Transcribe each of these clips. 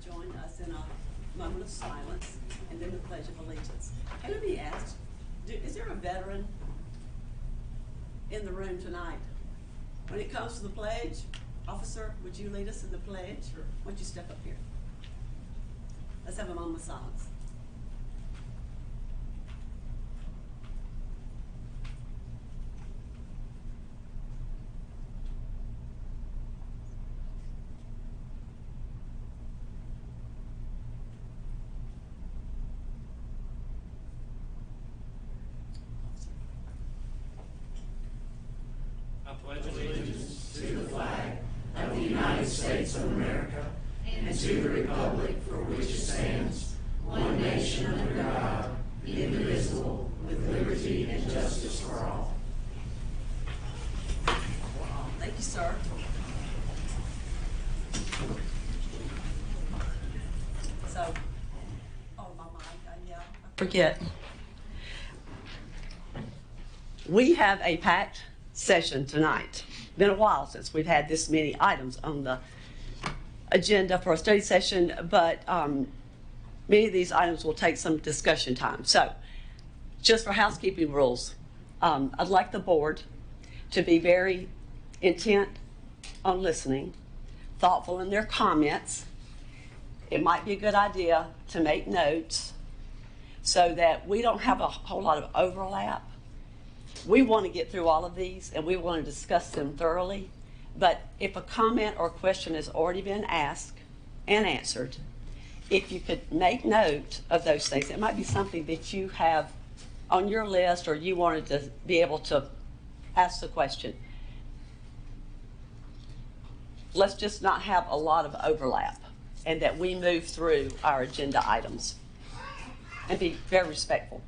join us in a moment of silence and then the Pledge of Allegiance. And let me ask, is there a veteran in the room tonight? When it comes to the pledge, officer, would you lead us in the pledge? Sure. Why don't you step up here? Let's have a moment of silence. I pledge allegiance to the flag of the United States of America and to the republic for which it stands, one nation under God, indivisible, with liberty and justice for all. Thank you, sir. So, oh, my mic, yeah. Forget. We have a packed session tonight. Been a while since we've had this many items on the agenda for a study session, but many of these items will take some discussion time. So, just for housekeeping rules, I'd like the board to be very intent on listening, thoughtful in their comments. It might be a good idea to make notes so that we don't have a whole lot of overlap. We want to get through all of these and we want to discuss them thoroughly. But if a comment or question has already been asked and answered, if you could make note of those things, it might be something that you have on your list or you wanted to be able to ask the question. Let's just not have a lot of overlap and that we move through our agenda items and be very respectful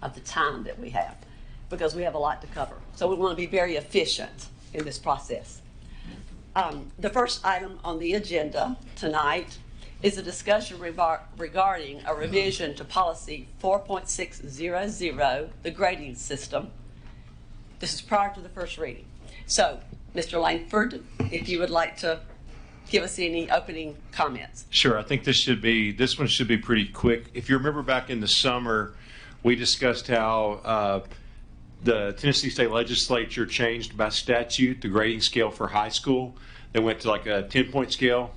of the time that we have, because we have a lot to cover. So we want to be very efficient in this process. The first item on the agenda tonight is a discussion regarding a revision to policy 4.600, the grading system. This is prior to the first reading. So, Mr. Langford, if you would like to give us any opening comments. Sure. I think this one should be pretty quick. If you remember back in the summer, we discussed how the Tennessee State Legislature changed by statute the grading scale for high school. They went to like a 10-point scale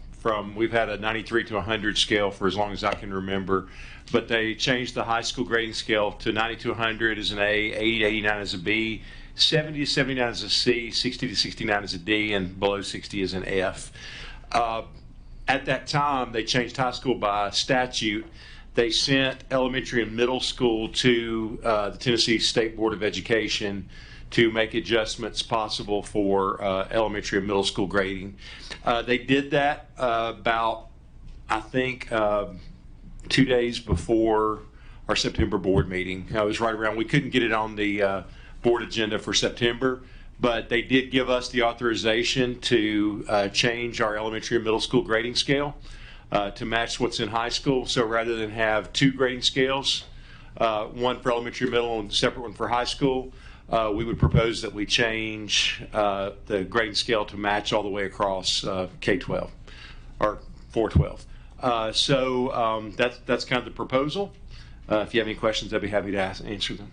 we've had a 93 to 100 scale for as long as I can remember, but they changed the high school grading scale to 90 to 100 as an A, 80 to 89 as a B, 70 to 79 as a C, 60 to 69 as a D, and below 60 as an F. At that time, they changed high school by statute. They sent elementary and middle school to the Tennessee State Board of Education to make adjustments possible for elementary and middle school grading. They did that about, I think, 2 days before our September board meeting. It was right around, we couldn't get it on the board agenda for September, but they did give us the authorization to change our elementary and middle school grading scale to match what's in high school. So rather than have two grading scales, one for elementary and middle and a separate one for high school, we would propose that we change the grading scale to match all the way across K-12 or 412. So that's kind of the proposal. If you have any questions, I'd be happy to answer them.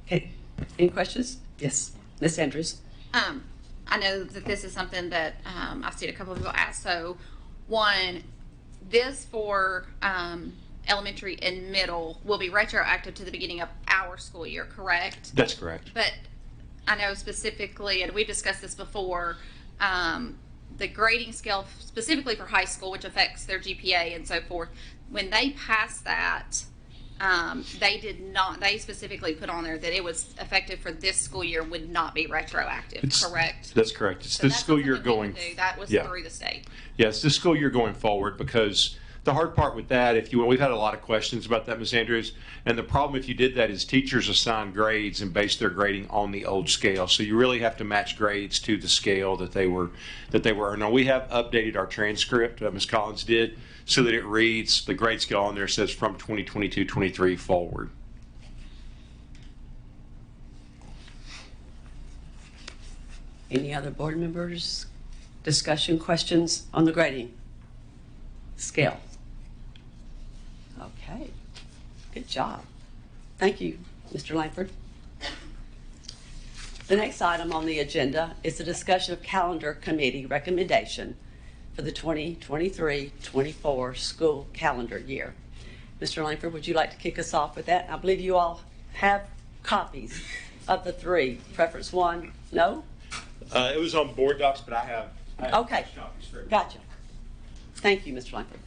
Okay. Any questions? Yes. Ms. Andrews. I know that this is something that I've seen a couple of people ask. So, one, this for elementary and middle will be retroactive to the beginning of our school year, correct? That's correct. But I know specifically, and we've discussed this before, the grading scale specifically for high school, which affects their GPA and so forth, when they passed that, they specifically put on there that it was effective for this school year, would not be retroactive, correct? That's correct. It's So this school year going. That was through the state. Yes, this school year going forward, because the hard part with that, we've had a lot of questions about that, Ms. Andrews, and the problem if you did that is teachers assign grades and base their grading on the old scale. So you really have to match grades to the scale that they were. Now we have updated our transcript, Ms. Collins did, so that it reads the grade scale on there says from 2022-23 forward. Any other board members? Discussion, questions on the grading? scale. Okay, good job. Thank you, Mr. Langford. The next item on the agenda is a discussion of calendar committee recommendation for the 2023-24 school calendar year. Mr. Langford, would you like to kick us off with that? I believe you all have copies of the three. Preference one, no? It was on board docs, but I have Okay, copies for it. gotcha. Thank you, Mr. Langford.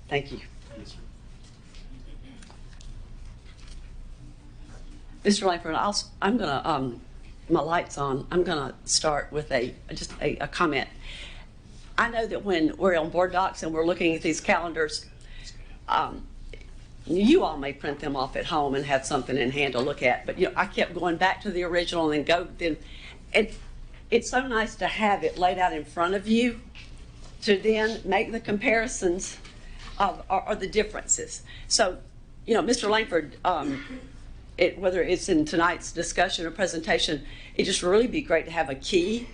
Thank you. Mr. Langford, I'm gonna, my light's on. I'm gonna start with just a comment. I know that when we're on board docs and we're looking at these calendars, you all may print them off at home and have something in hand to look at, but I kept going back to the original and it's so nice to have it laid out in front of you to then make the comparisons or the differences. So, Mr. Langford, whether it's in tonight's discussion or presentation, it just really be great to have a key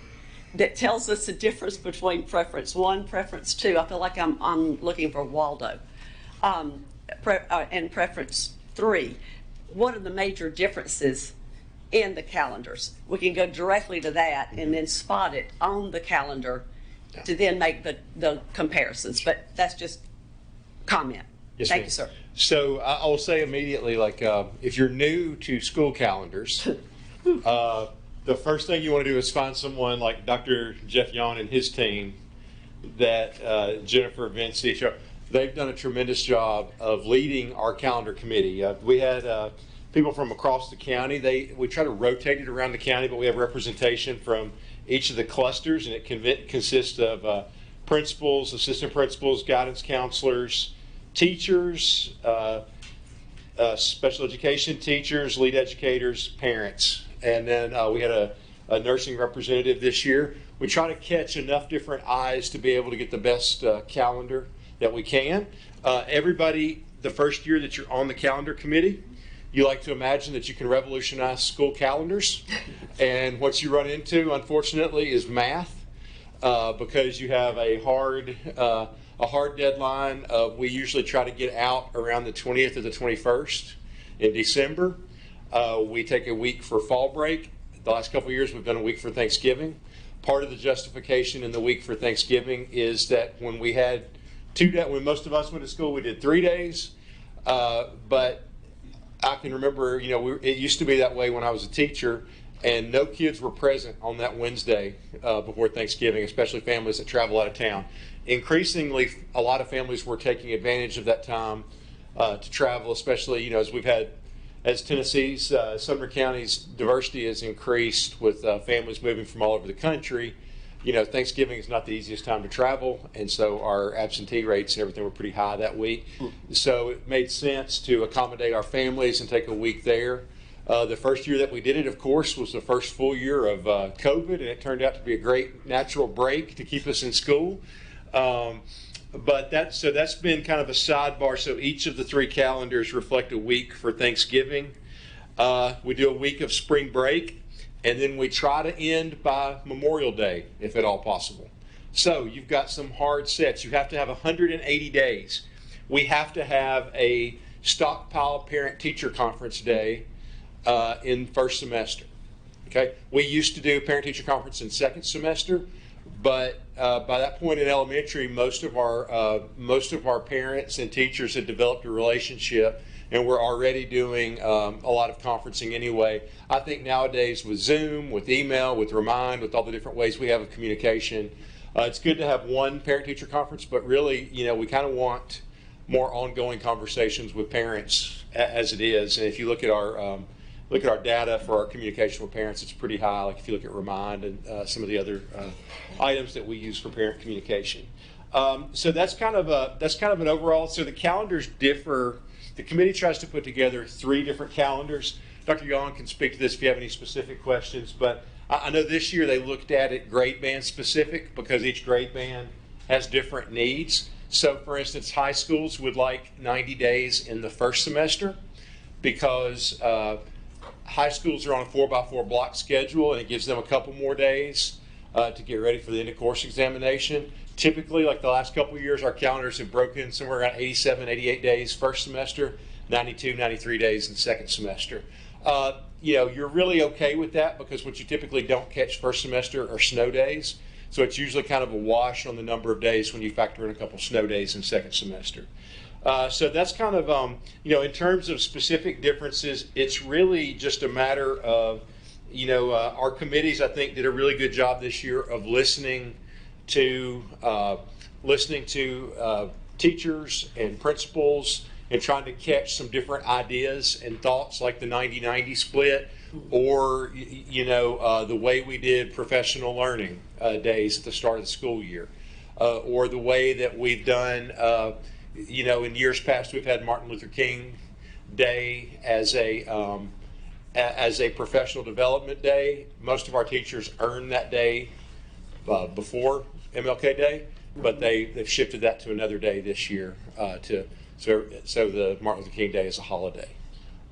that tells us the difference between preference one, preference two. I feel like I'm looking for Waldo, and preference three. What are the major differences in the calendars? We can go directly to that and then spot it on the calendar to then make the comparisons. But that's just comment. Yes, Thank ma'am. you, sir. So I will say immediately, if you're new to school calendars, the first thing you want to do is find someone like Dr. Jeff Yon and his team, that Jennifer Vinci. They've done a tremendous job of leading our calendar committee. We had people from across the county. We try to rotate it around the county, but we have representation from each of the clusters, and it consists of principals, assistant principals, guidance counselors, teachers, special education teachers, lead educators, parents. And then we had a nursing representative this year. We try to catch enough different eyes to be able to get the best calendar that we can. Everybody, the first year that you're on the calendar committee, you like to imagine that you can revolutionize school calendars. And what you run into, unfortunately, is math, because you have a hard deadline. We usually try to get out around the 20th or the 21st in December. We take a week for fall break. The last couple of years we've done a week for Thanksgiving. Part of the justification in the week for Thanksgiving is that when we had when most of us went to school, we did 3 days. But I can remember, it used to be that way when I was a teacher, and no kids were present on that Wednesday before Thanksgiving, especially families that travel out of town. Increasingly, a lot of families were taking advantage of that time to travel, especially, as Tennessee's, Sumner County's diversity has increased with families moving from all over the country. Thanksgiving is not the easiest time to travel, and so our absentee rates and everything were pretty high that week. So it made sense to accommodate our families and take a week there. The first year that we did it, of course, was the first full year of COVID, and it turned out to be a great natural break to keep us in school. But that's been kind of a sidebar. So each of the three calendars reflect a week for Thanksgiving. We do a week of spring break, and then we try to end by Memorial Day, if at all possible. So you've got some hard sets. You have to have 180 days. We have to have a stockpile parent-teacher conference day in first semester. Okay, we used to do parent-teacher conference in second semester, but by that point in elementary, most of our parents and teachers had developed a relationship, and we're already doing a lot of conferencing anyway. I think nowadays with Zoom, with email, with Remind, with all the different ways we have of communication, it's good to have one parent-teacher conference, but really, we kind of want more ongoing conversations with parents as it is. And if you look at our data for our communication with parents, it's pretty high. Like if you look at Remind and some of the other items that we use for parent communication. So that's kind of an overall. So the calendars differ. The committee tries to put together 3 different calendars. Dr. Yon can speak to this if you have any specific questions, but I know this year they looked at it grade band specific because each grade band has different needs. So for instance, high schools would like 90 days in the first semester because high schools are on a 4x4 block schedule, and it gives them a couple more days to get ready for the end of course examination. Typically, like the last couple of years, our calendars have broken somewhere around 87, 88 days first semester, 92, 93 days in the second semester. You're really okay with that because what you typically don't catch first semester are snow days. So it's usually kind of a wash on the number of days when you factor in a couple snow days in second semester. So that's kind of, in terms of specific differences, it's really just a matter of, our committees, I think, did a really good job this year of listening to teachers and principals and trying to catch some different ideas and thoughts like the 90-90 split or, the way we did professional learning days at the start of the school year or the way that we've done, in years past we've had Martin Luther King Day as a professional development day. Most of our teachers earn that day before MLK Day, but they've shifted that to another day this year so the Martin Luther King Day is a holiday.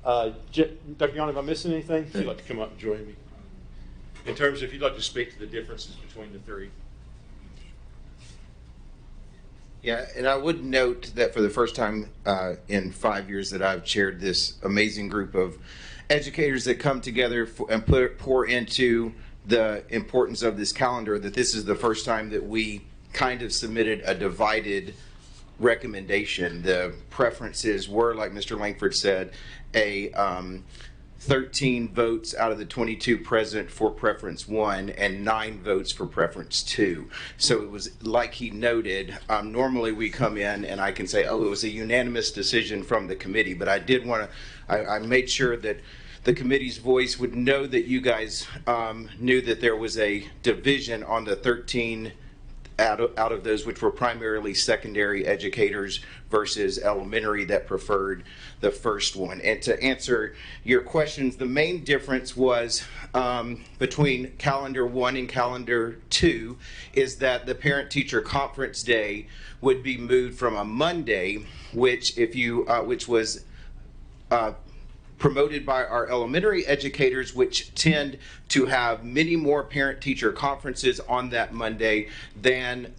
Dr. Yon, am I missing anything? If you'd like to come up and join me. In terms of if you'd like to speak to the differences between the three. Yeah, and I would note that for the first time in 5 years that I've chaired this amazing group of educators that come together and pour into the importance of this calendar, that this is the first time that we kind of submitted a divided recommendation. The preferences were, like Mr. Langford said, 13 votes out of the 22 present for preference 1 and 9 votes for preference 2. So it was like he noted, normally we come in and I can say, oh, it was a unanimous decision from the committee, but I did want to, I made sure that the committee's voice would know that you guys knew that there was a division on the 13 out of those, which were primarily secondary educators versus elementary that preferred the first one. And to answer your questions, the main difference was between calendar 1 and calendar 2 is that the parent-teacher conference day would be moved from a Monday, which was promoted by our elementary educators, which tend to have many more parent-teacher conferences on that Monday than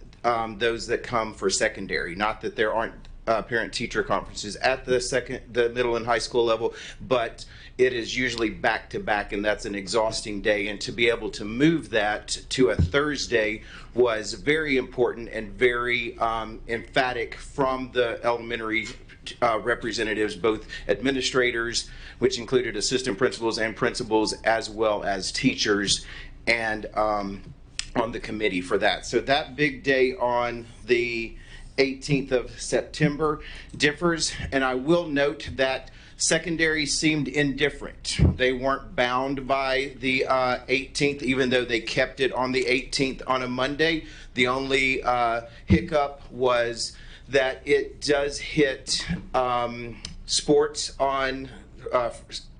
those that come for secondary. Not that there aren't parent-teacher conferences at the middle and high school level, but it is usually back-to-back, and that's an exhausting day. And to be able to move that to a Thursday was very important and very emphatic from the elementary representatives, both administrators, which included assistant principals and principals, as well as teachers, and on the committee for that. So that big day on the 18th of September differs, and I will note that secondary seemed indifferent. They weren't bound by the 18th, even though they kept it on the 18th on a Monday. The only hiccup was that it does hit sports on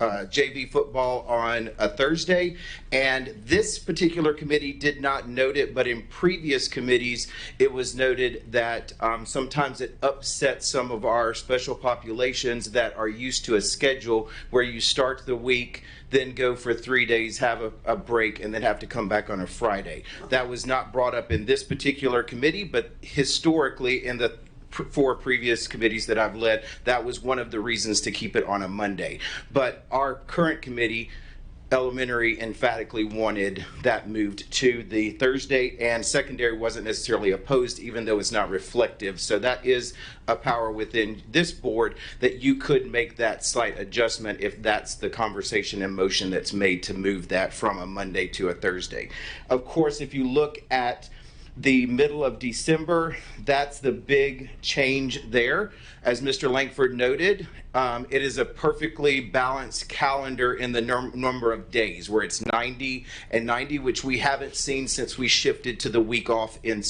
JV football on a Thursday, and this particular committee did not note it, but in previous committees it was noted that sometimes it upsets some of our special populations that are used to a schedule where you start the week, then go for 3 days, have a break, and then have to come back on a Friday. That was not brought up in this particular committee, but historically in the 4 previous committees that I've led, that was one of the reasons to keep it on a Monday. But our current committee, elementary, emphatically wanted that moved to the Thursday, and secondary wasn't necessarily opposed, even though it's not reflective. So that is a power within this board that you could make that slight adjustment if that's the conversation and motion that's made to move that from a Monday to a Thursday. Of course, if you look at the middle of December, that's the big change there. As Mr. Langford noted, it is a perfectly balanced calendar in the number of days, where it's 90 and 90, which we haven't seen since we shifted to the week off in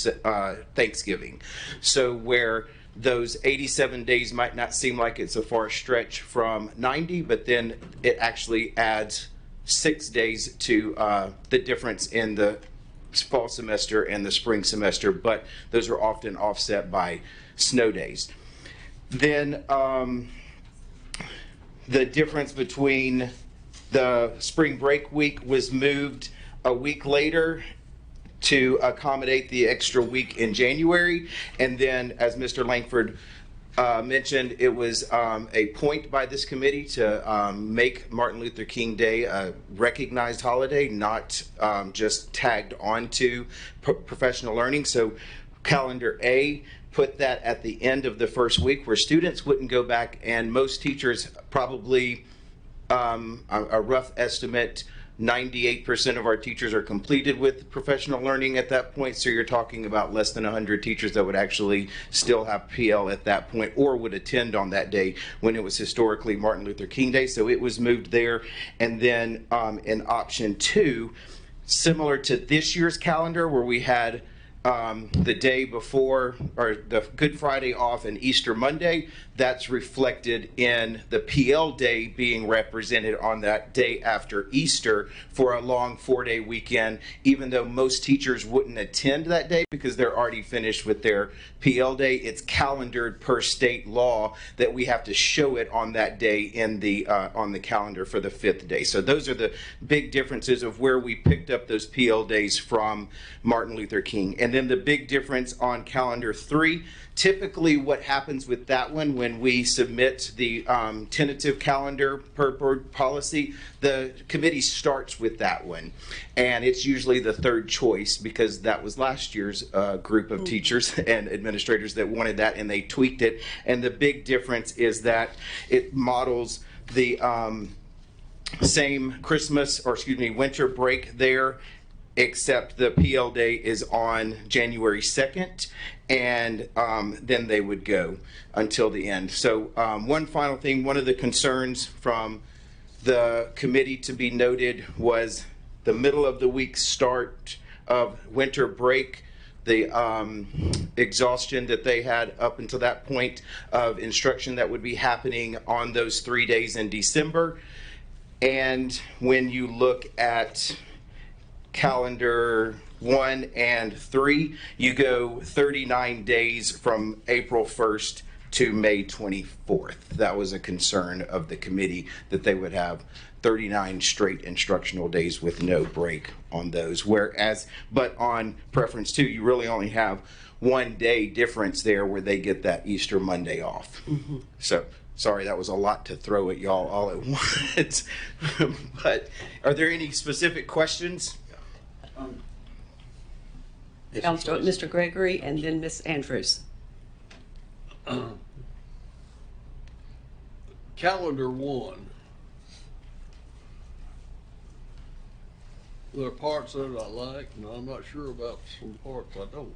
Thanksgiving. So where those 87 days might not seem like it's a far stretch from 90, but then it actually adds 6 days to the difference in the fall semester and the spring semester, but those are often offset by snow days. Then the difference between the spring break week was moved a week later to accommodate the extra week in January. And then, as Mr. Langford mentioned, it was a point by this committee to make Martin Luther King Day a recognized holiday, not just tagged onto professional learning. So calendar A put that at the end of the first week where students wouldn't go back, and most teachers probably, a rough estimate, 98% of our teachers are completed with professional learning at that point. So you're talking about less than 100 teachers that would actually still have PL at that point or would attend on that day when it was historically Martin Luther King Day. So it was moved there. And then in option 2, similar to this year's calendar where we had the day before, or the Good Friday off and Easter Monday, that's reflected in the PL day being represented on that day after Easter for a long 4-day weekend, even though most teachers wouldn't attend that day because they're already finished with their PL day. It's calendared per state law that we have to show it on that day in the on the calendar for the 5th day. So those are the big differences of where we picked up those PL days from Martin Luther King. And then the big difference on calendar 3, typically what happens with that one when we submit the tentative calendar per board policy, the committee starts with that one. And it's usually the third choice because that was last year's group of teachers and administrators that wanted that, and they tweaked it. And the big difference is that it models the same Christmas, or excuse me, winter break there, except the PL day is on January 2nd, and then they would go until the end. So one final thing, one of the concerns from the committee to be noted was the middle of the week start of winter break, the exhaustion that they had up until that point of instruction that would be happening on those 3 days in December. And when you look at calendar 1 and 3, you go 39 days from April 1st to May 24th. That was a concern of the committee, that they would have 39 straight instructional days with no break on those. Whereas, but on preference 2, you really only have 1 day difference there where they get that Easter Monday off. Mm-hmm. So, sorry, that was a lot to throw at y'all all at once. But are there any specific questions? Councilor, Mr. Gregory, and then Ms. Andrews. Calendar 1. There are parts of it I like, and I'm not sure about some parts I don't.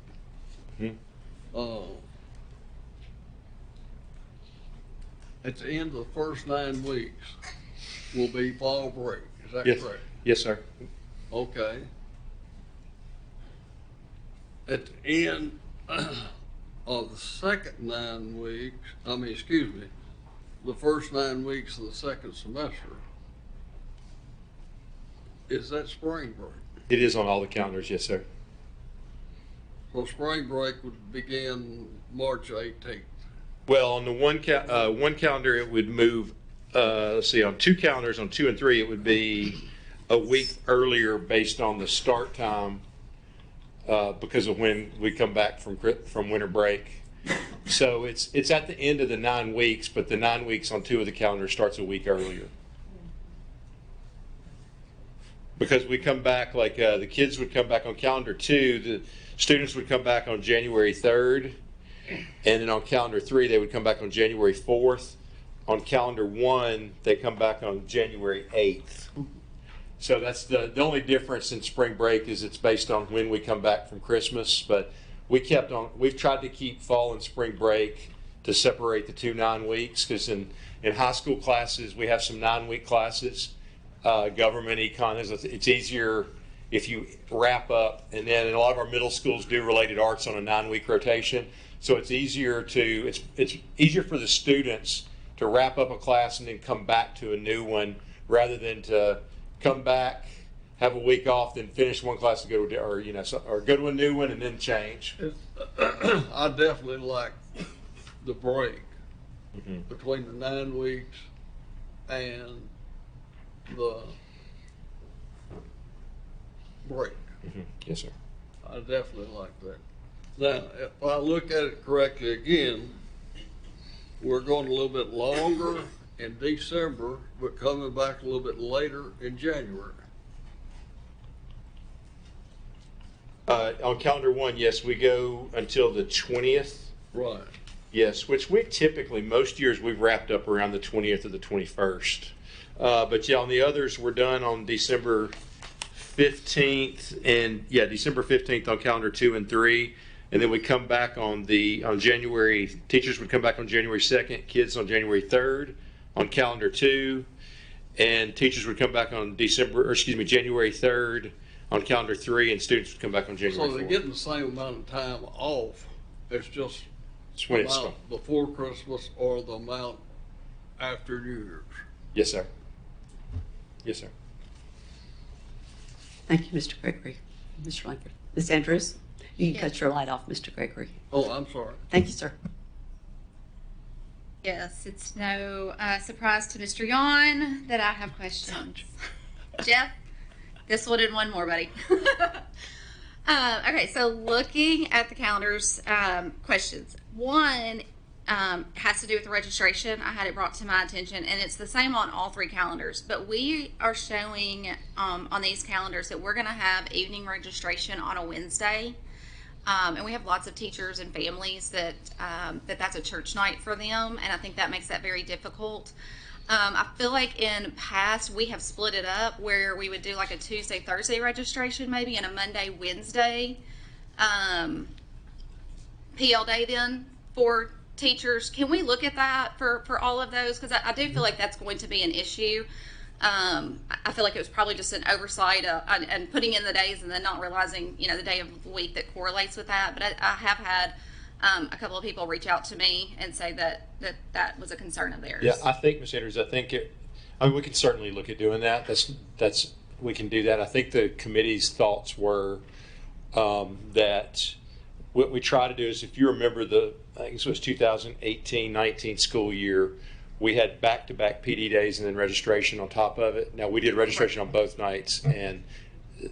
At the end of the first 9 weeks will be fall break. Is that correct? Yes, sir. Okay. At the end of the second 9 weeks, the first 9 weeks of the second semester, is that spring break? It is on all the calendars, yes, sir. So spring break would begin March 18th. Well, on the one calendar, it would move, let's see, on 2 calendars, on 2 and 3, it would be a week earlier based on the start time because of when we come back from winter break. So it's at the end of the 9 weeks, but the 9 weeks on 2 of the calendars starts a week earlier. Because we come back, like the kids would come back on calendar 2, the students would come back on January 3rd, and then on calendar 3, they would come back on January 4th. On calendar 1, they come back on January 8th. So that's the only difference in spring break is it's based on when we come back from Christmas. But we've tried to keep fall and spring break to separate the 2 9 weeks, because in high school classes, we have some 9-week classes. Government, econ, it's easier if you wrap up, and then a lot of our middle schools do related arts on a 9-week rotation. So it's easier it's easier for the students to wrap up a class and then come back to a new one rather than to come back, have a week off, then finish one class and go to, or or go to a new one and then change. I definitely like the break between the 9 weeks and the break. Yes, sir. I definitely like that. Now, if I look at it correctly again, we're going a little bit longer in December, but coming back a little bit later in January. On calendar one, yes, we go until the 20th. Right. Yes, which we typically, most years, we've wrapped up around the 20th or the 21st. But yeah, on the others, we're done on December 15th, and yeah, December 15th on calendar 2 and 3. And then we come back on January, teachers would come back on January 2nd, kids on January 3rd on calendar 2, and teachers would come back on January 3rd on calendar 3, and students would come back on January 4th. So they're getting the same amount of time off. It's just It's when the it's amount before Christmas or the amount after New Year's. Yes, sir. Yes, sir. Thank you, Mr. Gregory. Mr. Langford. Ms. Andrews, you can Yes. cut your light off, Mr. Gregory. Oh, I'm sorry. Thank you, sir. Yes, it's no surprise to Mr. Yon that I have questions. Jeff, this one and one more, buddy. Okay, so looking at the calendars, questions. One has to do with the registration. I had it brought to my attention, and it's the same on all 3 calendars. But we are showing on these calendars that we're going to have evening registration on a Wednesday. And we have lots of teachers and families that's a church night for them, and I think that makes that very difficult. I feel like in past we have split it up where we would do like a Tuesday, Thursday registration maybe, and a Monday, Wednesday PL day then for teachers. Can we look at that for all of those? Because I do feel like that's going to be an issue. I feel like it was probably just an oversight and putting in the days and then not realizing, the day of the week that correlates with that. But I have had a couple of people reach out to me and say that was a concern of theirs. Yeah, I think, Ms. Andrews, we can certainly look at doing that. We can do that. I think the committee's thoughts were that what we try to do is, if you remember I think it was 2018-19 school year, we had back-to-back PD days and then registration on top of it. Now, we did registration on both nights, and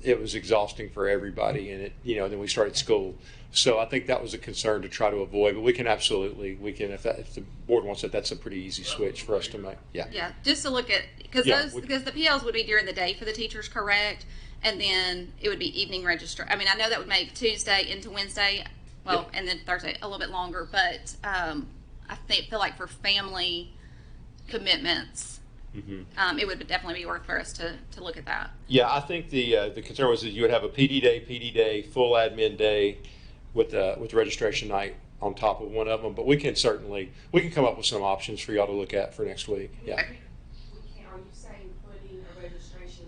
it was exhausting for everybody. And then we started school. So I think that was a concern to try to avoid. But we can if the board wants it, that's a pretty easy switch for us to make. Yeah. Yeah, just to look at because the PLs would be during the day for the teachers, correct? And then it would be evening register. I mean, I know that would make Tuesday into Wednesday, and then Thursday a little bit longer. But I feel like for family commitments, it would definitely be worth for us to look at that. Yeah, I think the concern was that you would have a PD day, full admin day with registration night on top of one of them. But we can come up with some options for y'all to look at for next week. Yeah. Okay. Are you saying putting a registration?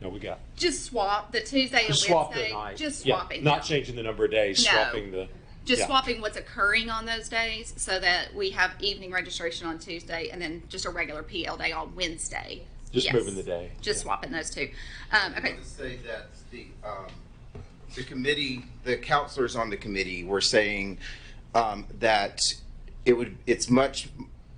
No, we got. Just swap the Tuesday and Just swap Wednesday. the night. Just Yeah, swapping. not changing the number of days. No. Swapping the. Just yeah. swapping what's occurring on those days so that we have evening registration on Tuesday and then just a regular PL day on Wednesday. Just Yes. moving the day. Just swapping those two. I Okay. want to say that the committee, the counselors on the committee were saying that it's much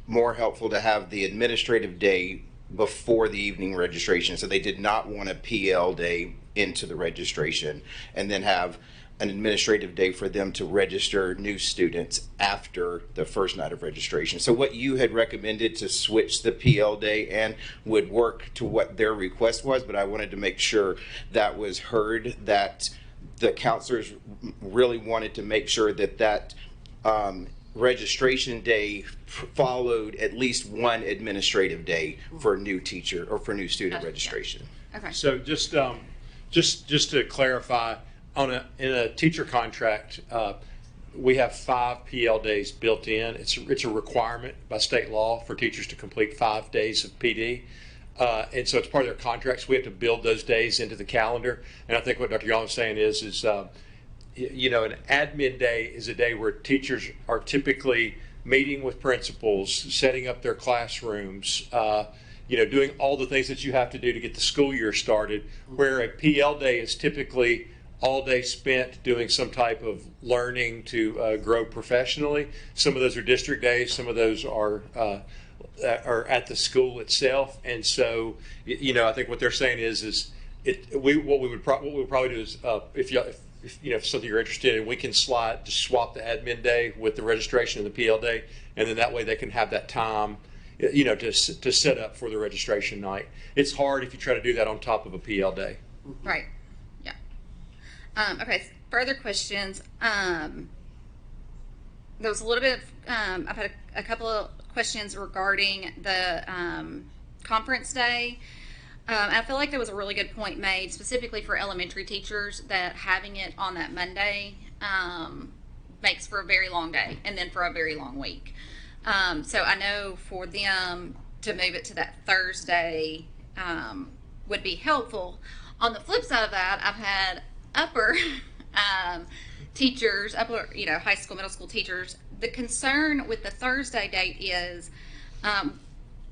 more helpful to have the administrative day before the evening registration. So they did not want a PL day into the registration and then have an administrative day for them to register new students after the first night of registration. So what you had recommended to switch the PL day and would work to what their request was, but I wanted to make sure that was heard, that the counselors really wanted to make sure that registration day followed at least one administrative day for new teacher or for new student Gotcha. registration. Okay. So just to clarify, in a teacher contract, we have 5 PL days built in. It's a requirement by state law for teachers to complete 5 days of PD. And so it's part of their contracts. We have to build those days into the calendar. And I think what Dr. Young is saying is an admin day is a day where teachers are typically meeting with principals, setting up their classrooms, doing all the things that you have to do to get the school year started, where a PL day is typically all day spent doing some type of learning to grow professionally. Some of those are district days, some of those are at the school itself. And so, I think what they're saying is what we would probably do is if something you're interested in, we can just swap the admin day with the registration and the PL day, and then that way they can have that time, to set up for the registration night. It's hard if you try to do that on top of a PL day. Right. Yeah. Okay. Further questions. There was a little bit of, I've had a couple of questions regarding the conference day. I feel like there was a really good point made specifically for elementary teachers that having it on that Monday makes for a very long day and then for a very long week. So I know for them to move it to that Thursday would be helpful. On the flip side of that, I've had upper teachers, high school, middle school teachers. The concern with the Thursday date is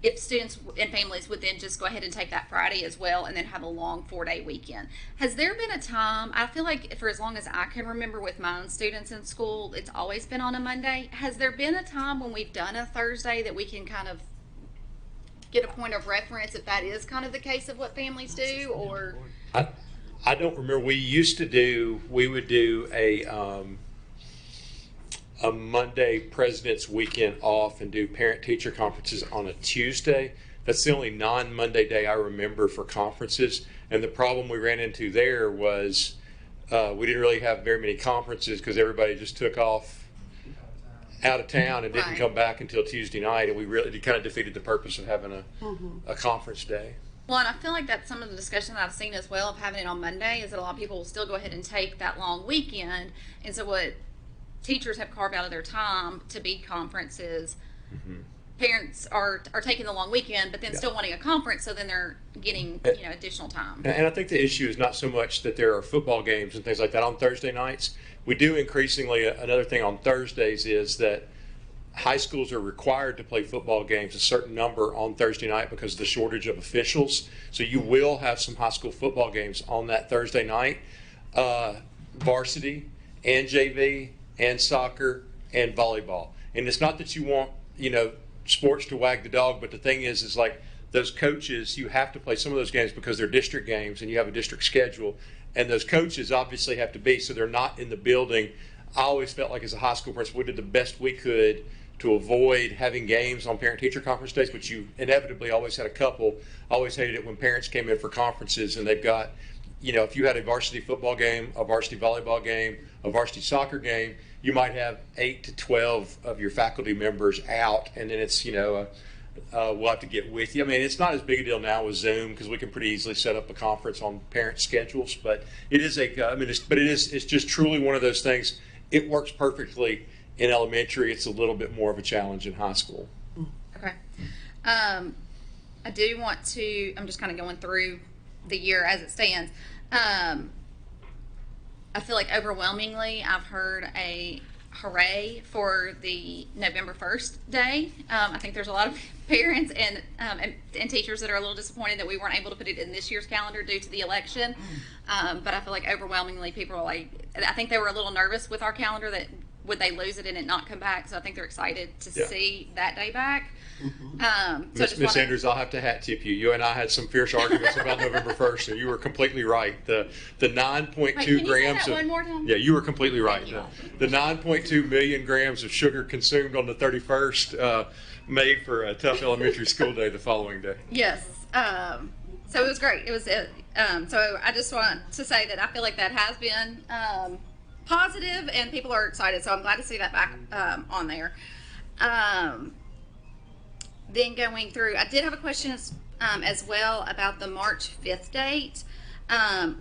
if students and families would then just go ahead and take that Friday as well and then have a long 4-day weekend. Has there been a time, I feel like for as long as I can remember with my own students in school, it's always been on a Monday. Has there been a time when we've done a Thursday that we can kind of get a point of reference if that is kind of the case of what families do? Or I don't remember. We would do a Monday President's Weekend off and do parent-teacher conferences on a Tuesday. That's the only non-Monday day I remember for conferences. And the problem we ran into there was we didn't really have very many conferences because everybody just took off out of town and didn't come back until Tuesday night. And we really kind of defeated the purpose of having a conference day. Well, and I feel like that's some of the discussion that I've seen as well of having it on Monday is that a lot of people will still go ahead and take that long weekend. And so what teachers have carved out of their time to be conferences. Parents are taking the long weekend, but then still wanting a conference, so then they're getting additional time. And I think the issue is not so much that there are football games and things like that on Thursday nights. We do increasingly, another thing on Thursdays is that high schools are required to play football games, a certain number on Thursday night because of the shortage of officials. So you will have some high school football games on that Thursday night, varsity and JV and soccer and volleyball. And it's not that you want, sports to wag the dog, but the thing is like those coaches, you have to play some of those games because they're district games and you have a district schedule. And those coaches obviously have to be, so they're not in the building. I always felt like as a high school principal, we did the best we could to avoid having games on parent-teacher conference days, but you inevitably always had a couple. I always hated it when parents came in for conferences and they've got, if you had a varsity football game, a varsity volleyball game, a varsity soccer game, you might have 8 to 12 of your faculty members out, and then it's, we'll have to get with you. I mean, it's not as big a deal now with Zoom because we can pretty easily set up a conference on parent schedules, but it is it's just truly one of those things. It works perfectly in elementary. It's a little bit more of a challenge in high school. Okay. I do want to, I'm just kind of going through the year as it stands. I feel like overwhelmingly I've heard a hooray for the November 1st day. I think there's a lot of parents and teachers that are a little disappointed that we weren't able to put it in this year's calendar due to the election. But I feel like overwhelmingly people are like, I think they were a little nervous with our calendar that would they lose it and it not come back. So I think they're excited to see that day back. Miss Andrews, I'll have to hat tip you. You and I had some fierce arguments about November 1st, and you were completely right. The 9.2 grams of, one more time? Yeah, you were completely right. The 9.2 million grams of sugar consumed on the 31st made for a tough elementary school day the following day. Yes. So it was great. It was so I just want to say that I feel like that has been positive and people are excited. So I'm glad to see that back on there. Then going through, I did have a question as well about the March 5th date.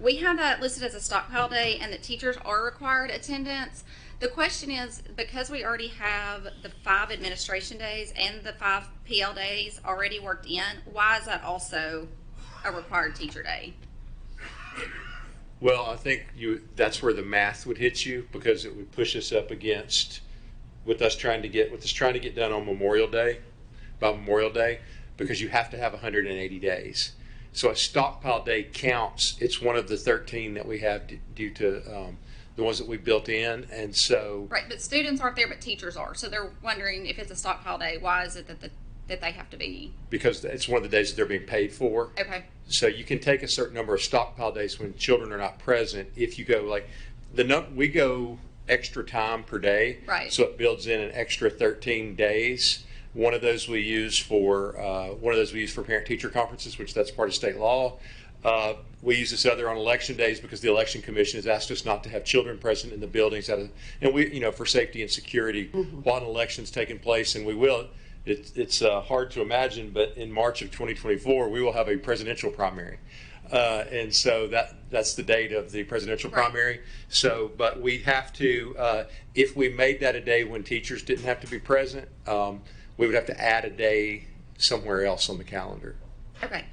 We have that listed as a stockpile day and that teachers are required attendance. The question is, because we already have the 5 administration days and the 5 PL days already worked in, why is that also a required teacher day? Well, I think that's where the math would hit you because it would push us up against with us trying to get done on Memorial Day. By Memorial Day, because you have to have 180 days. So a stockpile day counts. It's one of the 13 that we have due to the ones that we built in, and so Right, but students aren't there, but teachers are. So they're wondering if it's a stockpile day, why is it that they have to be? because it's one of the days that they're being paid for. Okay. So you can take a certain number of stockpile days when children are not present. If you go like we go extra time per day, Right. So it builds in an extra 13 days. One of those we use for parent-teacher conferences, which that's part of state law. We use this other on election days because the election commission has asked us not to have children present in the buildings and we, for safety and security while an election's taking place, and we will. It's hard to imagine, but in March of 2024, we will have a presidential primary. And so that's the date of the presidential Right. primary. So, but we have to, if we made that a day when teachers didn't have to be present, we would have to add a day somewhere else on the calendar. Okay.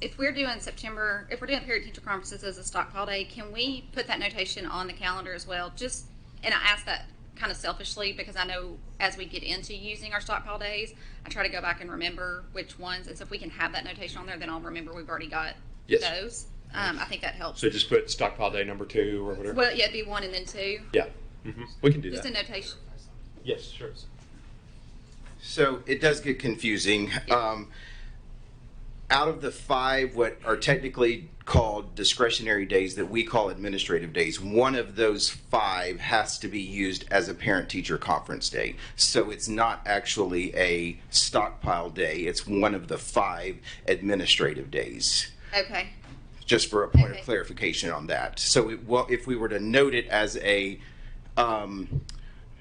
If we're doing parent teacher conferences as a stockpile day, can we put that notation on the calendar as well? And I ask that kind of selfishly because I know as we get into using our stockpile days, I try to go back and remember which ones. And so if we can have that notation on there, then I'll remember we've already got Yes. those. I think that helps. So just put stockpile day number 2 or whatever. Well, yeah, it'd be 1 and then 2. Yeah, we can do Just that. a notation. Yes, sure. So it does get confusing. Out of the 5 what are technically called discretionary days that we call administrative days, one of those 5 has to be used as a parent-teacher conference day. So it's not actually a stockpile day. It's one of the 5 administrative days. Okay. Just for a point Okay. of clarification on that. So if we were to note it as a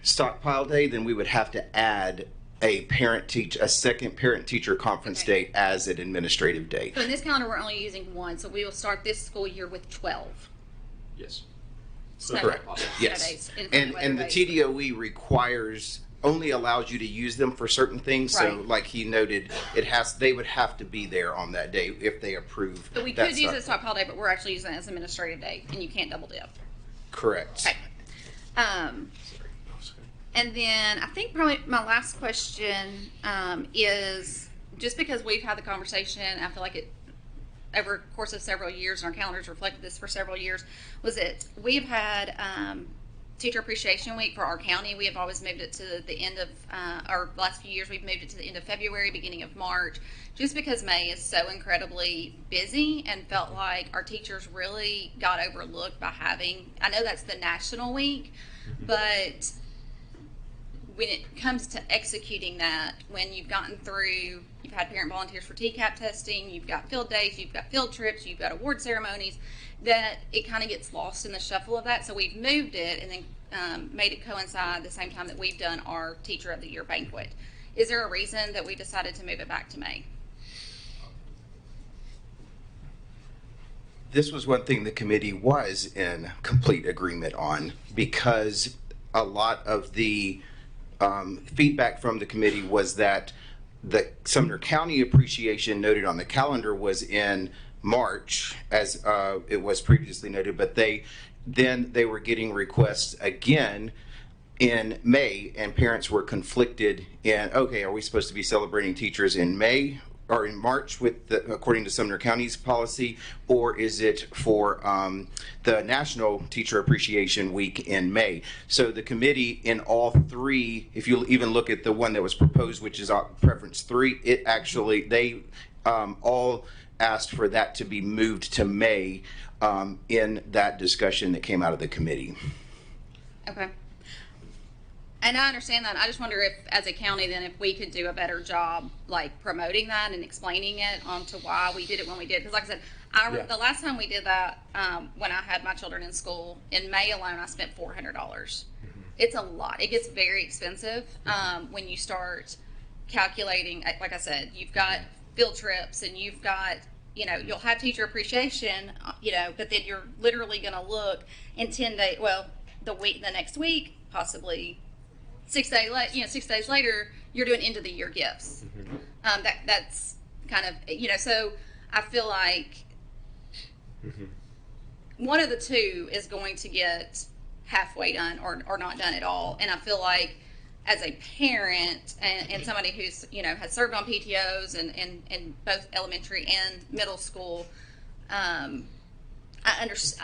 stockpile day, then we would have to add a second parent-teacher conference Okay. day as an administrative day. So in this calendar, we're only using 1, so we will start this school year with 12. Yes. Snow- Correct. snow Yes. days, And weather the days. TDOE only allows you to use them for certain things. So Right. like he noted, they would have to be there on that day if they approve. But we that could use it as stock- stockpile day, but we're actually using it as administrative day, and you can't double dip. Correct. Okay. And then I think probably my last question is just because we've had the conversation, I feel like it over the course of several years, and our calendars reflected this for several years, was that we've had Teacher Appreciation Week for our county. We have always moved it to the end of, or the last few years, we've moved it to the end of February, beginning of March, just because May is so incredibly busy and felt like our teachers really got overlooked by having, I know that's the national week, but when it comes to executing that, when you've gotten through, you've had parent volunteers for TCAP testing, you've got field days, you've got field trips, you've got award ceremonies, that it kind of gets lost in the shuffle of that. So we've moved it and then made it coincide the same time that we've done our Teacher of the Year banquet. Is there a reason that we decided to move it back to May? This was one thing the committee was in complete agreement on, because a lot of the feedback from the committee was that the Sumner County appreciation noted on the calendar was in March, as it was previously noted, but they were getting requests again in May, and parents were conflicted in, okay, are we supposed to be celebrating teachers in May or in March according to Sumner County's policy, or is it for the National Teacher Appreciation Week in May? So the committee in all 3, if you even look at the one that was proposed, which is preference 3, it actually, they all asked for that to be moved to May in that discussion that came out of the committee. Okay. And I understand that. I just wonder if, as a county, then if we could do a better job, like promoting that and explaining it onto why we did it when we did. Because, like I said, Yeah. the last time we did that, when I had my children in school, in May alone, I spent $400. It's a lot. It gets very expensive when you start calculating. Like I said, you've got field trips and you've got, you'll have teacher appreciation, but then you're literally going to look in 10 days. Well, the next week, possibly. 6 days later, you're doing end of the year gifts. That's kind of, so I feel like one of the two is going to get halfway done or not done at all. And I feel like as a parent and somebody who's, has served on PTOs in both elementary and middle school, I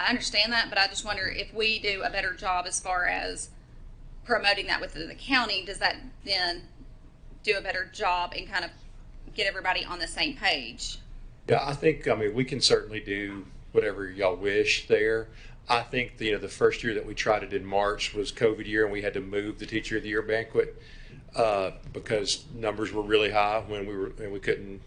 understand that, but I just wonder if we do a better job as far as promoting that within the county, does that then do a better job and kind of get everybody on the same page? Yeah, I mean, we can certainly do whatever y'all wish there. I think the first year that we tried it in March was COVID year, and we had to move the Teacher of the Year banquet because numbers were really high and we couldn't,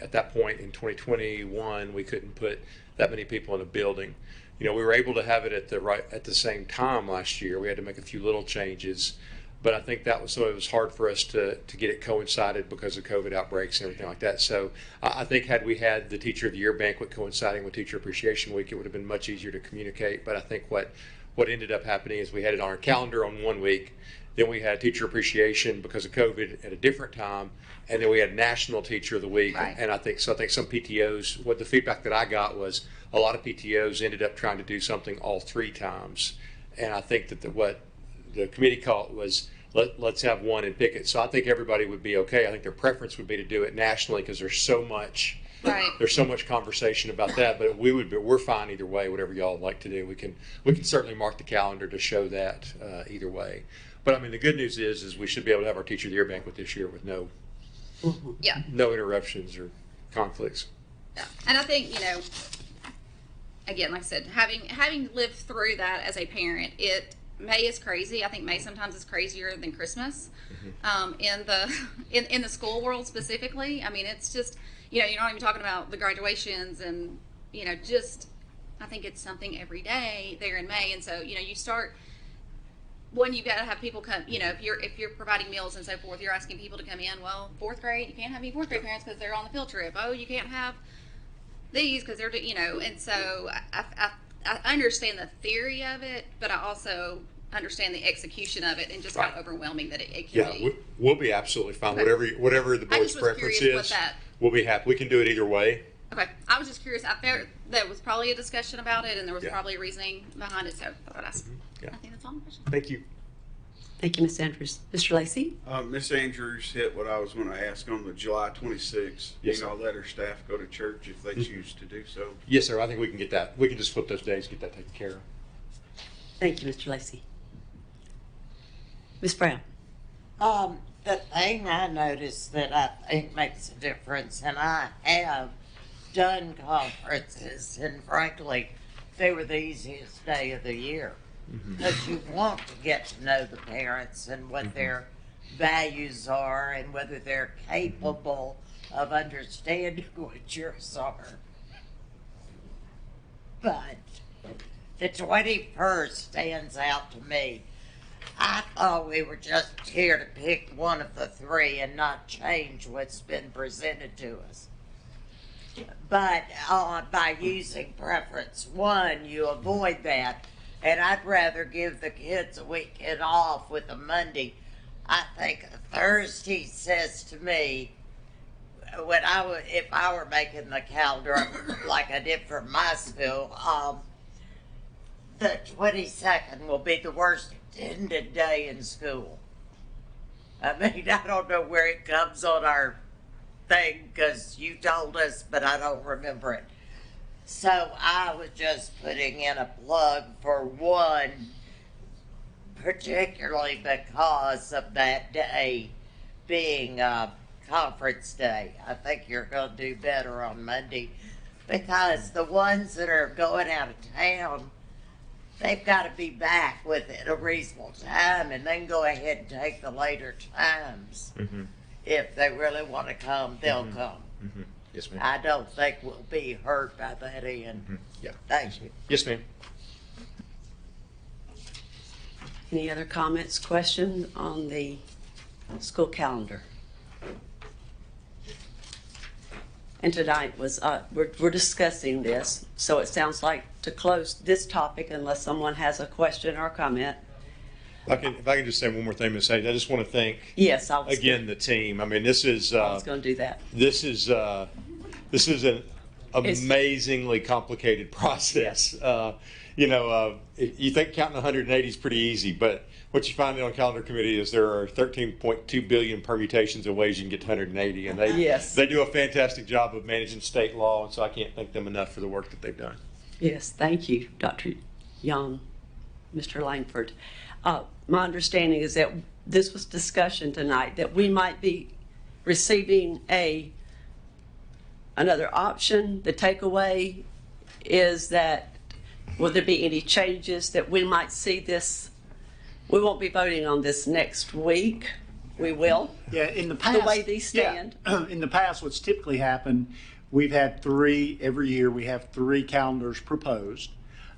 at that point in 2021, we couldn't put that many people in a building. We were able to have it at the same time last year. We had to make a few little changes, but I think it was hard for us to get it coincided because of COVID outbreaks and everything like that. So I think had we had the Teacher of the Year banquet coinciding with Teacher Appreciation Week, it would have been much easier to communicate. But I think what ended up happening is we had it on our calendar on one week, then we had Teacher Appreciation because of COVID at a different time, and then we had National Teacher of the Week. Right. And I think some PTOs, what the feedback that I got was a lot of PTOs ended up trying to do something all three times. And I think that what the committee called was, let's have one and pick it. So I think everybody would be okay. I think their preference would be to do it nationally because there's so much conversation about that. But we're fine either way. Whatever y'all like to do, we can certainly mark the calendar to show that either way. But I mean, the good news is we should be able to have our Teacher of the Year banquet this year with no interruptions or conflicts. Yeah. And I think, again, like I said, having lived through that as a parent, May is crazy. I think May sometimes is crazier than Christmas, in the school world specifically. I mean, it's just, you're not even talking about the graduations and, I think it's something every day there in May. And so, you start, you've got to have people come, if you're providing meals and so forth, you're asking people to come in. Well, fourth grade, you can't have any fourth grade parents because they're on the field trip. Oh, you can't have these because they're, and so I understand the theory of it, but I also understand the execution of it and just how overwhelming that it can be. Yeah, we'll be absolutely fine. Okay. Whatever the board's preference is, we'll be happy. We can do it either way. Okay. I was just curious. There was probably a discussion about it, and there was probably a reasoning behind it, so I thought I'd ask. Yeah. I think that's all my question. Thank you. Thank you, Ms. Andrews. Mr. Lacy? Ms. Andrews hit what I was going to ask on the July 26th. Yes, I'll let her staff go to church if they choose to do so. Yes, sir. I think we can get that. We can just flip those days, get that taken care of. Thank you, Mr. Lacy. Ms. Brown? The thing I noticed that I think makes a difference, and I have done conferences, and frankly, they were the easiest day of the year. Because you want to get to know the parents and what their values are and whether they're capable of understanding what yours are. But the 21st stands out to me. I thought we were just here to pick one of the three and not change what's been presented to us. But by using preference one, you avoid that. And I'd rather give the kids a weekend off with a Monday. I think a Thursday says to me, if I were making the calendar like I did for my school, the 22nd will be the worst attended day in school. I mean, I don't know where it comes on our thing because you told us, but I don't remember it. So I was just putting in a plug for one, particularly because of that day being conference day. I think you're going to do better on Monday because the ones that are going out of town, they've got to be back within a reasonable time and then go ahead and take the later times. If they really want to come, they'll come. Yes, ma'am. I don't think we'll be hurt by that end. Yeah. Thank you. Yes, ma'am. Any other comments, questions on the school calendar? And tonight was, we're discussing this, so it sounds like to close this topic unless someone has a question or a comment. If I can just say one more thing, Ms. Hayes, I just want to thank Yes, I was the team. I mean, this is going to do that. This is an amazingly complicated process. You think counting 180 is pretty easy, but what you find on the calendar committee is there are 13.2 billion permutations of ways you can get to 180, and Yes. they do a fantastic job of managing state law, and so I can't thank them enough for the work that they've done. Yes, thank you, Dr. Young, Mr. Langford. My understanding is that this was discussion tonight, that we might be receiving another option. The takeaway is that, will there be any changes that we might see this? We won't be voting on this next week. We will. Yeah, in the past, way these stand. Yeah, in the past, what's typically happened, we've had three every year. We have three calendars proposed,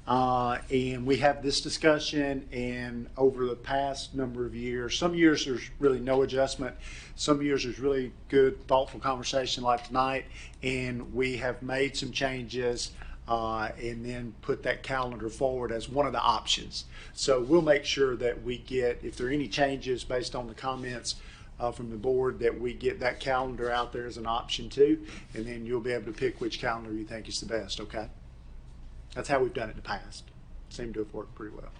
and we have this discussion. And over the past number of years, some years there's really no adjustment. Some years there's really good, thoughtful conversation like tonight, and we have made some changes. And then put that calendar forward as one of the options. So we'll make sure that we get, if there are any changes based on the comments from the board, that we get that calendar out there as an option too, and then you'll be able to pick which calendar you think is the best, okay? That's how we've done it in the past. Seemed to have worked pretty well.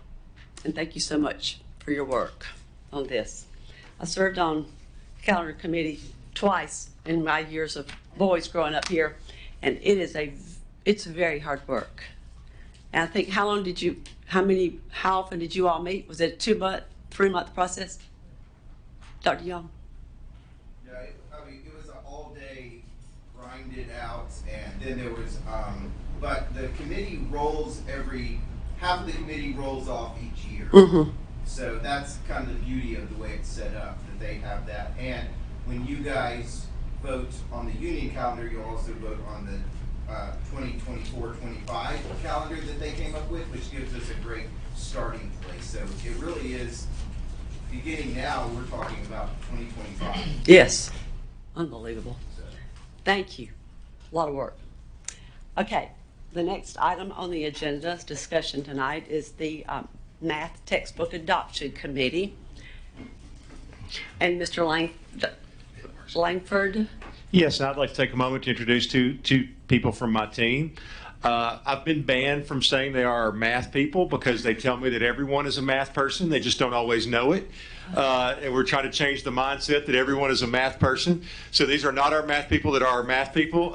And thank you so much for your work on this. I served on calendar committee twice in my years of boys growing up here, and it's very hard work. And I think, how often did you all meet? Was it a 2-month, 3-month process? Dr. Young? Yeah, it was an all-day grinded out, and then there was, but the committee rolls half of the committee rolls off each year. Mm-hmm. So that's kind of the beauty of the way it's set up, that they have that. And when you guys vote on the union calendar, you'll also vote on the 2024-25 calendar that they came up with, which gives us a great starting place. So it really is, beginning now, we're talking about 2025. Yes. Unbelievable. Thank you. A lot of work. Okay. The next item on the agenda discussion tonight is the Math Textbook Adoption Committee. And Mr. Langford. Yes, I'd like to take a moment to introduce two people from my team. I've been banned from saying they are math people because they tell me that everyone is a math person. They just don't always know it. And we're trying to change the mindset that everyone is a math person. So these are not our math people that are our math people.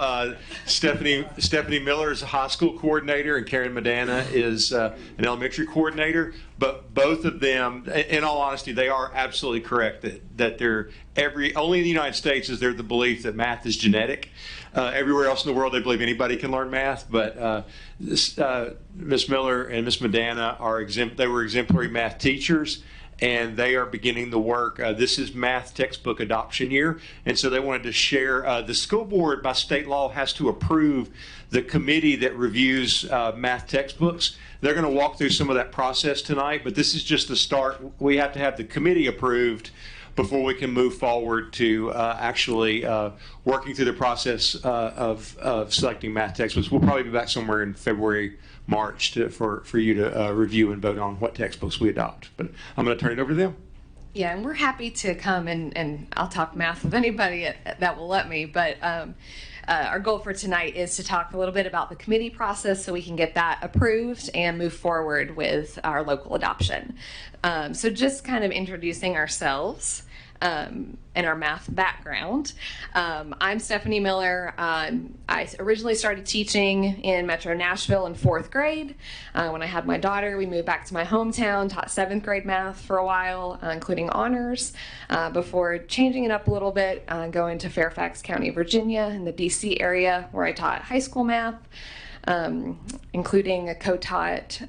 Stephanie Miller is a high school coordinator, and Karen Medana is an elementary coordinator. But both of them, in all honesty, they are absolutely correct that they're only in the United States is there the belief that math is genetic. Everywhere else in the world, they believe anybody can learn math. But Ms. Miller and Ms. Medana they were exemplary math teachers, and they are beginning the work. This is math textbook adoption year, and so they wanted to share. The school board, by state law, has to approve the committee that reviews math textbooks. They're going to walk through some of that process tonight, but this is just the start. We have to have the committee approved before we can move forward to actually working through the process of selecting math textbooks. We'll probably be back somewhere in February, March for you to review and vote on what textbooks we adopt. But I'm going to turn it over to them. Yeah, and we're happy to come and I'll talk math with anybody that will let me, but our goal for tonight is to talk a little bit about the committee process so we can get that approved and move forward with our local adoption. So just kind of introducing ourselves and our math background. I'm Stephanie Miller. I originally started teaching in Metro Nashville in 4th grade. When I had my daughter, we moved back to my hometown, taught 7th grade math for a while, including honors, before changing it up a little bit, going to Fairfax County, Virginia, in the DC area, where I taught high school math. Including a co-taught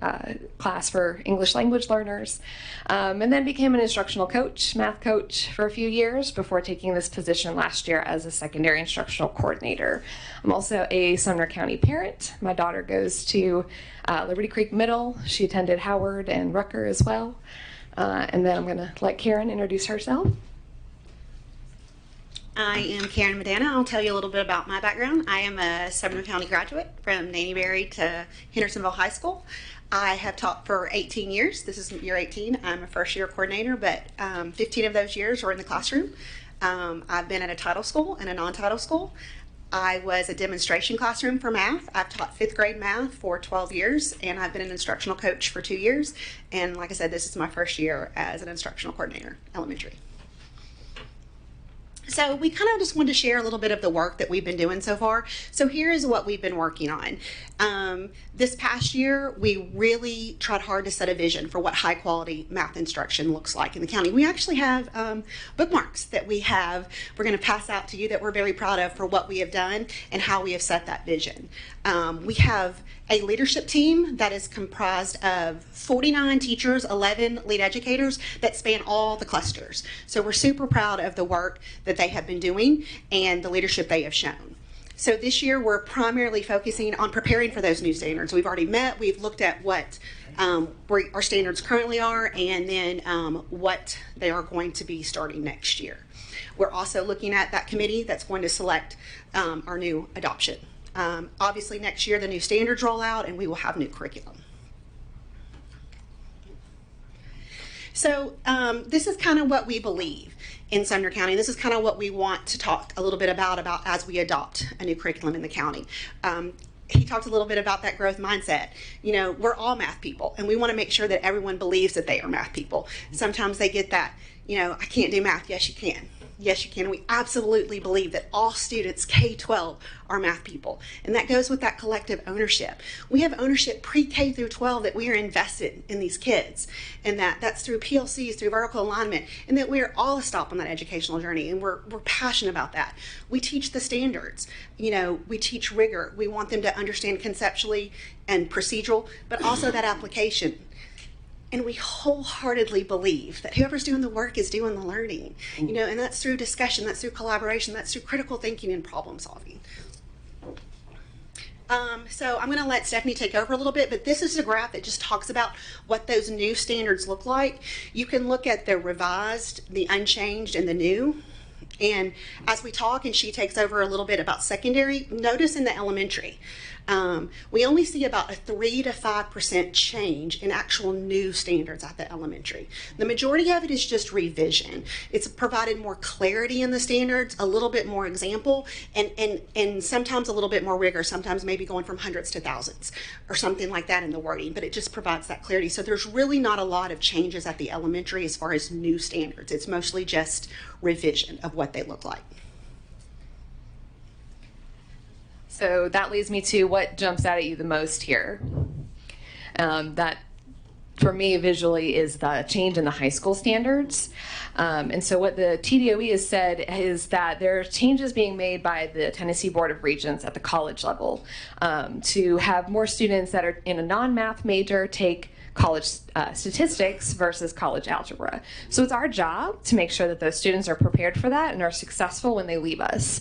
class for English language learners, and then became an instructional coach, math coach, for a few years before taking this position last year as a secondary instructional coordinator. I'm also a Sumner County parent. My daughter goes to Liberty Creek Middle. She attended Howard and Rucker as well. And then I'm going to let Karen introduce herself. I am Karen Medana. I'll tell you a little bit about my background. I am a Sumner County graduate from Nannyberry to Hendersonville High School. I have taught for 18 years. This is year 18. I'm a first year coordinator, but 15 of those years were in the classroom. I've been at a title school and a non-title school. I was a demonstration classroom for math. I've taught 5th grade math for 12 years, and I've been an instructional coach for 2 years. And like I said, this is my first year as an instructional coordinator, elementary. So we kind of just wanted to share a little bit of the work that we've been doing so far. So here is what we've been working on. This past year, we really tried hard to set a vision for what high quality math instruction looks like in the county. We actually have bookmarks that we're going to pass out to you that we're very proud of for what we have done and how we have set that vision. We have a leadership team that is comprised of 49 teachers, 11 lead educators that span all the clusters. So we're super proud of the work that they have been doing and the leadership they have shown. So this year we're primarily focusing on preparing for those new standards. We've already met, we've looked at what where our standards currently are, and then what they are going to be starting next year. We're also looking at that committee that's going to select our new adoption. Obviously next year the new standards roll out and we will have new curriculum. So this is kind of what we believe in Sumner County. This is kind of what we want to talk a little bit about as we adopt a new curriculum in the county. He talked a little bit about that growth mindset. You know, we're all math people, and we want to make sure that everyone believes that they are math people. Sometimes they get that, you know, I can't do math. Yes, you can. Yes, you can. We absolutely believe that all students K-12 are math people. And that goes with that collective ownership. We have ownership pre-K through 12 that we are invested in these kids. And that's through PLCs, through vertical alignment, and that we are all a stop on that educational journey. And we're passionate about that. We teach the standards. You know, we teach rigor. We want them to understand conceptually and procedural, but also that application. And we wholeheartedly believe that whoever's doing the work is doing the learning, you know, and that's through discussion, that's through collaboration, that's through critical thinking and problem solving. So I'm going to let Stephanie take over a little bit, but this is a graph that just talks about what those new standards look like. You can look at the revised, the unchanged, and the new. And as we talk and she takes over a little bit about secondary, notice in the elementary, we only see about a 3 to 5% change in actual new standards at the elementary. The majority of it is just revision. It's provided more clarity in the standards, a little bit more example, and sometimes a little bit more rigor, sometimes maybe going from hundreds to thousands or something like that in the wording, but it just provides that clarity. So there's really not a lot of changes at the elementary as far as new standards. It's mostly just revision of what they look like. So that leads me to what jumps out at you the most here. That, for me, visually is the change in the high school standards. And so what the TDOE has said is that there are changes being made by the Tennessee Board of Regents at the college level to have more students that are in a non-math major take college statistics versus college algebra. So it's our job to make sure that those students are prepared for that and are successful when they leave us.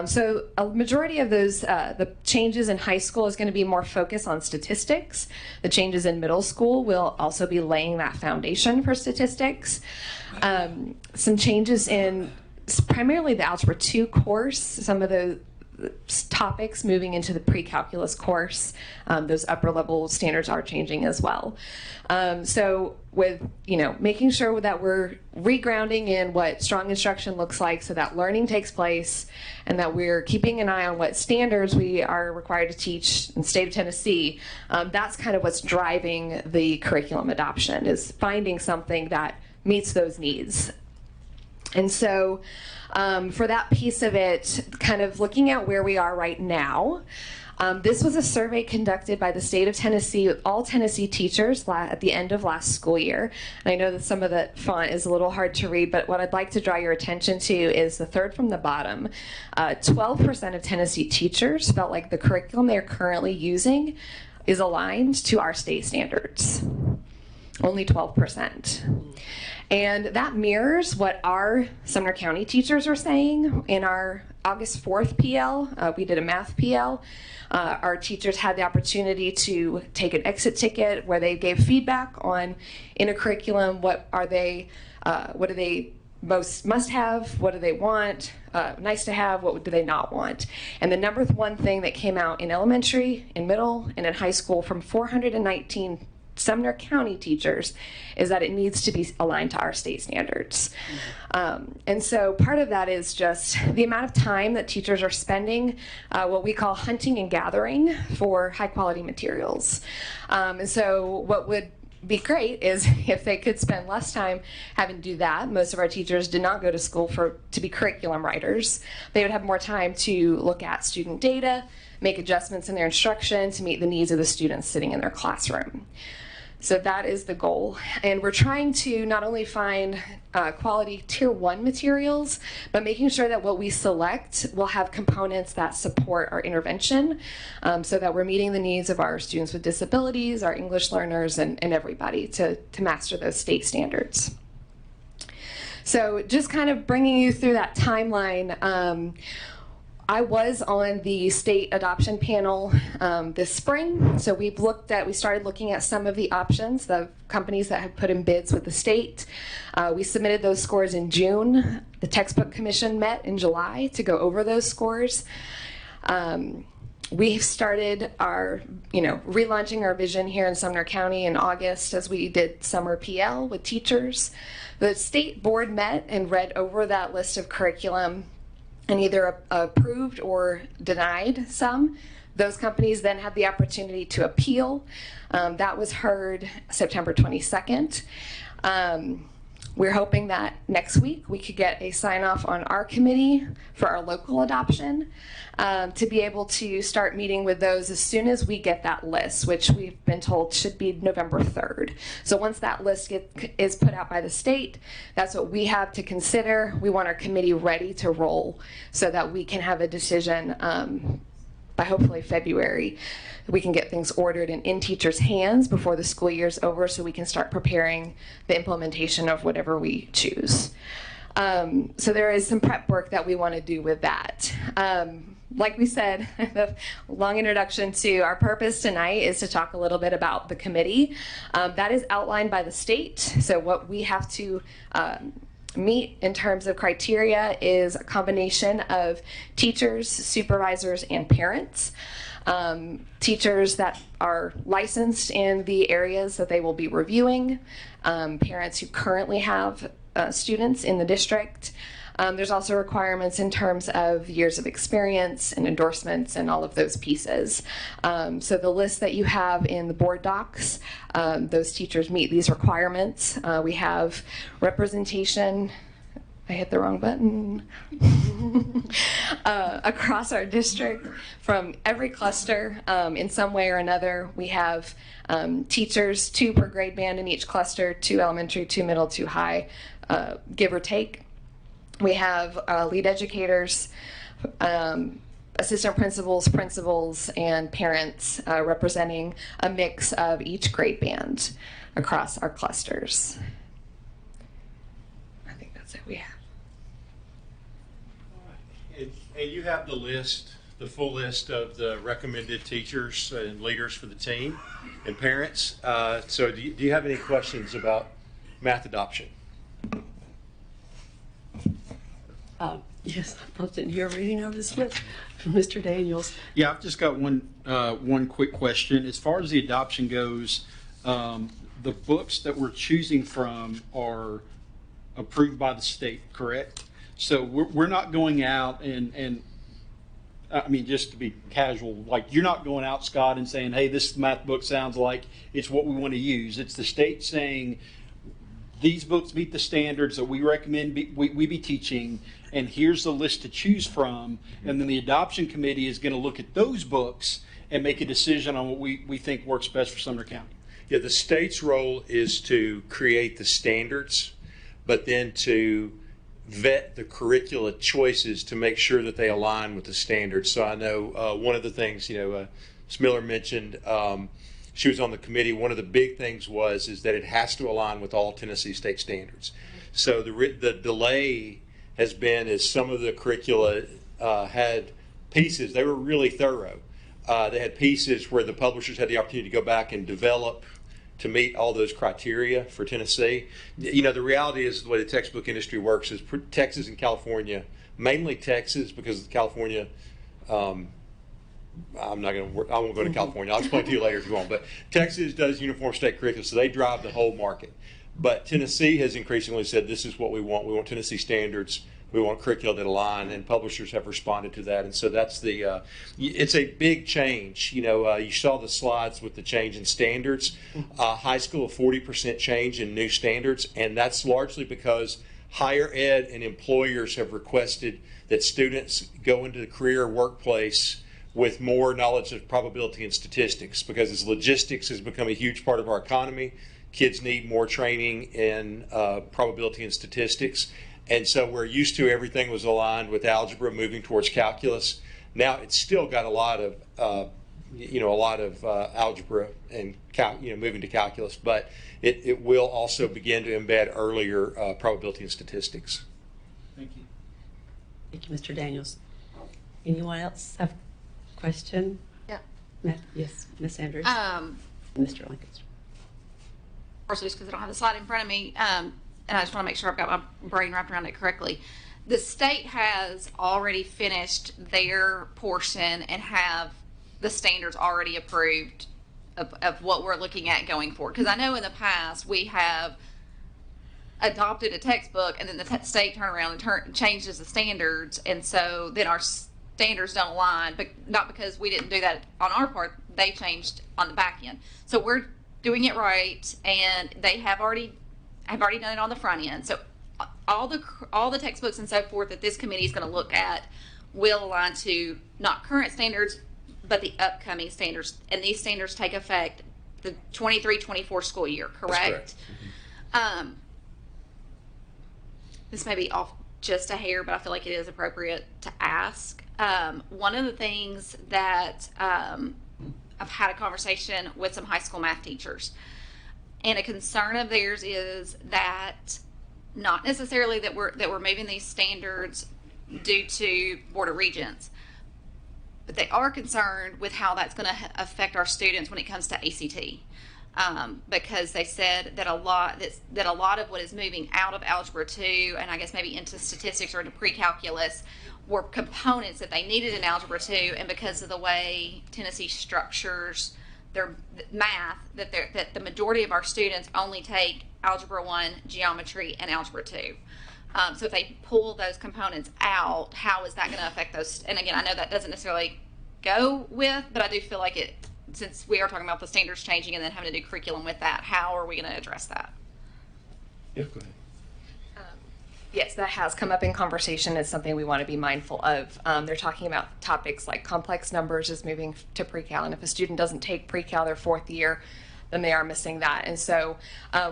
So a majority of those, the changes in high school is going to be more focused on statistics. The changes in middle school will also be laying that foundation for statistics. Some changes in primarily the Algebra 2 course, some of the topics moving into the pre-calculus course. Those upper level standards are changing as well. So with, you know, making sure that we're regrounding in what strong instruction looks like so that learning takes place and that we're keeping an eye on what standards we are required to teach in the state of Tennessee, that's kind of what's driving the curriculum adoption, is finding something that meets those needs. And so for that piece of it, kind of looking at where we are right now, this was a survey conducted by the state of Tennessee with all Tennessee teachers at the end of last school year. And I know that some of the font is a little hard to read, but what I'd like to draw your attention to is the third from the bottom. 12% of Tennessee teachers felt like the curriculum they're currently using is aligned to our state standards. Only 12%. And that mirrors what our Sumner County teachers are saying. In our August 4th PL, we did a math PL. Our teachers had the opportunity to take an exit ticket where they gave feedback on, in a curriculum, what do they most must have, what do they want, nice to have, what do they not want. And the number one thing that came out in elementary, in middle, and in high school from 419 Sumner County teachers is that it needs to be aligned to our state standards. And so part of that is just the amount of time that teachers are spending what we call hunting and gathering for high quality materials. And so what would be great is if they could spend less time having to do that. Most of our teachers did not go to school to be curriculum writers. They would have more time to look at student data, make adjustments in their instruction to meet the needs of the students sitting in their classroom. So that is the goal. And we're trying to not only find quality tier 1 materials, but making sure that what we select will have components that support our intervention so that we're meeting the needs of our students with disabilities, our English learners, and everybody to master those state standards. So just kind of bringing you through that timeline, I was on the state adoption panel this spring. So we started looking at some of the options, the companies that had put in bids with the state. We submitted those scores in June. The textbook commission met in July to go over those scores. We've started our, relaunching our vision here in Sumner County in August as we did summer PL with teachers. The state board met and read over that list of curriculum and either approved or denied some. Those companies then had the opportunity to appeal. That was heard September 22nd. We're hoping that next week we could get a sign off on our committee for our local adoption to be able to start meeting with those as soon as we get that list, which we've been told should be November 3rd. So once that list is put out by the state, that's what we have to consider. We want our committee ready to roll so that we can have a decision by hopefully February. We can get things ordered and in teachers' hands before the school year's over so we can start preparing the implementation of whatever we choose. So there is some prep work that we want to do with that. Like we said, the long introduction to our purpose tonight is to talk a little bit about the committee. That is outlined by the state. So what we have to meet in terms of criteria is a combination of teachers, supervisors, and parents. Teachers that are licensed in the areas that they will be reviewing, parents who currently have students in the district. There's also requirements in terms of years of experience and endorsements and all of those pieces. So the list that you have in the board docs, those teachers meet these requirements. We have representation. I hit the wrong button. Across our district from every cluster in some way or another. We have teachers, 2 per grade band in each cluster, 2 elementary, 2 middle, 2 high, give or take. We have lead educators, assistant principals, principals, and parents representing a mix of each grade band across our clusters. I think that's it we have. And you have the list, the full list of the recommended teachers and leaders for the team and parents. So do you have any questions about math adoption? Yes, I was sitting here reading over this list from Mr. Daniels. Yeah, I've just got one quick question. As far as the adoption goes, the books that we're choosing from are approved by the state, correct? So we're not going out and I mean, just to be casual, like you're not going out, Scott, and saying, hey, this math book sounds like it's what we want to use. It's the state saying these books meet the standards that we recommend we be teaching, and here's the list to choose from. And then the adoption committee is going to look at those books and make a decision on what we think works best for Sumner County. Yeah, the state's role is to create the standards, but then to vet the curricula choices to make sure that they align with the standards. So I know one of the things, Ms. Miller mentioned, she was on the committee. One of the big things is that it has to align with all Tennessee state standards. So the delay has been as some of the curricula had pieces. They were really thorough. They had pieces where the publishers had the opportunity to go back and develop to meet all those criteria for Tennessee. The reality is the way the textbook industry works is Texas and California, mainly Texas because California I won't go to California. I'll explain to you later if you want. But Texas does uniform state curriculum, so they drive the whole market. But Tennessee has increasingly said this is what we want. We want Tennessee standards. We want curricula that align, and publishers have responded to that. And so that's the. It's a big change. You saw the slides with the change in standards. High school, a 40% change in new standards, and that's largely because higher ed and employers have requested that students go into the career workplace with more knowledge of probability and statistics, because as logistics has become a huge part of our economy, kids need more training in probability and statistics. And so we're used to everything was aligned with algebra moving towards calculus. Now it's still got a lot of algebra and moving to calculus, but it will also begin to embed earlier probability and statistics. Thank you. Thank you, Mr. Daniels. Anyone else have a question? Yeah. Yes, Ms. Andrews. Mr. Lincoln. Just because I don't have the slide in front of me, and I just want to make sure I've got my brain wrapped around it correctly. The state has already finished their portion and have the standards already approved of what we're looking at going forward. Because I know in the past we have adopted a textbook and then the state turned around and changes the standards, and so then our standards don't align, but not because we didn't do that on our part, they changed on the back end. So we're doing it right, and they have already done it on the front end. So all the textbooks and so forth that this committee is going to look at will align to not current standards, but the upcoming standards. And these standards take effect the 23-24 school year, correct? That's correct. This may be off just a hair, but I feel like it is appropriate to ask. One of the things that I've had a conversation with some high school math teachers, and a concern of theirs is that not necessarily that we're moving these standards due to Board of Regents, but they are concerned with how that's going to affect our students when it comes to ACT, because they said that a lot of what is moving out of Algebra 2 and I guess maybe into statistics or into pre-calculus were components that they needed in Algebra 2, and because of the way Tennessee structures their math, that the majority of our students only take Algebra 1, Geometry, and Algebra 2. So if they pull those components out, how is that going to affect those? And again, I know that doesn't necessarily go with, but I do feel like it, since we are talking about the standards changing and then having to do curriculum with that, how are we going to address that? Yeah, go ahead. Yes, that has come up in conversation. It's something we want to be mindful of. They're talking about topics like complex numbers is moving to pre-cal, and if a student doesn't take pre-cal their fourth year, then they are missing that. And so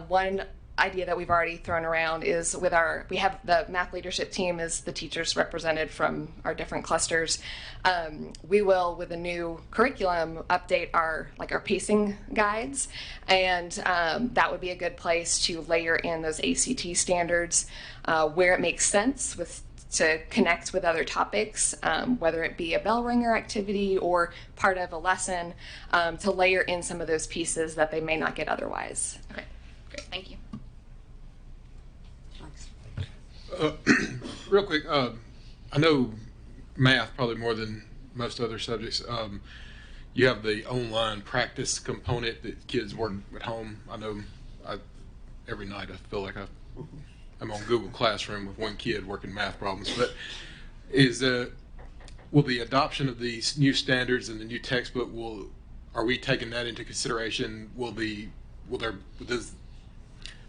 one idea that we've already thrown around is we have the math leadership team is the teachers represented from our different clusters. We will, with a new curriculum, update our pacing guides, and that would be a good place to layer in those ACT standards where it makes sense to connect with other topics, whether it be a bell ringer activity or part of a lesson, to layer in some of those pieces that they may not get otherwise. Okay, great, thank you. Real quick, I know math probably more than most other subjects. You have the online practice component that kids work at home. I know every night I feel like I'm on Google Classroom with one kid working math problems. But will the adoption of these new standards and the new textbook, are we taking that into consideration?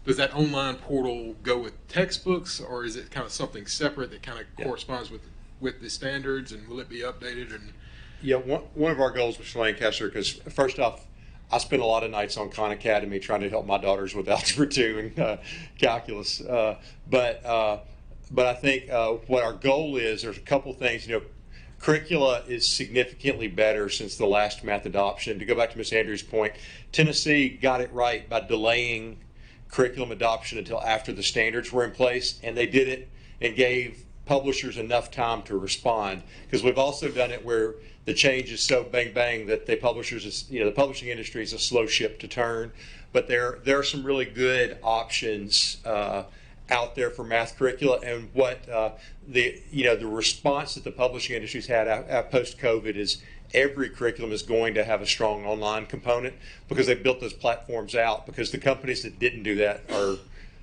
Does that online portal go with textbooks, or is it kind of something separate that kind of corresponds with the standards, and will it be updated? And yeah, one of our goals with Lancaster, because first off, I spend a lot of nights on Khan Academy trying to help my daughters with Algebra 2 and calculus. But I think what our goal is, there's a couple things. Curricula is significantly better since the last math adoption. To go back to Ms. Andrews' point, Tennessee got it right by delaying curriculum adoption until after the standards were in place, and they did it and gave publishers enough time to respond, because we've also done it where the change is so bang bang that the publishing industry is a slow ship to turn. But there are some really good options out there for math curricula, and what the response that the publishing industry's had post COVID is every curriculum is going to have a strong online component because they built those platforms out, because the companies that didn't do that are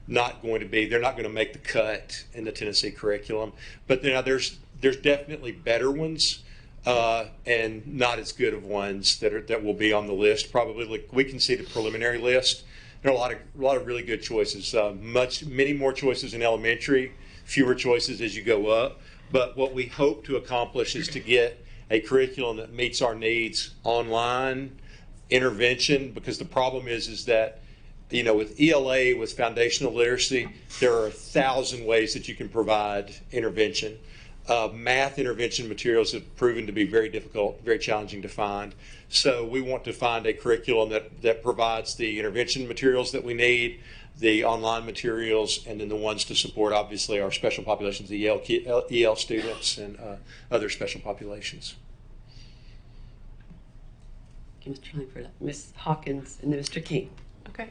not going to be, they're not going to make the cut in the Tennessee curriculum. But there's definitely better ones and not as good of ones that will be on the list. Probably, like, we can see the preliminary list. There are a lot of really good choices. Many more choices in elementary, fewer choices as you go up. But what we hope to accomplish is to get a curriculum that meets our needs online, intervention, because the problem is that, with ELA, with foundational literacy, there are 1,000 ways that you can provide intervention. Math intervention materials have proven to be very difficult, very challenging to find. So we want to find a curriculum that provides the intervention materials that we need, the online materials, and then the ones to support, obviously, our special populations, the EL students and other special populations. Mr. Langford, Ms. Hawkins, and then Mr. King. Okay.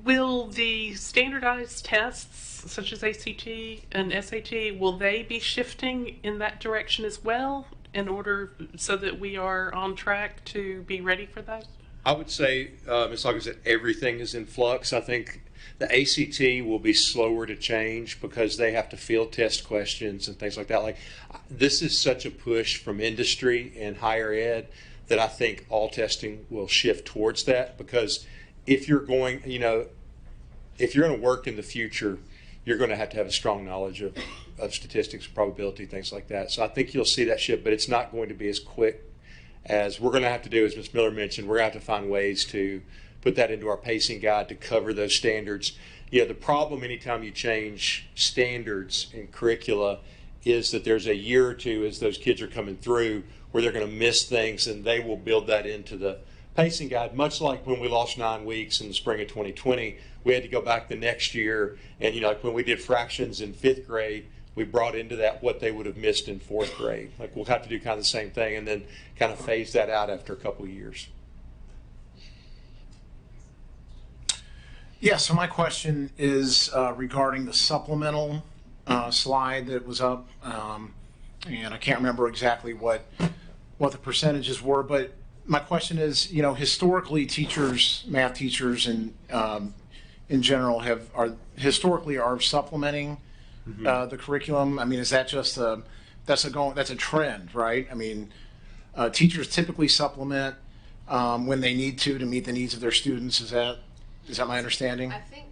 Will the standardized tests, such as ACT and SAT, will they be shifting in that direction as well, in order so that we are on track to be ready for that? I would say, Ms. Hawkins, that everything is in flux. I think the ACT will be slower to change because they have to field test questions and things like that. Like, this is such a push from industry and higher ed that I think all testing will shift towards that, because if you're going, if you're going to work in the future, you're going to have a strong knowledge of statistics, probability, things like that. So I think you'll see that shift, but it's not going to be as quick as we're going to have to do, as Ms. Miller mentioned. We're going to have to find ways to put that into our pacing guide to cover those standards. The problem anytime you change standards in curricula is that there's a year or two as those kids are coming through where they're going to miss things, and they will build that into the pacing guide, much like when we lost 9 weeks in the spring of 2020. We had to go back the next year, and like when we did fractions in 5th grade, we brought into that what they would have missed in 4th grade. Like, we'll have to do kind of the same thing and then kind of phase that out after a couple of years. Yeah, so my question is regarding the supplemental slide that was up, and I can't remember exactly what the percentages were, but my question is, historically teachers, math teachers, and in general are supplementing the curriculum. I mean, is that just that's a trend, right? I mean, teachers typically supplement when they need to meet the needs of their students. Is that my understanding? I think.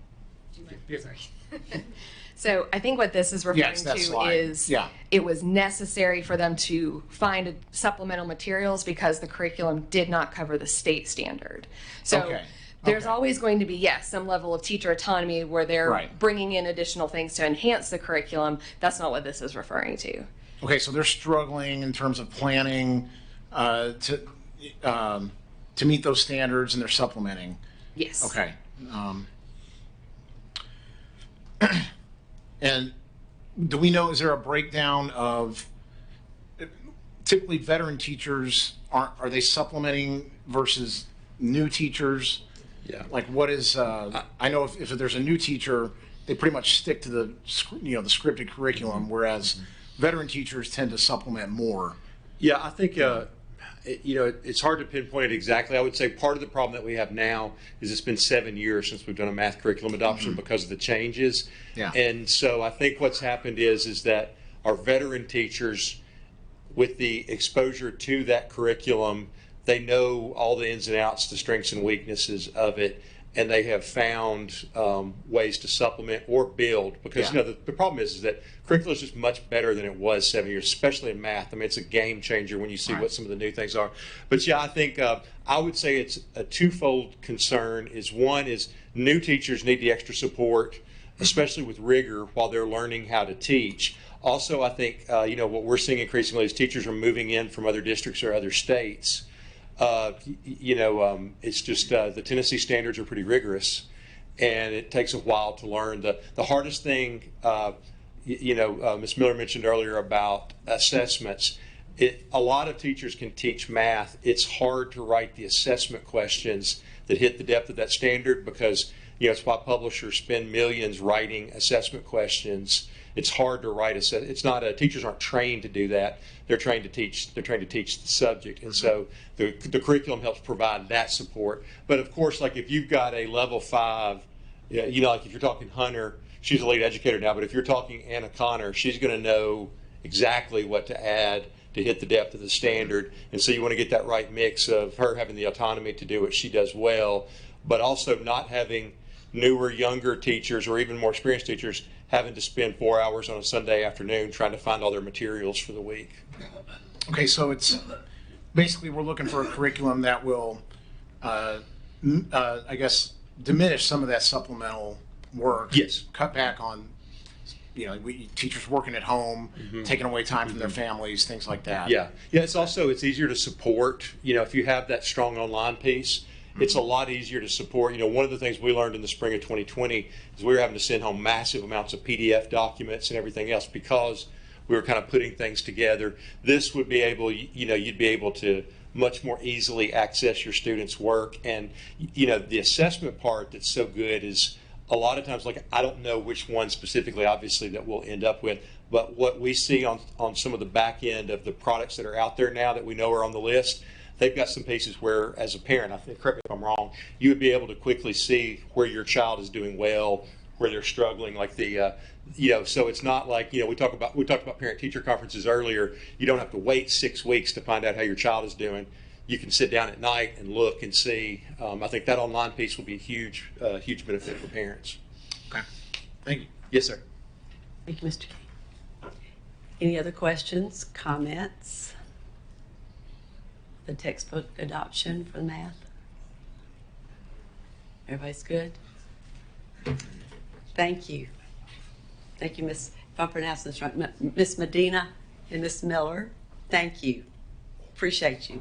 So I think what this is referring to is it was necessary for them to find supplemental materials because the curriculum did not cover the state standard. So there's always going to be, some level of teacher autonomy where they're bringing in additional things to enhance the curriculum. That's not what this is referring to. Okay, so they're struggling in terms of planning to meet those standards, and they're supplementing. Yes. Okay. And do we know, is there a breakdown of typically veteran teachers, are they supplementing versus new teachers? Yeah. Like, what is, I know if there's a new teacher, they pretty much stick to the scripted curriculum, whereas veteran teachers tend to supplement more. Yeah, I think, it's hard to pinpoint it exactly. I would say part of the problem that we have now is it's been 7 years since we've done a math curriculum adoption because of the changes. Yeah. And so I think what's happened is that our veteran teachers, with the exposure to that curriculum, they know all the ins and outs, the strengths and weaknesses of it, and they have found ways to supplement or build. Because the problem is that curriculum is just much better than it was 7 years, especially in math. I mean, it's a game changer when you see what some of the new things are. But I think I would say it's a twofold concern. One is new teachers need the extra support, especially with rigor while they're learning how to teach. Also, I think what we're seeing increasingly is teachers are moving in from other districts or other states. It's just the Tennessee standards are pretty rigorous, and it takes a while to learn. The hardest thing, Ms. Miller mentioned earlier about assessments. A lot of teachers can teach math. It's hard to write the assessment questions that hit the depth of that standard because It's why publishers spend millions writing assessment questions. It's hard to write it's not teachers aren't trained to do that. They're trained to teach the subject, and so the curriculum helps provide that support. But of course, like if you've got a level 5, like if you're talking Hunter, she's a lead educator now, but if you're talking Anna Connor, she's going to know exactly what to add to hit the depth of the standard. And so you want to get that right mix of her having the autonomy to do what she does well, but also not having newer, younger teachers or even more experienced teachers having to spend 4 hours on a Sunday afternoon trying to find all their materials for the week. Okay, so it's basically we're looking for a curriculum that will, I guess, diminish some of that supplemental work. Yes. Cut back on, teachers working at home, taking away time from their families, things like that. Yeah. It's easier to support. If you have that strong online piece, it's a lot easier to support. One of the things we learned in the spring of 2020 is we were having to send home massive amounts of PDF documents and everything else because we were kind of putting things together. This would be able, you'd be able to much more easily access your students' work. And, the assessment part that's so good is a lot of times, like, I don't know which one specifically, obviously, that we'll end up with, but what we see on some of the back end of the products that are out there now that we know are on the list, they've got some pieces where, as a parent, I think, correct me if I'm wrong, you would be able to quickly see where your child is doing well, where they're struggling, like so it's not like, we talked about parent-teacher conferences earlier. You don't have to wait 6 weeks to find out how your child is doing. You can sit down at night and look and see. I think that online piece will be a huge benefit for parents. Okay. Thank you. Yes, sir. Thank you, Mr. King. Any other questions, comments? The textbook adoption for math? Everybody's good? Thank you. Thank you, Miss, if I'm pronouncing this right, Miss Medina and Miss Miller. Thank you. Appreciate you.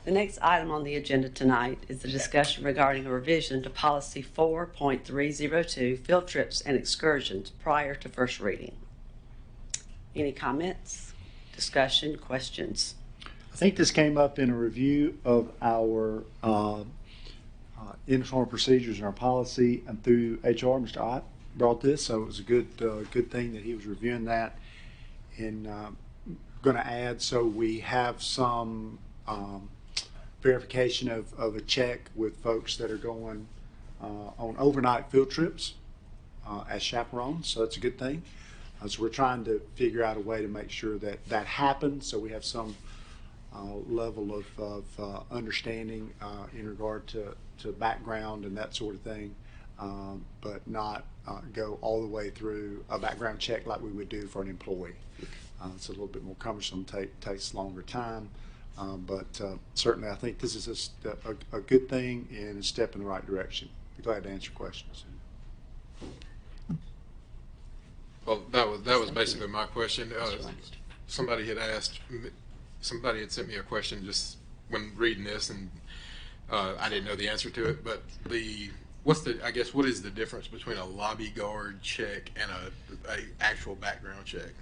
The next item on the agenda tonight is the discussion regarding a revision to policy 4.302, field trips and excursions, prior to first reading. Any comments, discussion, questions? I think this came up in a review of our internal procedures and our policy, and through HR, Mr. Ott brought this, so it was a good thing that he was reviewing that. And going to add, so we have some verification of a check with folks that are going on overnight field trips as chaperones, so that's a good thing. So we're trying to figure out a way to make sure that that happens, so we have some level of understanding in regard to background and that sort of thing, but not go all the way through a background check like we would do for an employee. It's a little bit more cumbersome, takes longer time, but certainly I think this is a good thing and a step in the right direction. Be glad to answer questions. Well, that was basically my question. Somebody had sent me a question just when reading this, and I didn't know the answer to it. But what is the difference between a lobby guard check and a actual background check?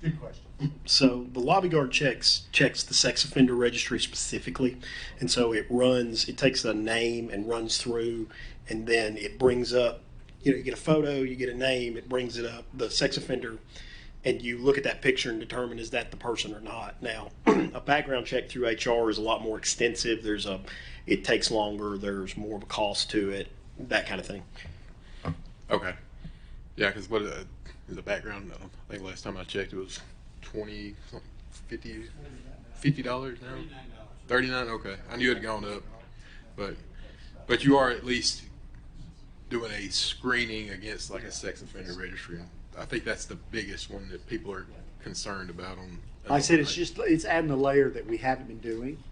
Good question. So the lobby guard checks the sex offender registry specifically, and so it takes a name and runs through, and then it brings up, you get a photo, you get a name, it brings it up, the sex offender, and you look at that picture and determine is that the person or not. Now, a background check through HR is a lot more extensive. It takes longer. There's more of a cost to it, that kind of thing. Okay. Yeah, because what is the background? I think last time I checked it was $50 now. $39. Okay, I knew it had gone up, but you are at least doing a screening against like a sex offender registry. I think that's the biggest one that people are concerned about. I said it's adding a layer that we haven't been doing.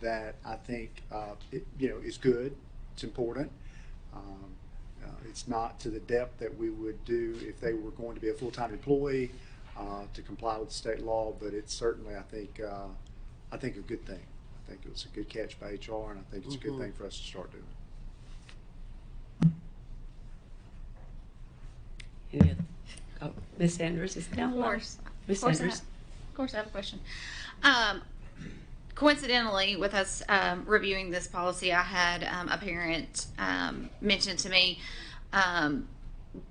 That I think is good. It's important. It's not to the depth that we would do if they were going to be a full-time employee to comply with the state law, but it's certainly, I think a good thing. I think it was a good catch by HR, and I think it's a good thing for us to start doing. Any other? Ms. Sanders is down. Of course. Ms. Of Sanders. course, I have a question. coincidentally, with us reviewing this policy, I had a parent mention to me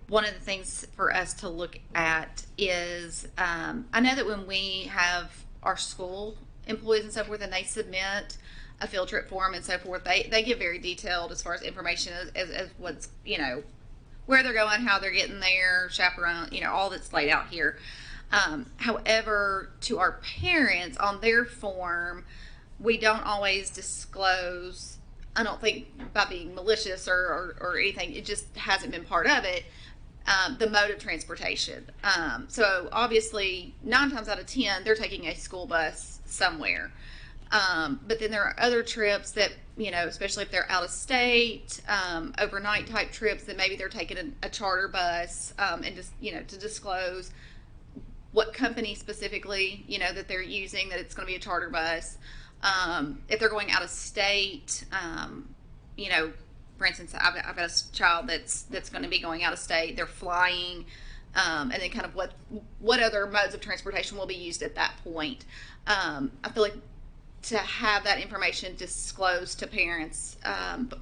one of the things for us to look at is I know that when we have our school employees and so forth, and they submit a field trip form and so forth, they give very detailed as far as information as what's, where they're going, how they're getting there, chaperone, all that's laid out here. However, to our parents on their form, we don't always disclose, I don't think by being malicious or anything, it just hasn't been part of it, the mode of transportation. So obviously 9 times out of 10, they're taking a school bus somewhere. But then there are other trips that, especially if they're out of state, overnight type trips, that maybe they're taking a charter bus, and just, to disclose what company specifically, that they're using, that it's going to be a charter bus. If they're going out of state, for instance, I've got a child that's going to be going out of state. They're flying, and then kind of what other modes of transportation will be used at that point. I feel like to have that information disclosed to parents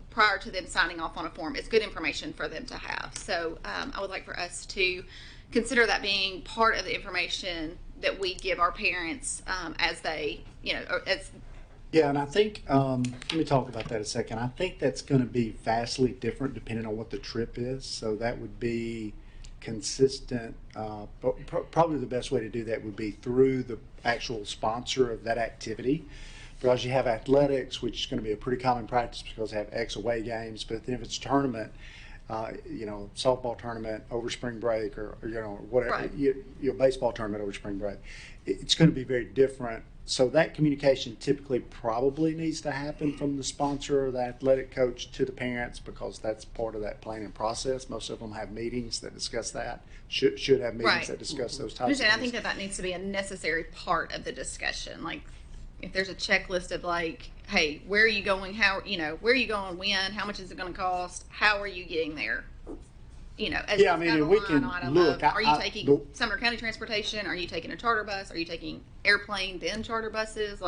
prior to them signing off on a form is good information for them to have. So I would like for us to consider that being part of the information that we give our parents as they, as. Yeah, and I think, let me talk about that a second. I think that's going to be vastly different depending on what the trip is. So that would be consistent. Probably the best way to do that would be through the actual sponsor of that activity. Because you have athletics, which is going to be a pretty common practice because they have X away games. But then if it's a tournament, softball tournament over spring break or whatever, right. Baseball tournament over spring break, it's going to be very different. So that communication typically probably needs to happen from the sponsor or the athletic coach to the parents because that's part of that planning process. Most of them have meetings that discuss that, should have meetings right. that discuss those types of things. I think that needs to be a necessary part of the discussion. Like if there's a checklist of like, hey, where are you going? Where are you going? When? How much is it going to cost? How are you getting there? Yeah, I mean, we can look. Are you taking Sumner County transportation? Are you taking a charter bus? Are you taking airplane, then charter buses?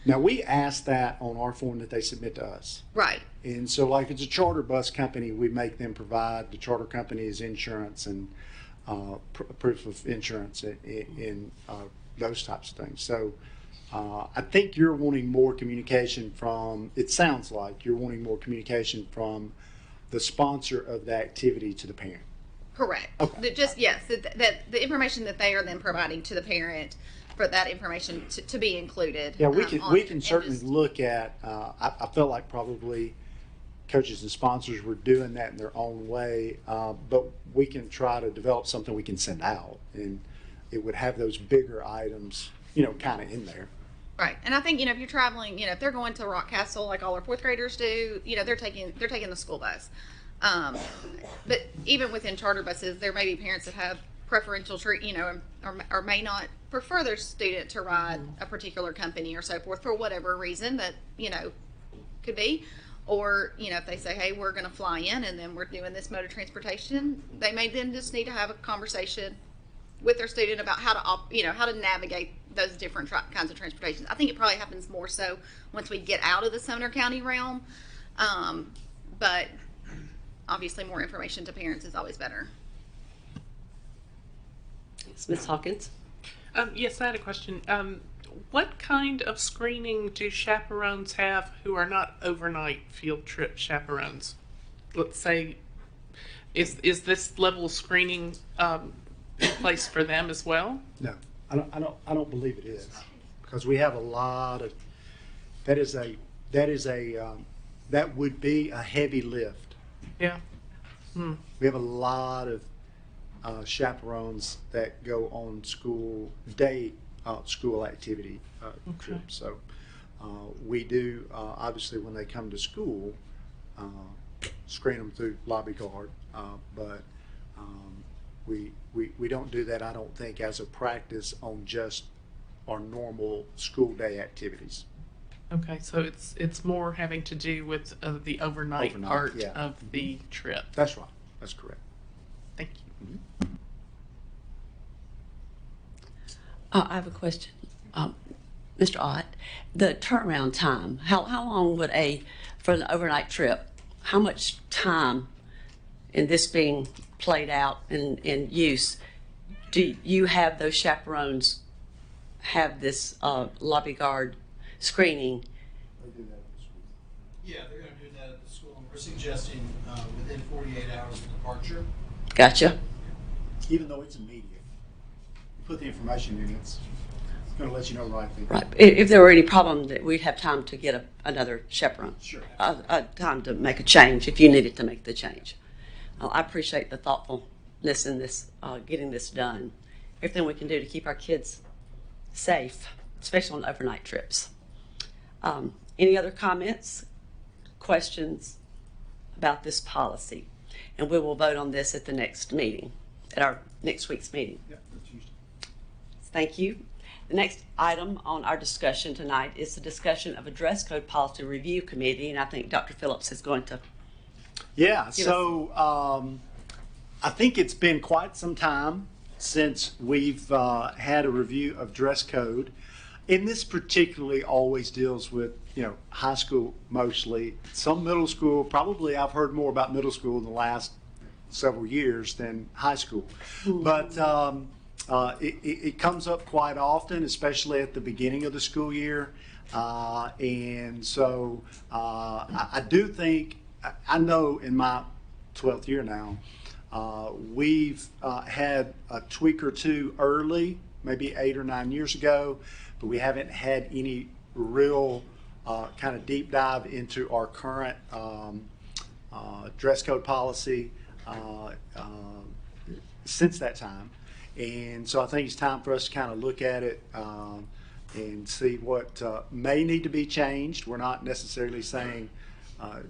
Now, we ask that on our form that they submit to us. Right. And so, like, it's a charter bus company, we make them provide the charter company's insurance and proof of insurance in those types of things. So, I think you're wanting more communication from, it sounds like you're wanting more communication from the sponsor of the activity to the parent. Correct. Okay. That the information that they are then providing to the parent for that information to be included. Yeah, we can certainly look at. I felt like probably coaches and sponsors were doing that in their own way, but we can try to develop something we can send out, and it would have those bigger items, kind of in there. Right, and I think if you're traveling, if they're going to Rock Castle like all our 4th graders do, they're taking the school bus. But even within charter buses, there may be parents that have preferential treat, or may not prefer their student to ride a particular company or so forth for whatever reason that could be. Or if they say, hey, we're going to fly in and then we're doing this mode of transportation, they may then just need to have a conversation with their student about how to navigate those different kinds of transportation. I think it probably happens more so once we get out of the Sumner County realm, but obviously more information to parents is always better. Ms. Hawkins? Yes, I had a question. What kind of screening do chaperones have who are not overnight field trip chaperones? Let's say, is this level of screening in place for them as well? No, I don't believe it is, because we have a lot of. That would be a heavy lift. Yeah. We have a lot of chaperones that go on school activity trips. So we do obviously when they come to school screen them through lobby guard, but we don't do that, I don't think, as a practice on just our normal school day activities. Okay, so it's more having to do with the overnight part yeah. of the trip. That's right. That's correct. Thank you. I have a question. Mr. Ott, the turnaround time, how long would for an overnight trip, how much time in this being played out in use, do you have those chaperones have this lobby guard screening? Yeah, they're going to do that at the school. We're suggesting within 48 hours of departure. Gotcha. Even though it's immediate, you put the information in, it's going to let you know right then. Right. If there were any problem, that we'd have time to get another chaperone. Sure. Time to make a change if you needed to make the change. I appreciate the thoughtfulness in this, getting this done. Everything we can do to keep our kids safe, especially on overnight trips. Any other comments, questions about this policy? And we will vote on this at the next meeting, at our next week's meeting. Yeah, that's Tuesday. Thank you. The next item on our discussion tonight is the discussion of a dress code policy review committee, and I think Dr. Phillips is going to. Yeah, so I think it's been quite some time since we've had a review of dress code. And this particularly always deals with, high school mostly. Some middle school, probably I've heard more about middle school in the last several years than high school. But it comes up quite often, especially at the beginning of the school year. And so I do think, I know in my 12th year now, we've had a tweak or two early, maybe 8 or 9 years ago, but we haven't had any real kind of deep dive into our current dress code policy since that time. And so I think it's time for us to kind of look at it and see what may need to be changed. We're not necessarily saying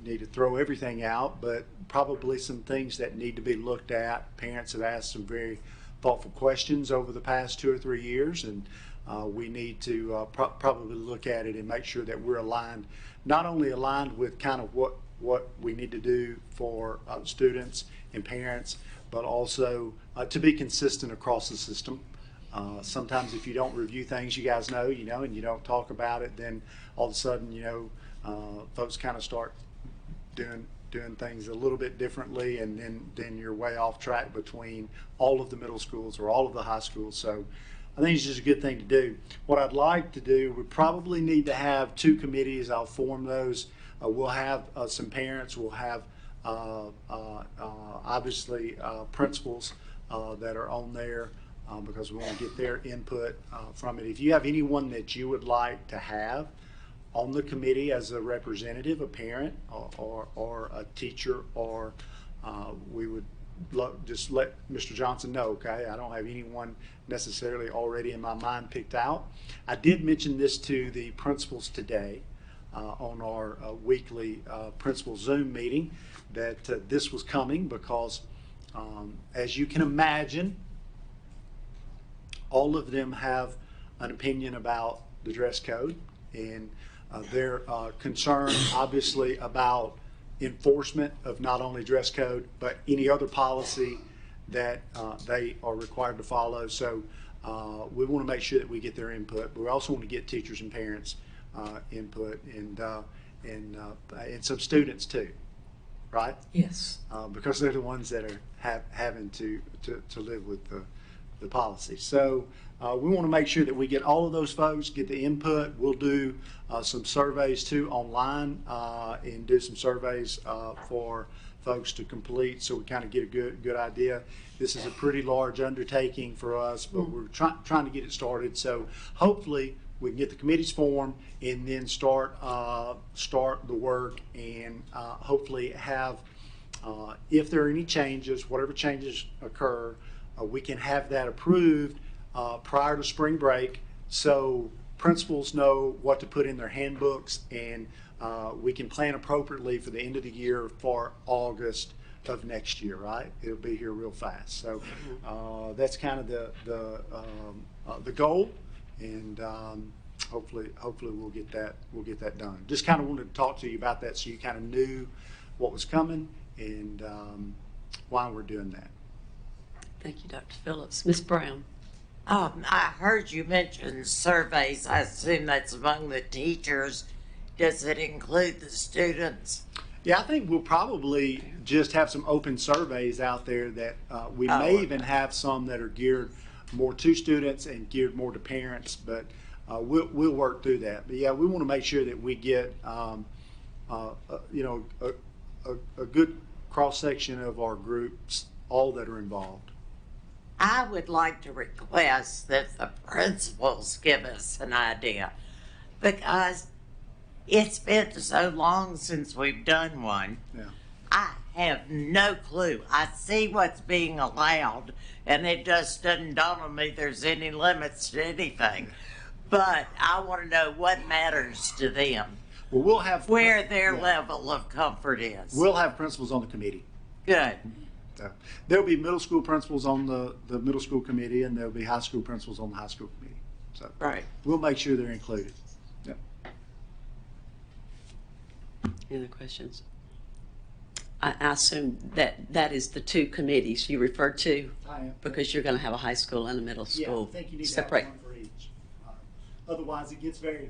need to throw everything out, but probably some things that need to be looked at. Parents have asked some very thoughtful questions over the past 2 or 3 years, and we need to probably look at it and make sure that we're aligned, not only aligned with kind of what we need to do for students and parents, but also to be consistent across the system. Sometimes if you don't review things, you guys know, and you don't talk about it, then all of a sudden, folks kind of start doing things a little bit differently, and then you're way off track between all of the middle schools or all of the high schools. So I think it's just a good thing to do. What I'd like to do, we probably need to have 2 committees. I'll form those. We'll have some parents. We'll have obviously principals that are on there because we want to get their input from it. If you have anyone that you would like to have on the committee as a representative, a parent or a teacher, or we would just let Mr. Johnson know, okay? I don't have anyone necessarily already in my mind picked out. I did mention this to the principals today on our weekly principal Zoom meeting, that this was coming because as you can imagine, all of them have an opinion about the dress code, and they're concerned obviously about enforcement of not only dress code but any other policy that they are required to follow. So we want to make sure that we get their input, but we also want to get teachers and parents input, and some students too, right? Yes. Because they're the ones that are having to live with the policy. So we want to make sure that we get all of those folks, get the input. We'll do some surveys too online and do some surveys for folks to complete, so we kind of get a good idea. This is a pretty large undertaking for us, but we're trying to get it started. So hopefully we can get the committees formed and then start the work, and hopefully have, if there are any changes, whatever changes occur, we can have that approved prior to spring break, so principals know what to put in their handbooks, and we can plan appropriately for the end of the year for August of next year, right? It'll be here real fast. So that's kind of the goal, and hopefully we'll get that done. Just kind of wanted to talk to you about that so you kind of knew what was coming and why we're doing that. Thank you, Dr. Phillips. Ms. Brown. I heard you mention surveys. I assume that's among the teachers. Does it include the students? Yeah, I think we'll probably just have some open surveys out there that we may even have some that are geared more to students and geared more to parents, but we'll work through that. But yeah, we want to make sure that we get you know, a good cross section of our groups, all that are involved. I would like to request that the principals give us an idea, because it's been so long since we've done one. Yeah. I have no clue. I see what's being allowed, and it just doesn't dawn on me there's any limits to anything. But I want to know what matters to them, Well, we'll have where their level of comfort is. We'll have principals on the committee. Good. So there'll be middle school principals on the middle school committee, and there'll be high school principals on the high school committee. So Right. we'll make sure they're included. Yep. Any other questions? I assume that that is the two committees you referred to, I am. because you're going to have a high school and a middle Yeah, school I think you need separate. to have one for each. Otherwise, it gets very.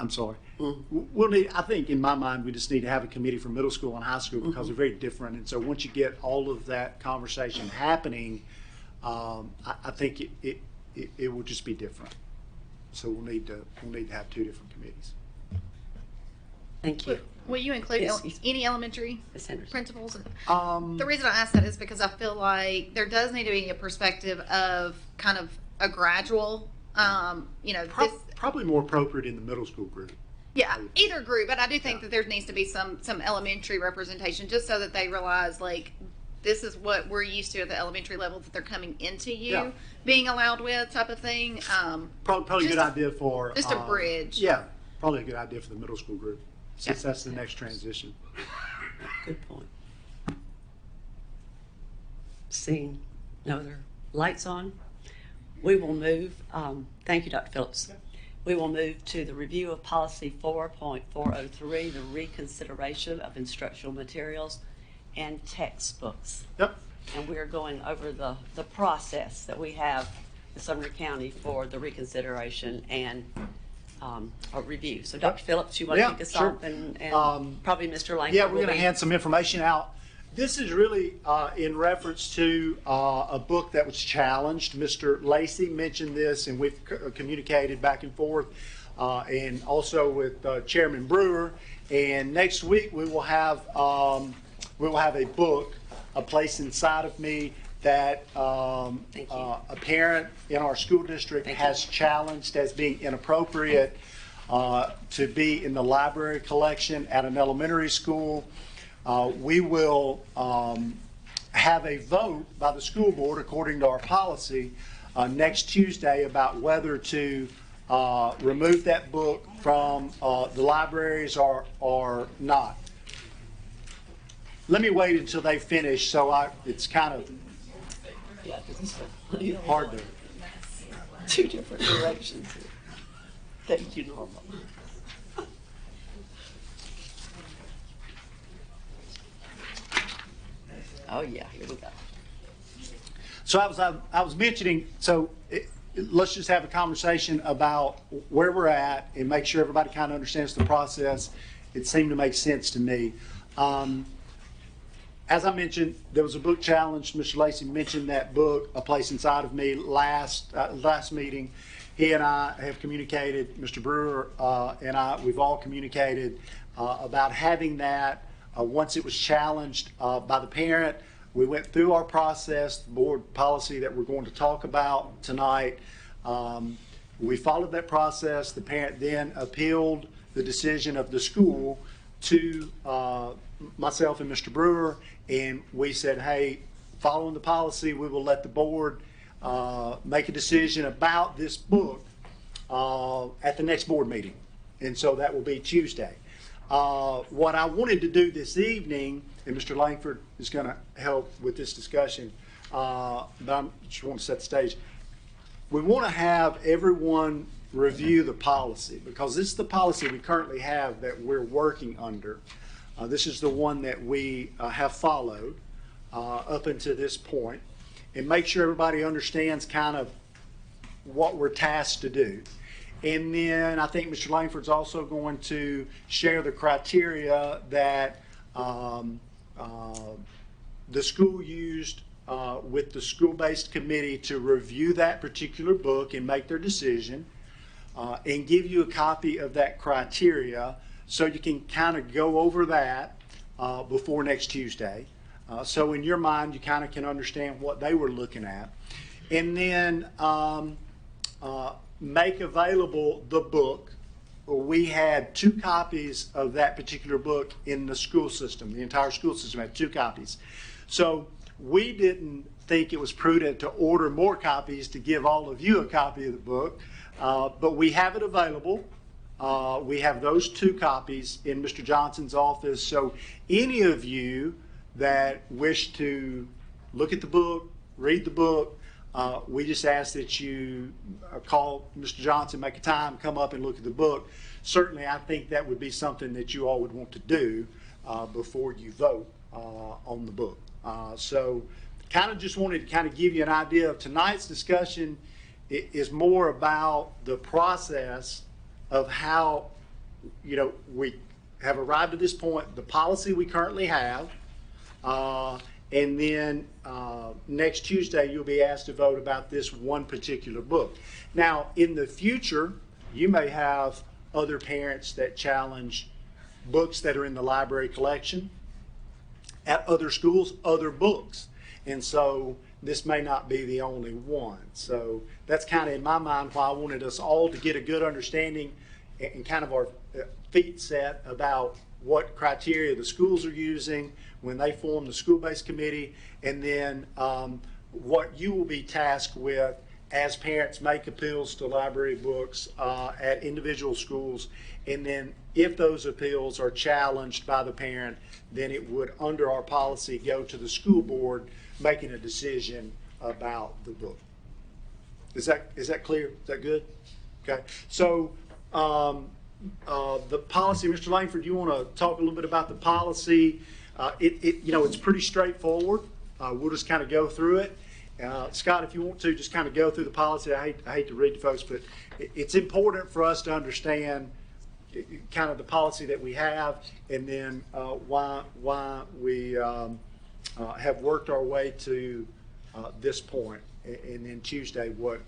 I'm sorry. Mm. We'll need. I think in my mind, we just need to have a committee for middle school and high school because they're very different. And so once you get all of that conversation happening, I think it will just be different. So we'll need to have two different committees. Thank you. Will you include Yes. any elementary Ms. Henderson. principals? Um, The reason I ask that is because I feel like there does need to be a perspective of kind of a gradual, you know, this, probably more appropriate in the middle school group. yeah, either group. But I do think that there needs to be some elementary representation, just so that they realize, like, this is what we're used to at the elementary level that they're coming into you Yeah. being allowed with, type of thing. Probably a good Just- idea for just a bridge. Yeah, probably a good idea for the middle school group, since that's the next transition. Good point. Seeing no other lights on, we will move. Thank you, Dr. Phillips. We will move to the review of policy 4.403, the reconsideration of instructional materials and textbooks. Yep. And we are going over the process that we have in Sumner County for the reconsideration and a review. So Dr. Phillips, you want to Yeah, kick us sure. off, and probably Mr. Langford. Yeah, we're will going to be- hand some information out. This is really in reference to a book that was challenged. Mr. Lacey mentioned this, and we've communicated back and forth, and also with Chairman Brewer. And next week we will have a book, A Place Inside of Me, that a parent in our school district has challenged as being inappropriate to be in the library collection at an elementary school. We will have a vote by the school board, according to our policy, next Tuesday about whether to remove that book from the libraries or not. Let me wait until they finish, so it's kind of hard to. Two different directions. Thank you, Norma. Oh, yeah, here we go. So I was mentioning, let's just have a conversation about where we're at and make sure everybody kind of understands the process. It seemed to make sense to me. As I mentioned, there was a book challenge. Mr. Lacey mentioned that book, A Place Inside of Me, last meeting. He and I have communicated, Mr. Brewer and we've all communicated about having that. Once it was challenged by the parent, we went through our process, the board policy that we're going to talk about tonight. We followed that process. The parent then appealed the decision of the school to myself and Mr. Brewer, and we said, hey, following the policy, we will let the board make a decision about this book at the next board meeting. And so that will be Tuesday. What I wanted to do this evening, and Mr. Langford is going to help with this discussion, but I just want to set the stage. We want to have everyone review the policy, because this is the policy we currently have that we're working under. This is the one that we have followed up until this point, and make sure everybody understands kind of what we're tasked to do. And then I think Mr. Langford's also going to share the criteria that the school used with the school-based committee to review that particular book and make their decision, and give you a copy of that criteria so you can kind of go over that before next Tuesday. So in your mind, you kind of can understand what they were looking at. And then make available the book. We had 2 copies of that particular book in the school system. The entire school system had 2 copies. So we didn't think it was prudent to order more copies to give all of you a copy of the book, but we have it available. We have those 2 copies in Mr. Johnson's office. So any of you that wish to look at the book, read the book, we just ask that you call Mr. Johnson, make a time, come up and look at the book. Certainly, I think that would be something that you all would want to do before you vote on the book. So kind of just wanted to kind of give you an idea of tonight's discussion is more about the process of how, we have arrived at this point, the policy we currently have, and then next Tuesday, you'll be asked to vote about this one particular book. Now, in the future, you may have other parents that challenge books that are in the library collection at other schools, other books. And so this may not be the only one. So that's kind of in my mind why I wanted us all to get a good understanding and kind of our feet set about what criteria the schools are using when they form the school-based committee, and then what you will be tasked with as parents make appeals to library books at individual schools. And then if those appeals are challenged by the parent, then it would, under our policy, go to the school board making a decision about the book. Is that clear? Is that good? Okay. So the policy, Mr. Langford, do you want to talk a little bit about the policy? It's pretty straightforward. We'll just kind of go through it. Scott, if you want to, just kind of go through the policy. I hate to read to folks, but it's important for us to understand kind of the policy that we have, and then why we have worked our way to this point, and then Tuesday what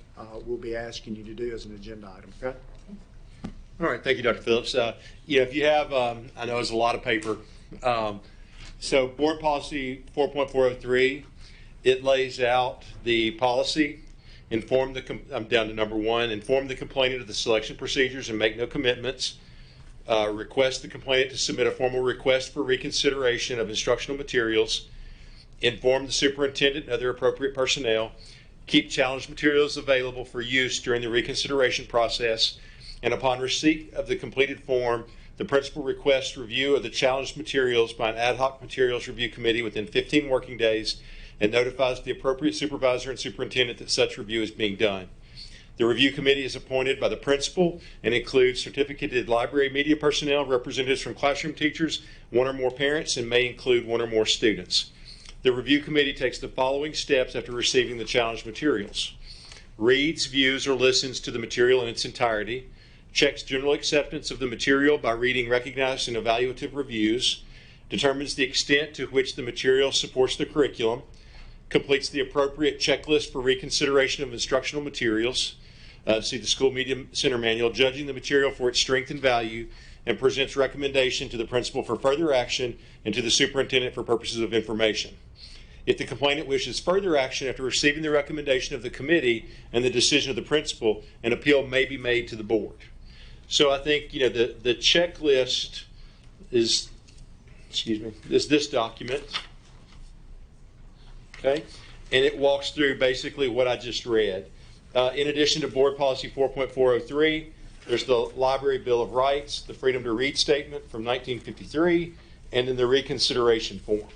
we'll be asking you to do as an agenda item. Okay. All right, thank you, Dr. Phillips. If you have, I know it's a lot of paper. So Board Policy 4.403, it lays out the policy, I'm down to number 1, inform the complainant of the selection procedures and make no commitments. Request the complainant to submit a formal request for reconsideration of instructional materials. Inform the superintendent and other appropriate personnel. Keep challenged materials available for use during the reconsideration process. And upon receipt of the completed form, the principal requests review of the challenged materials by an ad hoc materials review committee within 15 working days and notifies the appropriate supervisor and superintendent that such review is being done. The review committee is appointed by the principal and includes certificated library media personnel, representatives from classroom teachers, 1 or more parents, and may include 1 or more students. The review committee takes the following steps after receiving the challenged materials: reads, views, or listens to the material in its entirety, checks general acceptance of the material by reading recognized and evaluative reviews, determines the extent to which the material supports the curriculum, completes the appropriate checklist for reconsideration of instructional materials, see the School Media Center Manual, judging the material for its strength and value, and presents recommendation to the principal for further action and to the superintendent for purposes of information. If the complainant wishes further action after receiving the recommendation of the committee and the decision of the principal, an appeal may be made to the board. So I think, the checklist is this document, okay? And it walks through basically what I just read. In addition to Board Policy 4.403, there's the Library Bill of Rights, the Freedom to Read Statement from 1953, and then the reconsideration form.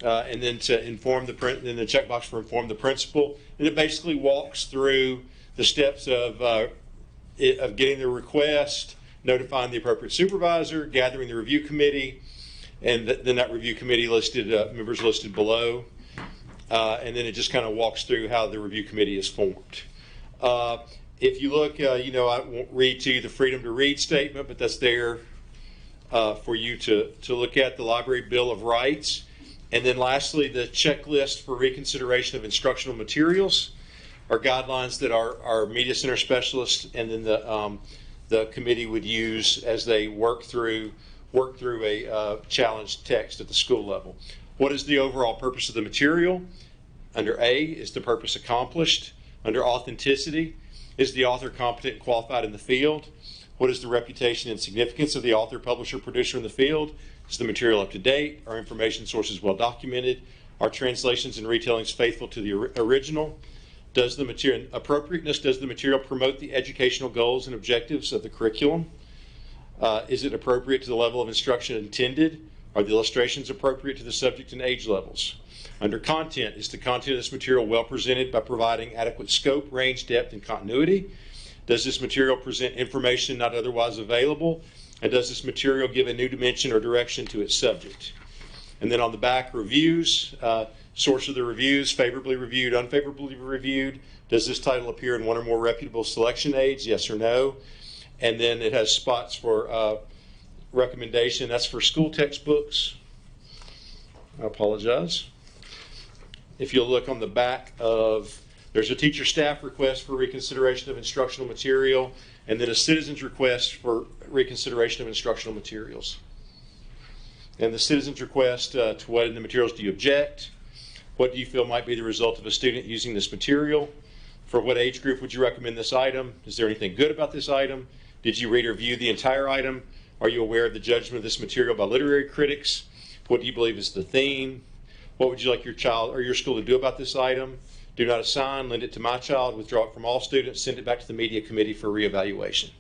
And then to inform the checkbox for inform the principal. And it basically walks through the steps of getting the request, notifying the appropriate supervisor, gathering the review committee, and then that review committee listed members listed below. And then it just kind of walks through how the review committee is formed. If you look, I won't read to you the freedom to read statement, but that's there for you to look at, the Library Bill of Rights. And then lastly, the checklist for reconsideration of instructional materials are guidelines that our media center specialists and then the committee would use as they work through a challenged text at the school level. What is the overall purpose of the material? Under A, is the purpose accomplished? Under authenticity, is the author competent and qualified in the field? What is the reputation and significance of the author, publisher, producer in the field? Is the material up to date? Are information sources well documented? Are translations and retellings faithful to the original? Does the material appropriateness? Does the material promote the educational goals and objectives of the curriculum? Is it appropriate to the level of instruction intended? Are the illustrations appropriate to the subject and age levels? Under content, is the content of this material well presented by providing adequate scope, range, depth, and continuity? Does this material present information not otherwise available? And does this material give a new dimension or direction to its subject? And then on the back, reviews, source of the reviews, favorably reviewed, unfavorably reviewed. Does this title appear in one or more reputable selection aids, yes or no? And then it has spots for recommendation. That's for school textbooks. I apologize. If you'll look on the back of, there's a teacher staff request for reconsideration of instructional material, and then a citizen's request for reconsideration of instructional materials. And the citizen's request, to what in the materials do you object? What do you feel might be the result of a student using this material? For what age group would you recommend this item? Is there anything good about this item? Did you read or view the entire item? Are you aware of the judgment of this material by literary critics? What do you believe is the theme? What would you like your child or your school to do about this item? Do not assign, lend it to my child, withdraw it from all students, send it back to the media committee for reevaluation.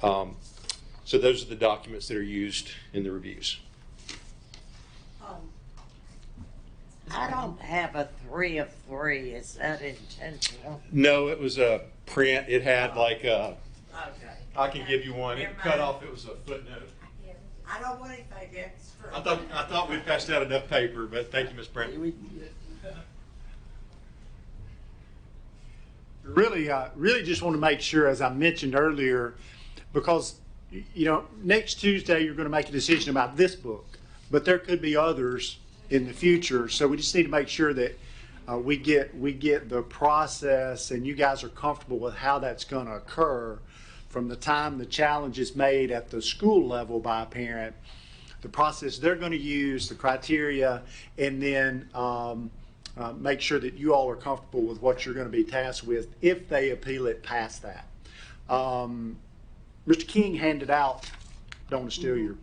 So those are the documents that are used in the reviews. I don't have a 3 of 3. Is that intentional? No, it was a print. It had like a, Okay. I can give you one. It cut off, it was a footnote. I don't want anything extra. I thought we'd passed out enough paper, but thank you, Ms. Brent. Really just want to make sure, as I mentioned earlier, because, next Tuesday you're going to make a decision about this book, but there could be others in the future. So we just need to make sure that we get the process and you guys are comfortable with how that's going to occur from the time the challenge is made at the school level by a parent, the process they're going to use, the criteria, and then make sure that you all are comfortable with what you're going to be tasked with if they appeal it past that. Mr. King handed out, don't want to steal your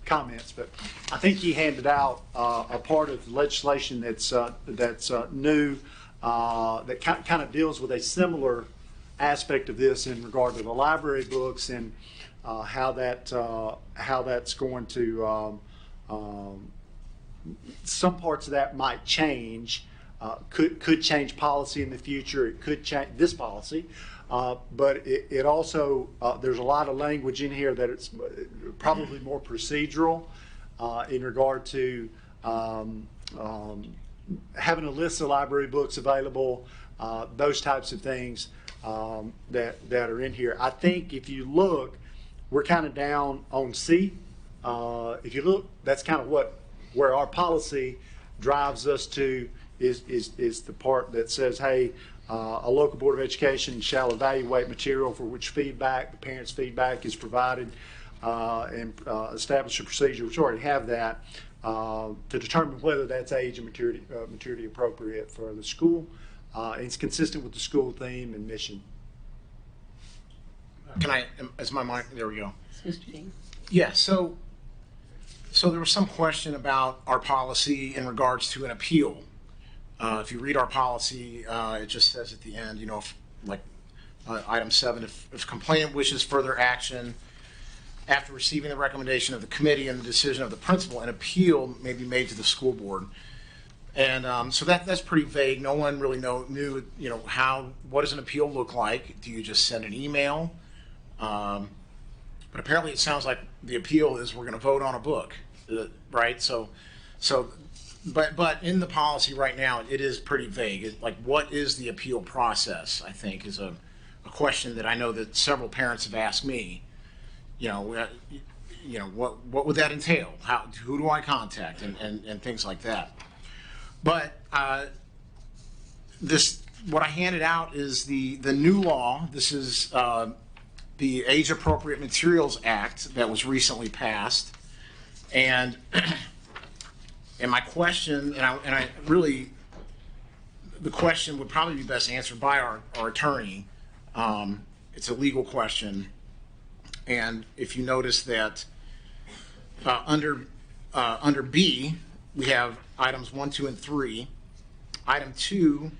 comments, but I think he handed out a part of the legislation that's new that kind of deals with a similar aspect of this in regard to the library books and how that's going to some parts of that might change, could change policy in the future. It could change this policy, but it also there's a lot of language in here that it's probably more procedural in regard to having a list of library books available, those types of things that are in here. I think if you look, we're kind of down on C. If you look, that's kind of where our policy drives us to is the part that says, hey, a local board of education shall evaluate material for which the parents' feedback is provided and establish a procedure, which already have that, to determine whether that's age and maturity appropriate for the school. And it's consistent with the school theme and mission. Is my mic, there we go. Mr. King. Yeah, so there was some question about our policy in regards to an appeal. If you read our policy, it just says at the end, item 7, if complainant wishes further action after receiving the recommendation of the committee and the decision of the principal, an appeal may be made to the school board. And so that's pretty vague. No one really knew, what does an appeal look like? Do you just send an email? But apparently it sounds like the appeal is we're going to vote on a book, right? So but in the policy right now, it is pretty vague. Like, what is the appeal process, I think, is a question that I know that several parents have asked me. What would that entail? Who do I contact, and things like that. But what I handed out is the new law. This is the Age Appropriate Materials Act that was recently passed, and my question, the question would probably be best answered by our attorney. It's a legal question, and if you notice that under B, we have items 1, 2, and 3. Item 2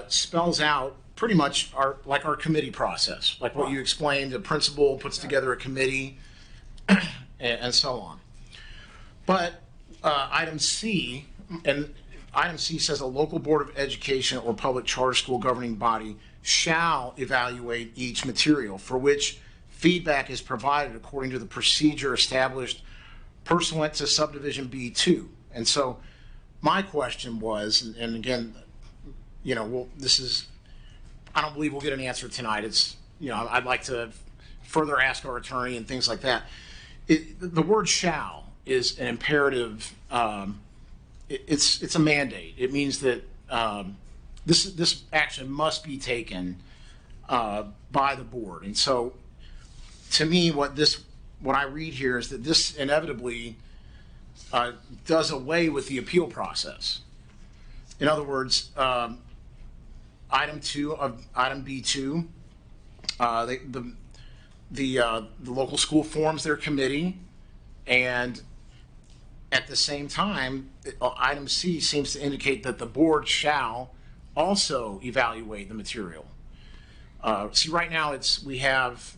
spells out pretty much our committee process, like what you explained. The principal puts together a committee, and so on. But item C says a local board of education or public charter school governing body shall evaluate each material for which feedback is provided according to the procedure established pursuant to subdivision B2. And so my question was, and again, I don't believe we'll get an answer tonight. I'd like to further ask our attorney and things like that. The word shall is an imperative. It's a mandate. It means that this action must be taken by the board. And so, to me, what I read here is that this inevitably does away with the appeal process. In other words, item 2 of item B2, the local school forms their committee, and at the same time, item C seems to indicate that the board shall also evaluate the material. See, right now we have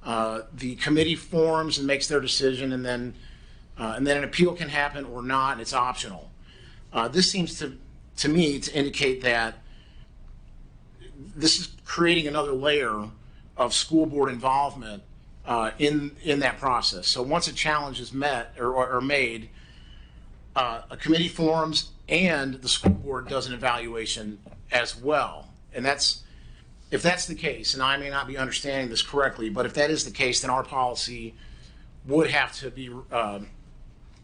the committee forms and makes their decision, and then an appeal can happen or not, and it's optional. This seems to me to indicate that this is creating another layer of school board involvement in that process. So once a challenge is met or made, a committee forms and the school board does an evaluation as well. And if that's the case, and I may not be understanding this correctly, but if that is the case, then our policy would have to be,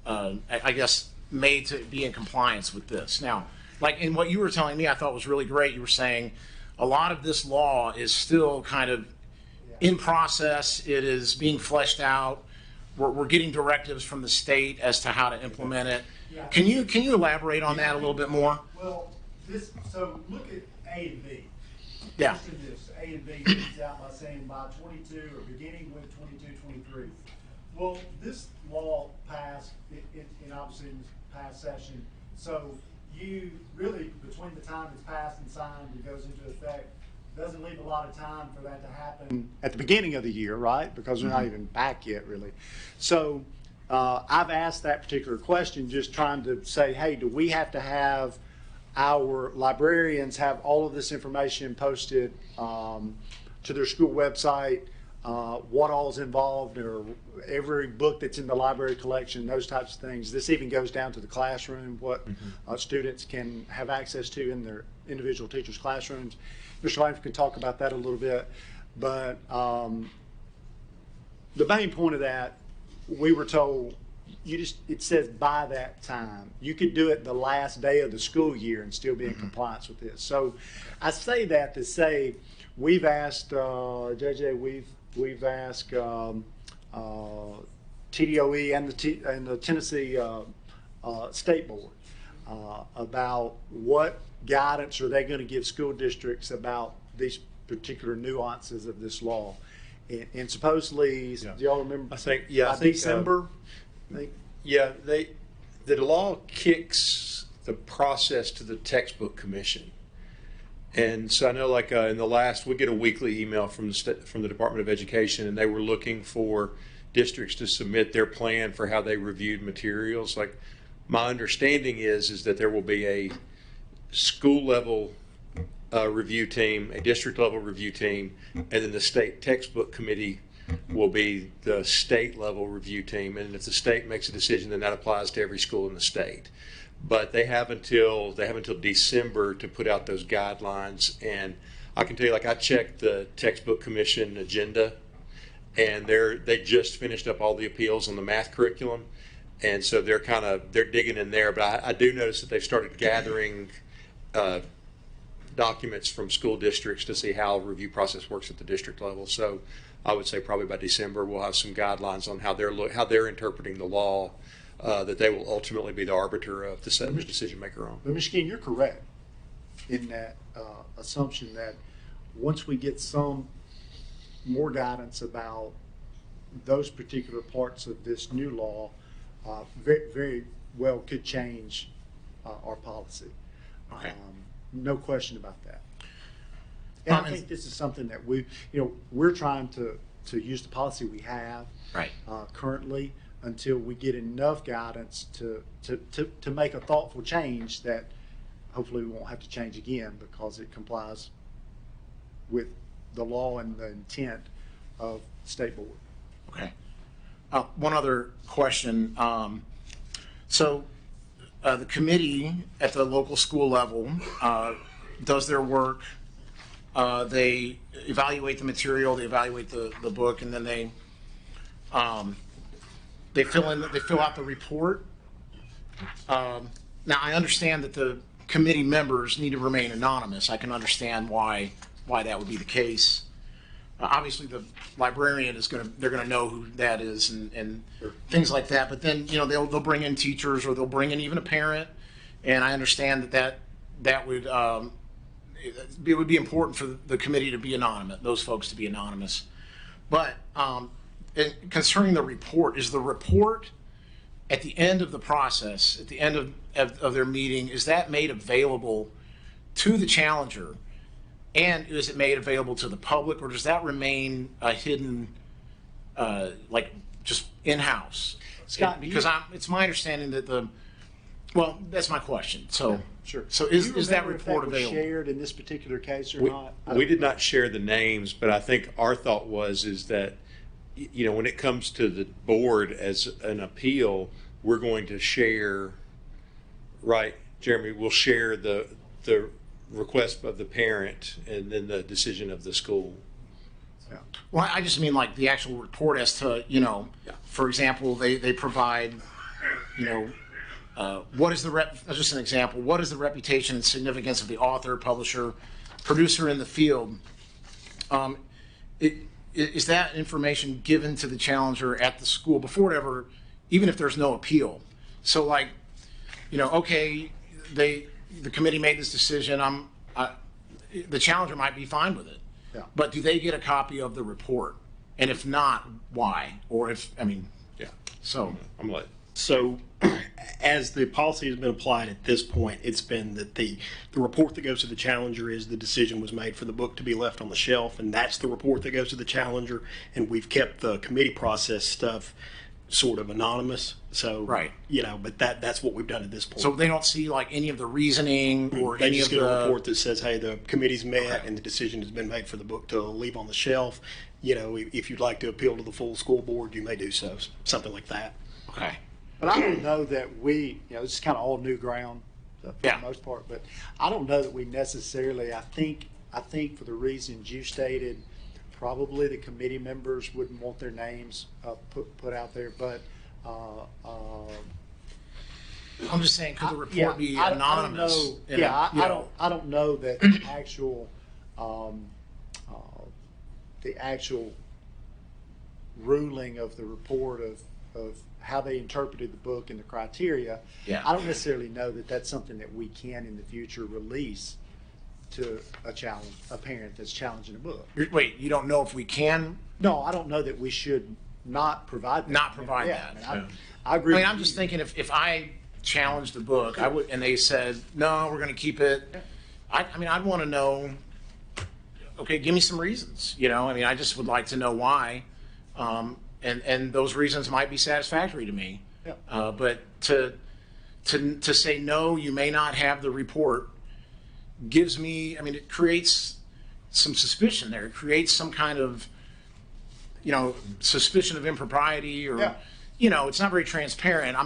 I guess, made to be in compliance with this. Now, like in what you were telling me, I thought was really great. You were saying a lot of this law is still kind of in process. It is being fleshed out. We're getting directives from the state as to how to implement it. Yeah. Can you elaborate on that a little bit more? Well, so look at A and B. Yeah. Listen to this. A and B reads out by saying by 22 or beginning with 22, 23. Well, this law passed in obviously in this past session. So you really, between the time it's passed and signed and goes into effect, doesn't leave a lot of time for that to happen at the beginning of the year, right? Because we're not even back yet, really. So I've asked that particular question, just trying to say, hey, do we have to have our librarians have all of this information posted to their school website, what all's involved, or every book that's in the library collection, those types of things. This even goes down to the classroom, what students can have access to in their individual teachers' classrooms. Mr. Langford can talk about that a little bit, but the main point of that, we were told, it says by that time. You could do it the last day of the school year and still be in compliance with this. So I say that to say we've asked, JJ, we've asked TDOE and the Tennessee State Board about what guidance are they going to give school districts about these particular nuances of this law. And supposedly, do y'all remember? I think, December. The law kicks the process to the textbook commission, and so I know, like in the last, we get a weekly email from the Department of Education, and they were looking for districts to submit their plan for how they reviewed materials. Like, my understanding is that there will be a school level review team, a district level review team, and then the state textbook committee will be the state level review team. And if the state makes a decision, then that applies to every school in the state. But they have until December to put out those guidelines. And I can tell you, like, I checked the textbook commission agenda, and they just finished up all the appeals on the math curriculum, and so they're digging in there. But I do notice that they've started gathering documents from school districts to see how review process works at the district level. So I would say probably by December we'll have some guidelines on how they're interpreting the law that they will ultimately be the arbiter of, the decision maker on. But Mr. King, you're correct in that assumption that once we get some more guidance about those particular parts of this new law, very, very well could change our policy. Okay. No question about that. And I think this is something that we're trying to use the policy we have Right. Currently until we get enough guidance to make a thoughtful change that hopefully we won't have to change again because it complies with the law and the intent of state board. Okay. One other question. So the committee at the local school level does their work. They evaluate the material, they evaluate the book, and then they fill out the report. Now I understand that the committee members need to remain anonymous. I can understand why that would be the case. Obviously, the librarian they're gonna know who that is and things like that. But then they'll bring in teachers, or they'll bring in even a parent. And I understand that would it would be important for the committee to be anonymous, those folks to be anonymous. But concerning the report, is the report at the end of the process, at the end of their meeting, is that made available to the challenger? And is it made available to the public, or does that remain hidden, like just in-house? Scott, because it's my understanding that well, that's my question. So, sure. So Do you is that remember if report was available? shared in this particular case or not? We did not share the names, but I think our thought is that when it comes to the board as an appeal, we're going to share, right, Jeremy? We'll share the request of the parent and then the decision of the school. Yeah. Well, I just mean like the actual report as to, for example, they provide, what is just an example, what is the reputation and significance of the author, publisher, producer in the field? Is that information given to the challenger at the school before it ever, even if there's no appeal? So like, okay, the committee made this decision. The challenger might be fine with it, Yeah. but do they get a copy of the report? And if not, why? Or so I'm like, So as the policy has been applied at this point, it's been that the report that goes to the challenger is the decision was made for the book to be left on the shelf, and that's the report that goes to the challenger, and we've kept the committee process stuff sort of anonymous. So, right. But that's what we've done at this point. So they don't see like any of the reasoning or They any just of get the a report that says, hey, the committee's met Okay. and the decision has been made for the book to leave on the shelf. If you'd like to appeal to the full school board, you may do so, something like that. Okay. But I don't know that this is kind of all new ground for Yeah. the most part, but I don't know that we necessarily, I think for the reasons you stated, probably the committee members wouldn't want their names put out there, but I'm just saying, could the report be anonymous? I don't know that the actual ruling of the report of how they interpreted the book and the criteria. Yeah. I don't necessarily know that that's something that we can in the future release to a parent that's challenging a book. Wait, you don't know if we can? No, I don't know that we should not provide that. Not provide Yeah, that. I mean, I agree. I'm with just you. thinking if I challenged the book, I would, and they said no, we're going to keep it. I'd want to know. Okay, give me some reasons. I just would like to know why, and those reasons might be satisfactory to me. Yeah. But to say no, you may not have the report gives me. It creates some suspicion there. It creates some kind of suspicion of impropriety or, Yeah. it's not very transparent.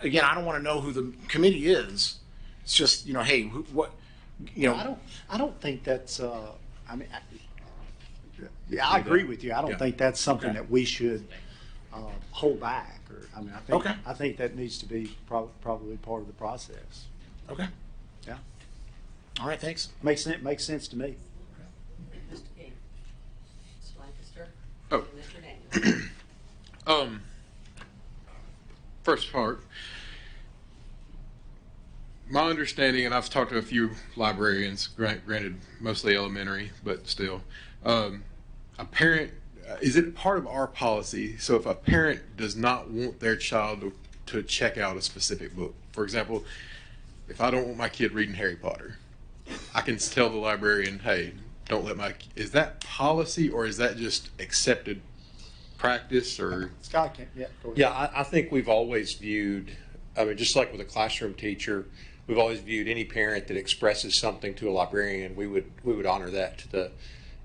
Again, I don't want to know who the committee is. It's just, hey, what, I don't think that's, I agree with you. I don't think that's something that we should hold back. I think that needs to be probably part of the process. Okay. Yeah. All right, thanks. Makes sense to me. Mr. King, Mr. Lancaster, Oh. and Mr. Daniels. First part, my understanding, and I've talked to a few librarians, granted mostly elementary, but still, a parent, is it part of our policy? So if a parent does not want their child to check out a specific book, for example, if I don't want my kid reading Harry Potter, I can tell the librarian, hey, don't let is that policy or is that just accepted practice or? Scott, go ahead. Yeah, I think we've always viewed, just like with a classroom teacher, we've always viewed any parent that expresses something to a librarian, we would honor that to the,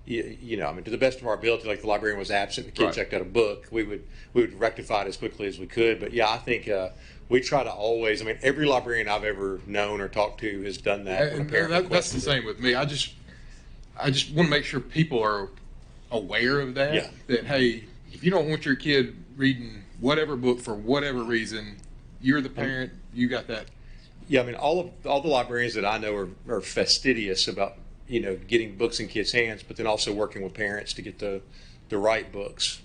to the best of our ability. Like the librarian was absent, the kid checked out a book, we would rectify it as quickly as we could. But yeah, I think we try to always. Every librarian I've ever known or talked to has done that. When a parent That's the same with me. I just want to make sure people are aware of that. Yeah. That hey, if you don't want your kid reading whatever book for whatever reason, you're the parent. You got that. Yeah, all the librarians that I know are fastidious about getting books in kids' hands, but then also working with parents to get the right books.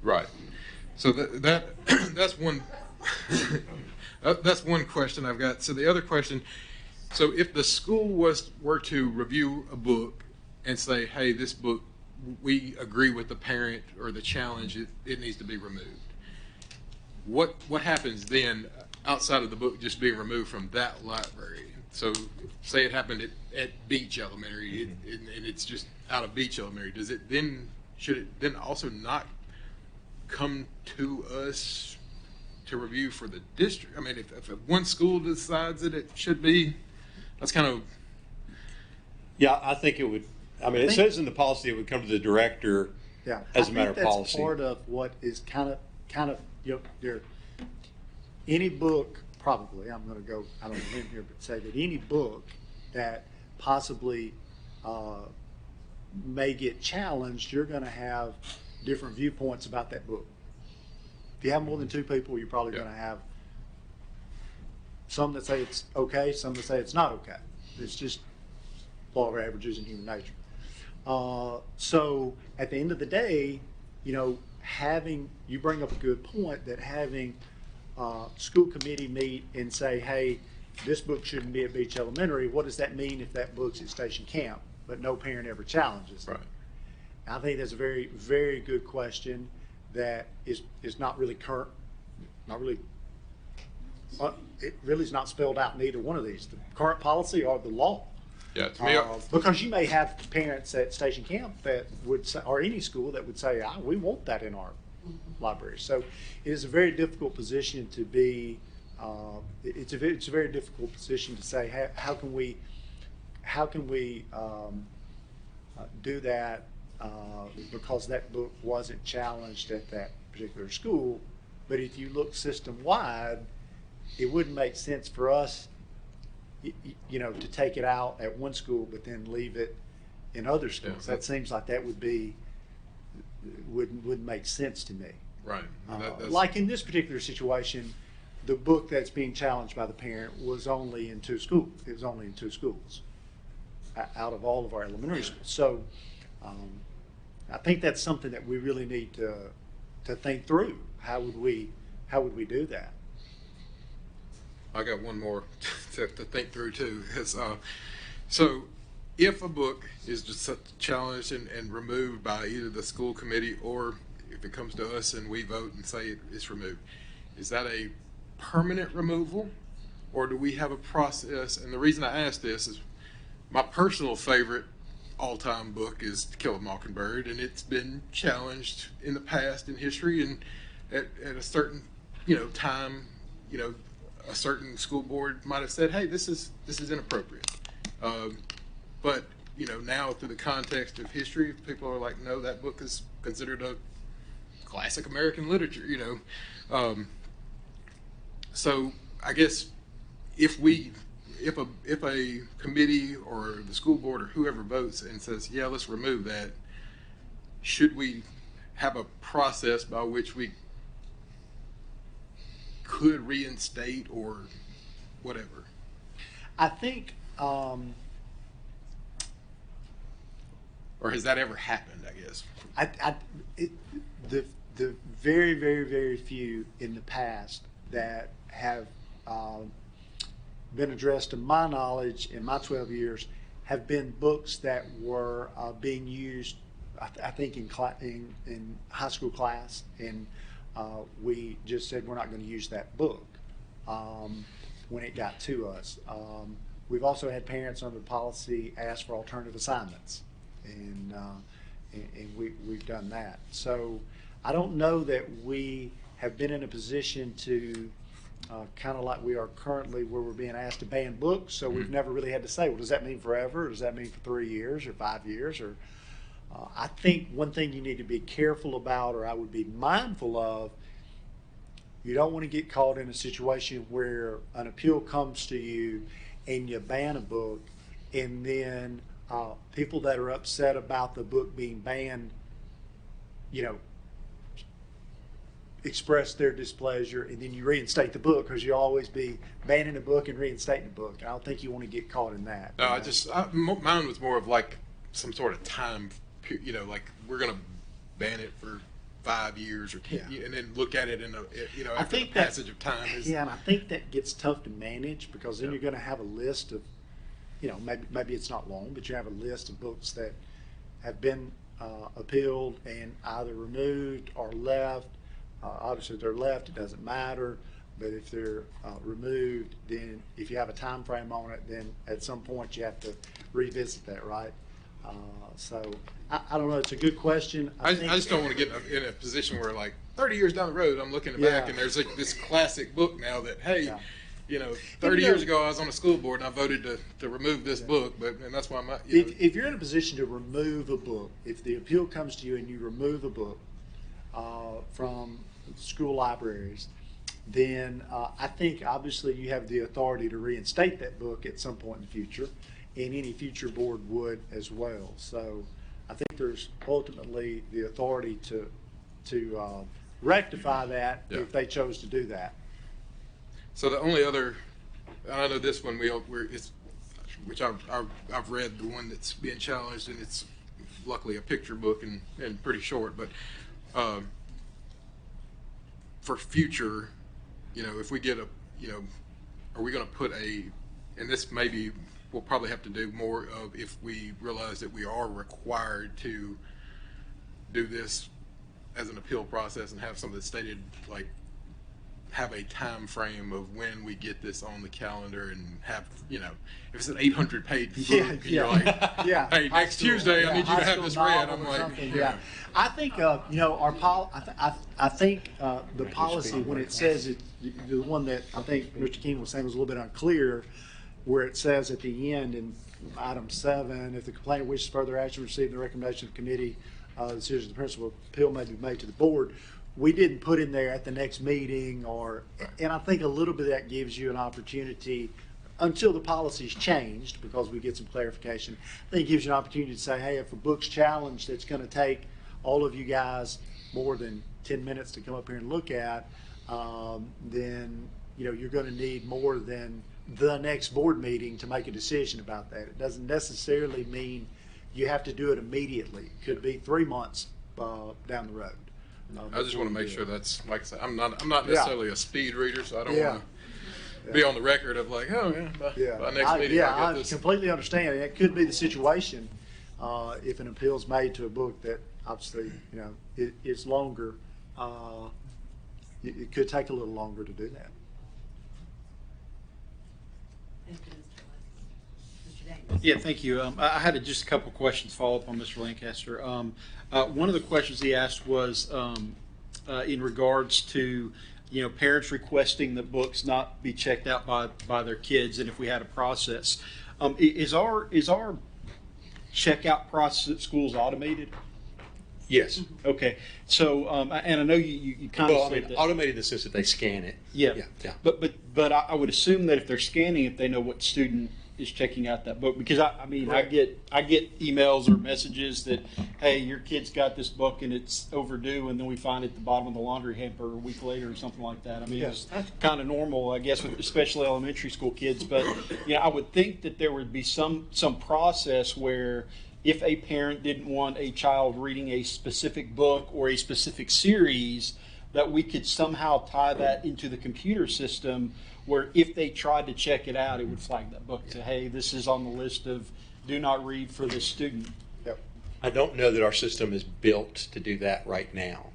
Right. So that's one. That's one question I've got. So the other question. So if the school were to review a book and say, hey, this book, we agree with the parent or the challenge, it needs to be removed. What happens then outside of the book just being removed from that library? So say it happened at Beach Elementary and it's just out of Beach Elementary. Should it then also not come to us to review for the district? If one school decides that it should be, that's kind of. Yeah, I think it would. It says in the policy it would come to the director. Yeah, as a matter of policy. That's part of what is kind of there. Any book, probably, I'm going to go out on a limb here, but say that any book that possibly may get challenged, you're going to have different viewpoints about that book. If you have more than two people, you're probably going to have some that say it's okay, some that say it's not okay. It's just law of averages in human nature. So at the end of the day, you bring up a good point that having school committee meet and say, hey, this book shouldn't be at Beach Elementary. What does that mean if that book's at Station Camp, but no parent ever challenges it? Right. I think that's a very, very good question that is not really current, not really. It really is not spelled out in either one of these, the current policy or the law. Yeah, to me, because you may have parents at Station Camp that would say, or any school that would say, we want that in our library. So it is a very difficult position to be. It's a very difficult position to say how can we do that because that book wasn't challenged at that particular school. But if you look system wide, it wouldn't make sense for us, to take it out at one school but then leave it in other schools. That seems like that wouldn't make sense to me. Right. Like in this particular situation, the book that's being challenged by the parent was only in two schools. It was only in two schools out of all of our elementary schools. So I think that's something that we really need to think through. How would we do that? I got one more to think through too. So if a book is just challenged and removed by either the school committee or if it comes to us and we vote and say it's removed, is that a permanent removal or do we have a process? And the reason I ask this is my personal favorite all-time book is To Kill a Mockingbird, and it's been challenged in the past in history, and at a certain time, a certain school board might have said, hey, this is inappropriate. But now through the context of history, people are like, no, that book is considered a classic American literature, so I guess if a committee or the school board or whoever votes and says, yeah, let's remove that, should we have a process by which we could reinstate or whatever? I think, or has that ever happened, I guess? The very, very, very few in the past that have been addressed, to my knowledge, in my 12 years, have been books that were being used, I think, in high school class, and we just said we're not going to use that book when it got to us. We've also had parents under the policy ask for alternative assignments, and we've done that. So I don't know that we have been in a position to kind of like we are currently, where we're being asked to ban books. So we've never really had to say, well, does that mean forever? Or does that mean for 3 years or 5 years? Or I think one thing you need to be careful about, or I would be mindful of, you don't want to get caught in a situation where an appeal comes to you and you ban a book, and then people that are upset about the book being banned, express their displeasure, and then you reinstate the book, because you'll always be banning a book and reinstating a book. I don't think you want to get caught in that. No, mine was more of like some sort of time, like we're going to ban it for 5 years or 10, and then look at it in after the passage of time. And I think that gets tough to manage, because then you're going to have a list of, maybe it's not long, but you have a list of books that have been appealed and either removed or left. Obviously, if they're left, it doesn't matter. But if they're removed, then if you have a time frame on it, then at some point you have to revisit that, right? So I don't know. It's a good question. I just don't want to get in a position where, like, 30 years down the road, I'm looking back and there's like this classic book now that, hey, 30 years ago I was on a school board and I voted to remove this book, and that's why I'm not. If you're in a position to remove a book, if the appeal comes to you and you remove a book from school libraries, then I think obviously you have the authority to reinstate that book at some point in the future, and any future board would as well. So I think there's ultimately the authority to rectify that if they chose to do that. So the only other, I know this one which I've read, the one that's being challenged, and it's luckily a picture book and pretty short, but for future, if we get are we going to put and this maybe we'll probably have to do more of if we realize that we are required to do this as an appeal process and have something stated, like have a time frame of when we get this on the calendar, and have, if it's an 800-page book, and you're like, hey, next Tuesday I need you to have this read. I'm like, I think, I think the policy, when it says it, the one that I think Mr. King was saying was a little bit unclear, where it says at the end in item 7, if the complainant wishes further action, receive the recommendation of the committee, the decision of the principal appeal may be made to the board. We didn't put in there at the next meeting, and I think a little bit of that gives you an opportunity until the policy's changed, because we get some clarification. I think it gives you an opportunity to say, hey, if a book's challenged that's going to take all of you guys more than 10 minutes to come up here and look at, then you're going to need more than the next board meeting to make a decision about that. It doesn't necessarily mean you have to do it immediately. It could be 3 months down the road. I just want to make sure that's, like I said, I'm not necessarily a speed reader, so I don't want to be on the record of like, by next meeting I get this. I completely understand. It could be the situation if an appeal is made to a book that obviously it's longer. It could take a little longer to do that. Yeah, thank you. I had just a couple of questions follow up on Mr. Lancaster. One of the questions he asked was in regards to parents requesting that books not be checked out by their kids, and if we had a process. Is our checkout process at schools automated? Yes. Okay, so, and I know you kind of Well, I said mean, that. automated in the sense that they scan it. Yeah. Yeah. But I would assume that if they're scanning it, they know what student is checking out that book, because I mean, I get emails or messages that, hey, your kid's got this book and it's overdue, and then we find it at the bottom of the laundry hamper a week later or something like that. I mean, it's kind of normal, I guess, with especially elementary school kids. But yeah, I would think that there would be some process where if a parent didn't want a child reading a specific book or a specific series, that we could somehow tie that into the computer system, where if they tried to check it out, it would flag that book to, hey, this is on the list of do not read for this student. Yep. I don't know that our system is built to do that right now,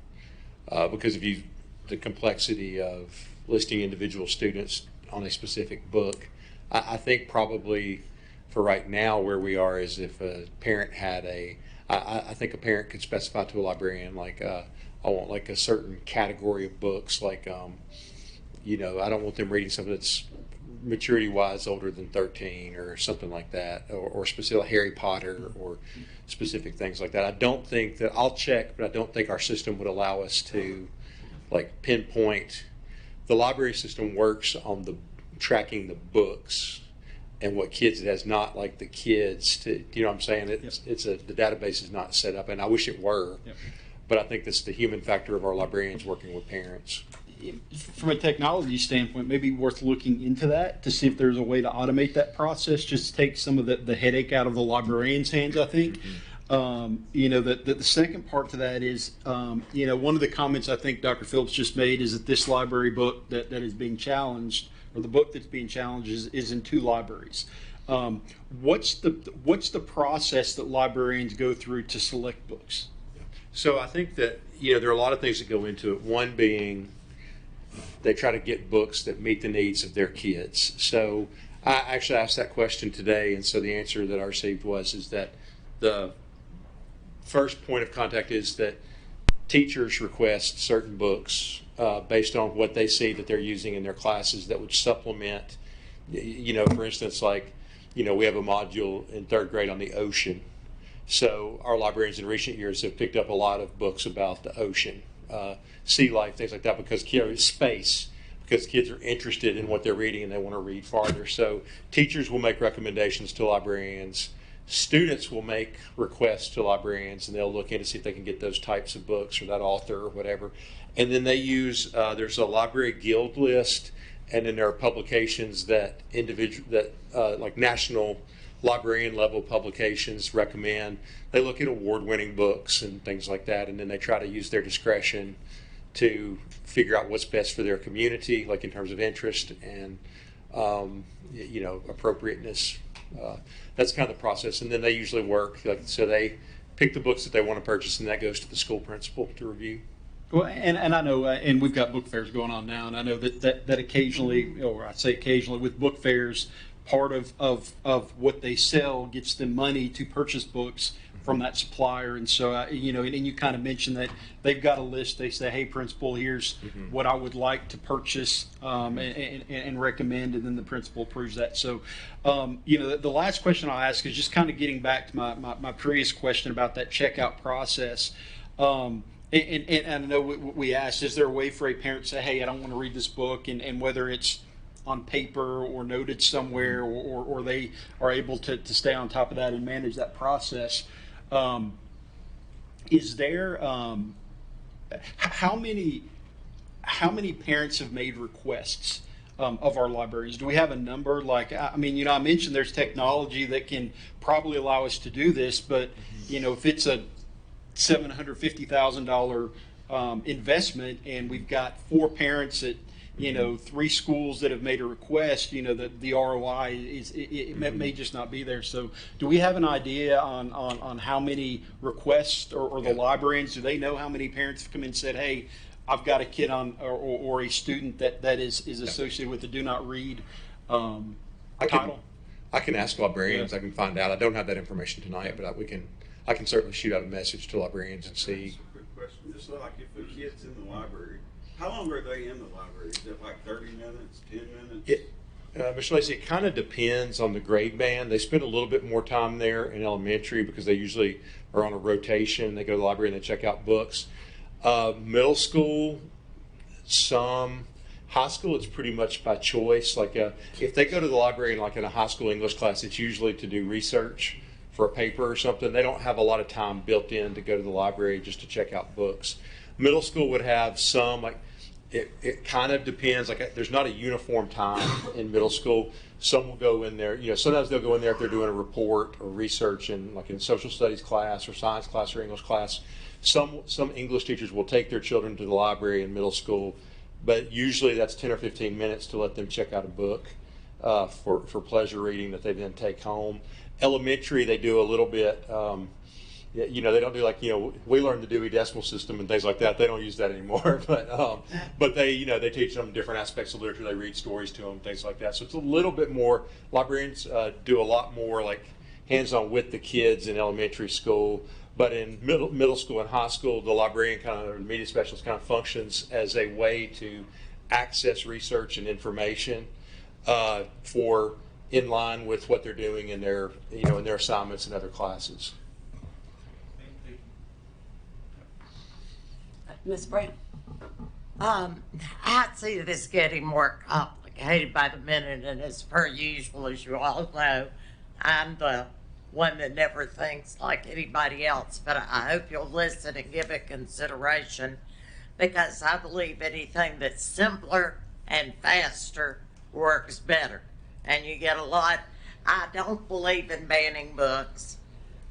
because of the complexity of listing individual students on a specific book. I think probably for right now where we are is if a parent had I think a parent could specify to a librarian, like, I want like a certain category of books, like, I don't want them reading something that's maturity-wise older than 13 or something like that, or specific Harry Potter or specific things like that. I don't think that, I'll check, but I don't think our system would allow us to like pinpoint. The library system works on the tracking the books and what kids it has, not like the kids to, you know what I'm saying? The database is not set up, and I wish it were, but I think that's the human factor of our librarians working with parents. From a technology standpoint, maybe worth looking into that to see if there's a way to automate that process, just to take some of the headache out of the librarian's hands, I think. The second part to that is, one of the comments I think Dr. Phillips just made is that this library book that is being challenged, or the book that's being challenged, is in 2 libraries. What's the process that librarians go through to select books? So I think that, there are a lot of things that go into it. One being they try to get books that meet the needs of their kids. So I actually asked that question today, and so the answer that I received is that the first point of contact is that teachers request certain books based on what they see that they're using in their classes that would supplement, for instance, like, we have a module in 3rd grade on the ocean. So our librarians in recent years have picked up a lot of books about the ocean, sea life, things like that, because space, because kids are interested in what they're reading and they want to read farther. So teachers will make recommendations to librarians. Students will make requests to librarians, and they'll look in to see if they can get those types of books or that author or whatever. And then they use, there's a library guild list, and then there are publications that like national librarian level publications recommend. They look at award-winning books and things like that, and then they try to use their discretion to figure out what's best for their community, like in terms of interest and appropriateness. That's kind of the process, and then they usually work. So they pick the books that they want to purchase, and that goes to the school principal to review. Well, and I know, and we've got book fairs going on now, and I know that occasionally, or I say occasionally, with book fairs, part of what they sell gets them money to purchase books from that supplier. And so, and you kind of mentioned that they've got a list. They say, hey, principal, here's what I would like to purchase and recommend, and then the principal approves that. So, the last question I'll ask is just kind of getting back to my previous question about that checkout process. And I know we asked, is there a way for a parent to say, hey, I don't want to read this book, and whether it's on paper or noted somewhere, or they are able to stay on top of that and manage that process. Is there how many parents have made requests of our libraries? Do we have a number? Like, I mentioned there's technology that can probably allow us to do this, but if it's a $750,000 investment, and we've got 4 parents at 3 schools that have made a request, the ROI may just not be there. So do we have an idea on how many requests, or the librarians, do they know how many parents have come in and said, hey, I've got a kid on, or a student that is associated with the do not read title? I can ask librarians. I can find out. I don't have that information tonight, but I can certainly shoot out a message to librarians and see. That's a quick question. Just like if a kid's in the library, how long are they in the library? Is it like 30 minutes, 10 minutes? Mr. Lacey, it kind of depends on the grade band. They spend a little bit more time there in elementary because they usually are on a rotation. They go to the library and they check out books. Middle school, some. High school, it's pretty much by choice. Like if they go to the library in a high school English class, it's usually to do research for a paper or something. They don't have a lot of time built in to go to the library just to check out books. Middle school would have some, like it kind of depends. Like there's not a uniform time in middle school. Some will go in there, sometimes they'll go in there if they're doing a report or research in social studies class or science class or English class. Some English teachers will take their children to the library in middle school, but usually that's 10 or 15 minutes to let them check out a book for pleasure reading that they then take home. Elementary, they do a little bit, they don't do we learned the Dewey Decimal System and things like that. They don't use that anymore, but they teach them different aspects of literature. They read stories to them, things like that. So it's a little bit more, librarians do a lot more like hands-on with the kids in elementary school. But in middle school and high school, the librarian or the media specialist kind of functions as a way to access research and information for in line with what they're doing in their in their assignments and other classes. Ms. Brown. I see this getting more complicated by the minute, and as per usual, as you all know, I'm the one that never thinks like anybody else, but I hope you'll listen and give it consideration, because I believe anything that's simpler and faster works better, and you get a lot. I don't believe in banning books.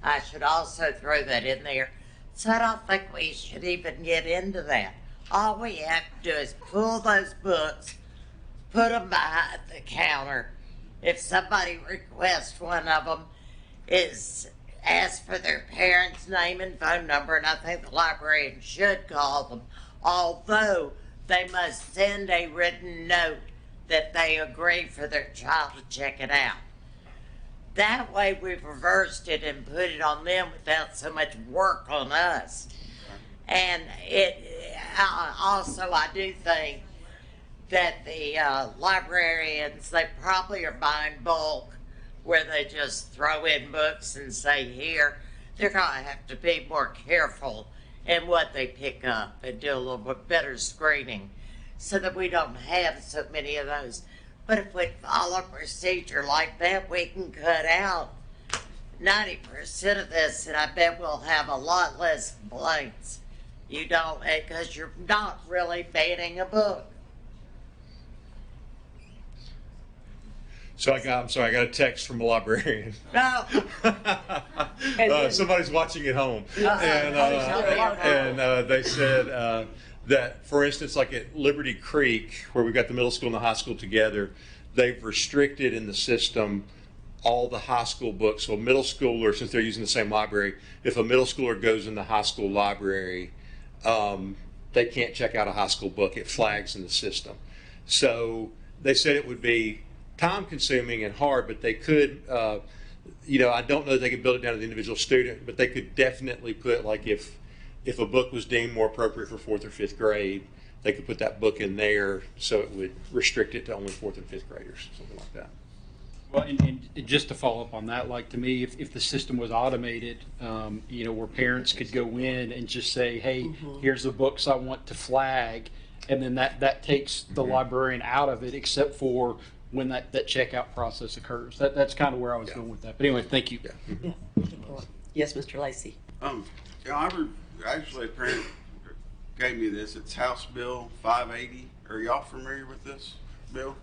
I should also throw that in there. So I don't think we should even get into that. All we have to do is pull those books, put them behind the counter. If somebody requests one of them, is ask for their parents' name and phone number, and I think the librarian should call them, although they must send a written note that they agree for their child to check it out. That way we've reversed it and put it on them without so much work on us. And I do think that the librarians, they probably are buying bulk, where they just throw in books and say, here. They're going to have to be more careful in what they pick up and do a little bit better screening so that we don't have so many of those. But if we follow a procedure like that, we can cut out 90% of this, and I bet we'll have a lot less complaints. You don't, because you're not really banning a book. So I'm sorry, I got a text from a librarian. No. Somebody's watching at home, and they said that, for instance, like at Liberty Creek, where we've got the middle school and the high school together, they've restricted in the system all the high school books. So a middle schooler, since they're using the same library, if a middle schooler goes in the high school library, they can't check out a high school book. It flags in the system. So they said it would be time consuming and hard, but they could, I don't know that they could build it down to the individual student, but they could definitely put, like, if a book was deemed more appropriate for 4th or 5th grade, they could put that book in there so it would restrict it to only 4th and 5th graders, something like that. Well, and just to follow up on that, like, to me, if the system was automated, where parents could go in and just say, hey, here's the books I want to flag, and then that takes the librarian out of it, except for when that checkout process occurs. That's kind of where I was going with that. But anyway, thank you. Yeah. Yes, Mr. Lacey. Actually, a parent gave me this. It's House Bill 580. Are y'all familiar with this bill?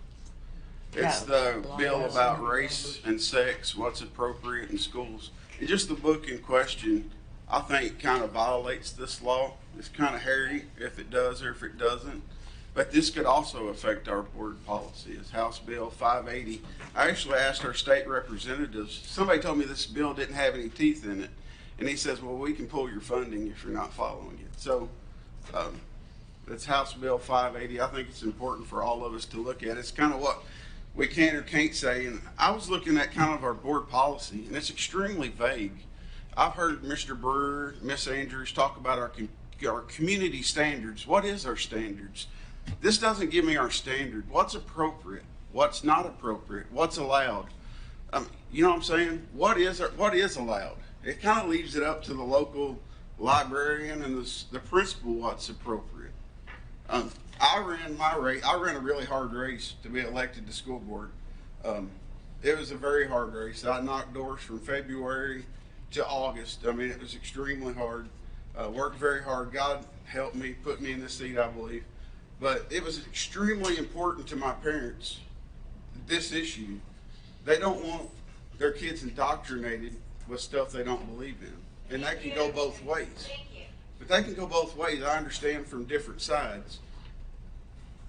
It's the bill about race and sex, what's appropriate in schools. And just the book in question, I think, kind of violates this law. It's kind of hairy if it does or if it doesn't. But this could also affect our board policy. It's House Bill 580. I actually asked our state representatives. Somebody told me this bill didn't have any teeth in it. And he says, well, we can pull your funding if you're not following it. So that's House Bill 580. I think it's important for all of us to look at. It's kind of what we can or can't say. And I was looking at kind of our board policy, and it's extremely vague. I've heard Mr. Brewer, Miss Andrews talk about our community standards. What is our standards? This doesn't give me our standard. What's appropriate? what's not appropriate, what's allowed. You know what I'm saying? What is allowed? It kind of leaves it up to the local librarian and the principal what's appropriate. I ran my race. I ran a really hard race to be elected to school board. It was a very hard race. I knocked doors from February to August. I mean, it was extremely hard. Worked very hard. God helped me, put me in this seat, I believe. But it was extremely important to my parents, this issue. They don't want their kids indoctrinated with stuff they don't believe in. And that can go both ways. But that can go both ways. I understand from different sides.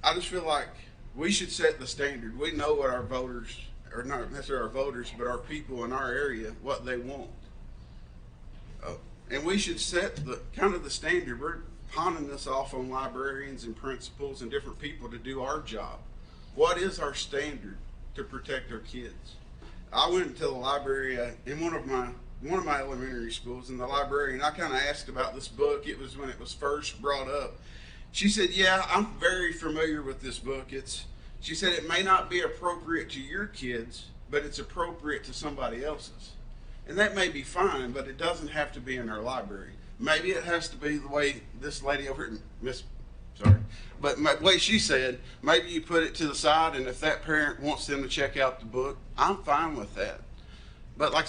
I just feel like we should set the standard. We know what our voters, or not necessarily our voters, but our people in our area, what they want. And we should set the kind of the standard. We're pawning this off on librarians and principals and different people to do our job. What is our standard to protect our kids? I went into the library in one of my elementary schools, and the librarian, I kind of asked about this book. It was when it was first brought up. She said, yeah, I'm very familiar with this book. She said it may not be appropriate to your kids, but it's appropriate to somebody else's. And that may be fine, but it doesn't have to be in our library. Maybe it has to be the way this lady over here, but the way she said, maybe you put it to the side, and if that parent wants them to check out the book, I'm fine with that. But like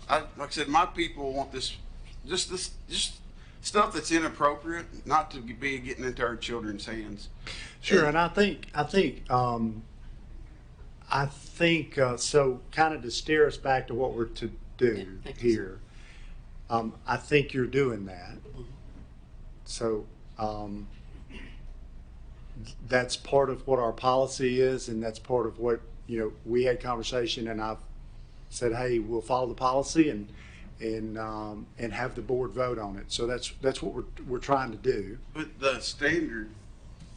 I said, my people want this stuff that's inappropriate, not to be getting into our children's hands. Sure, and I think so. Kind of to steer us back to what we're to do here. I think you're doing that. So that's part of what our policy is, and that's part of what we had conversation, and I've said, hey, we'll follow the policy and have the board vote on it. So that's what we're trying to do. But the standard,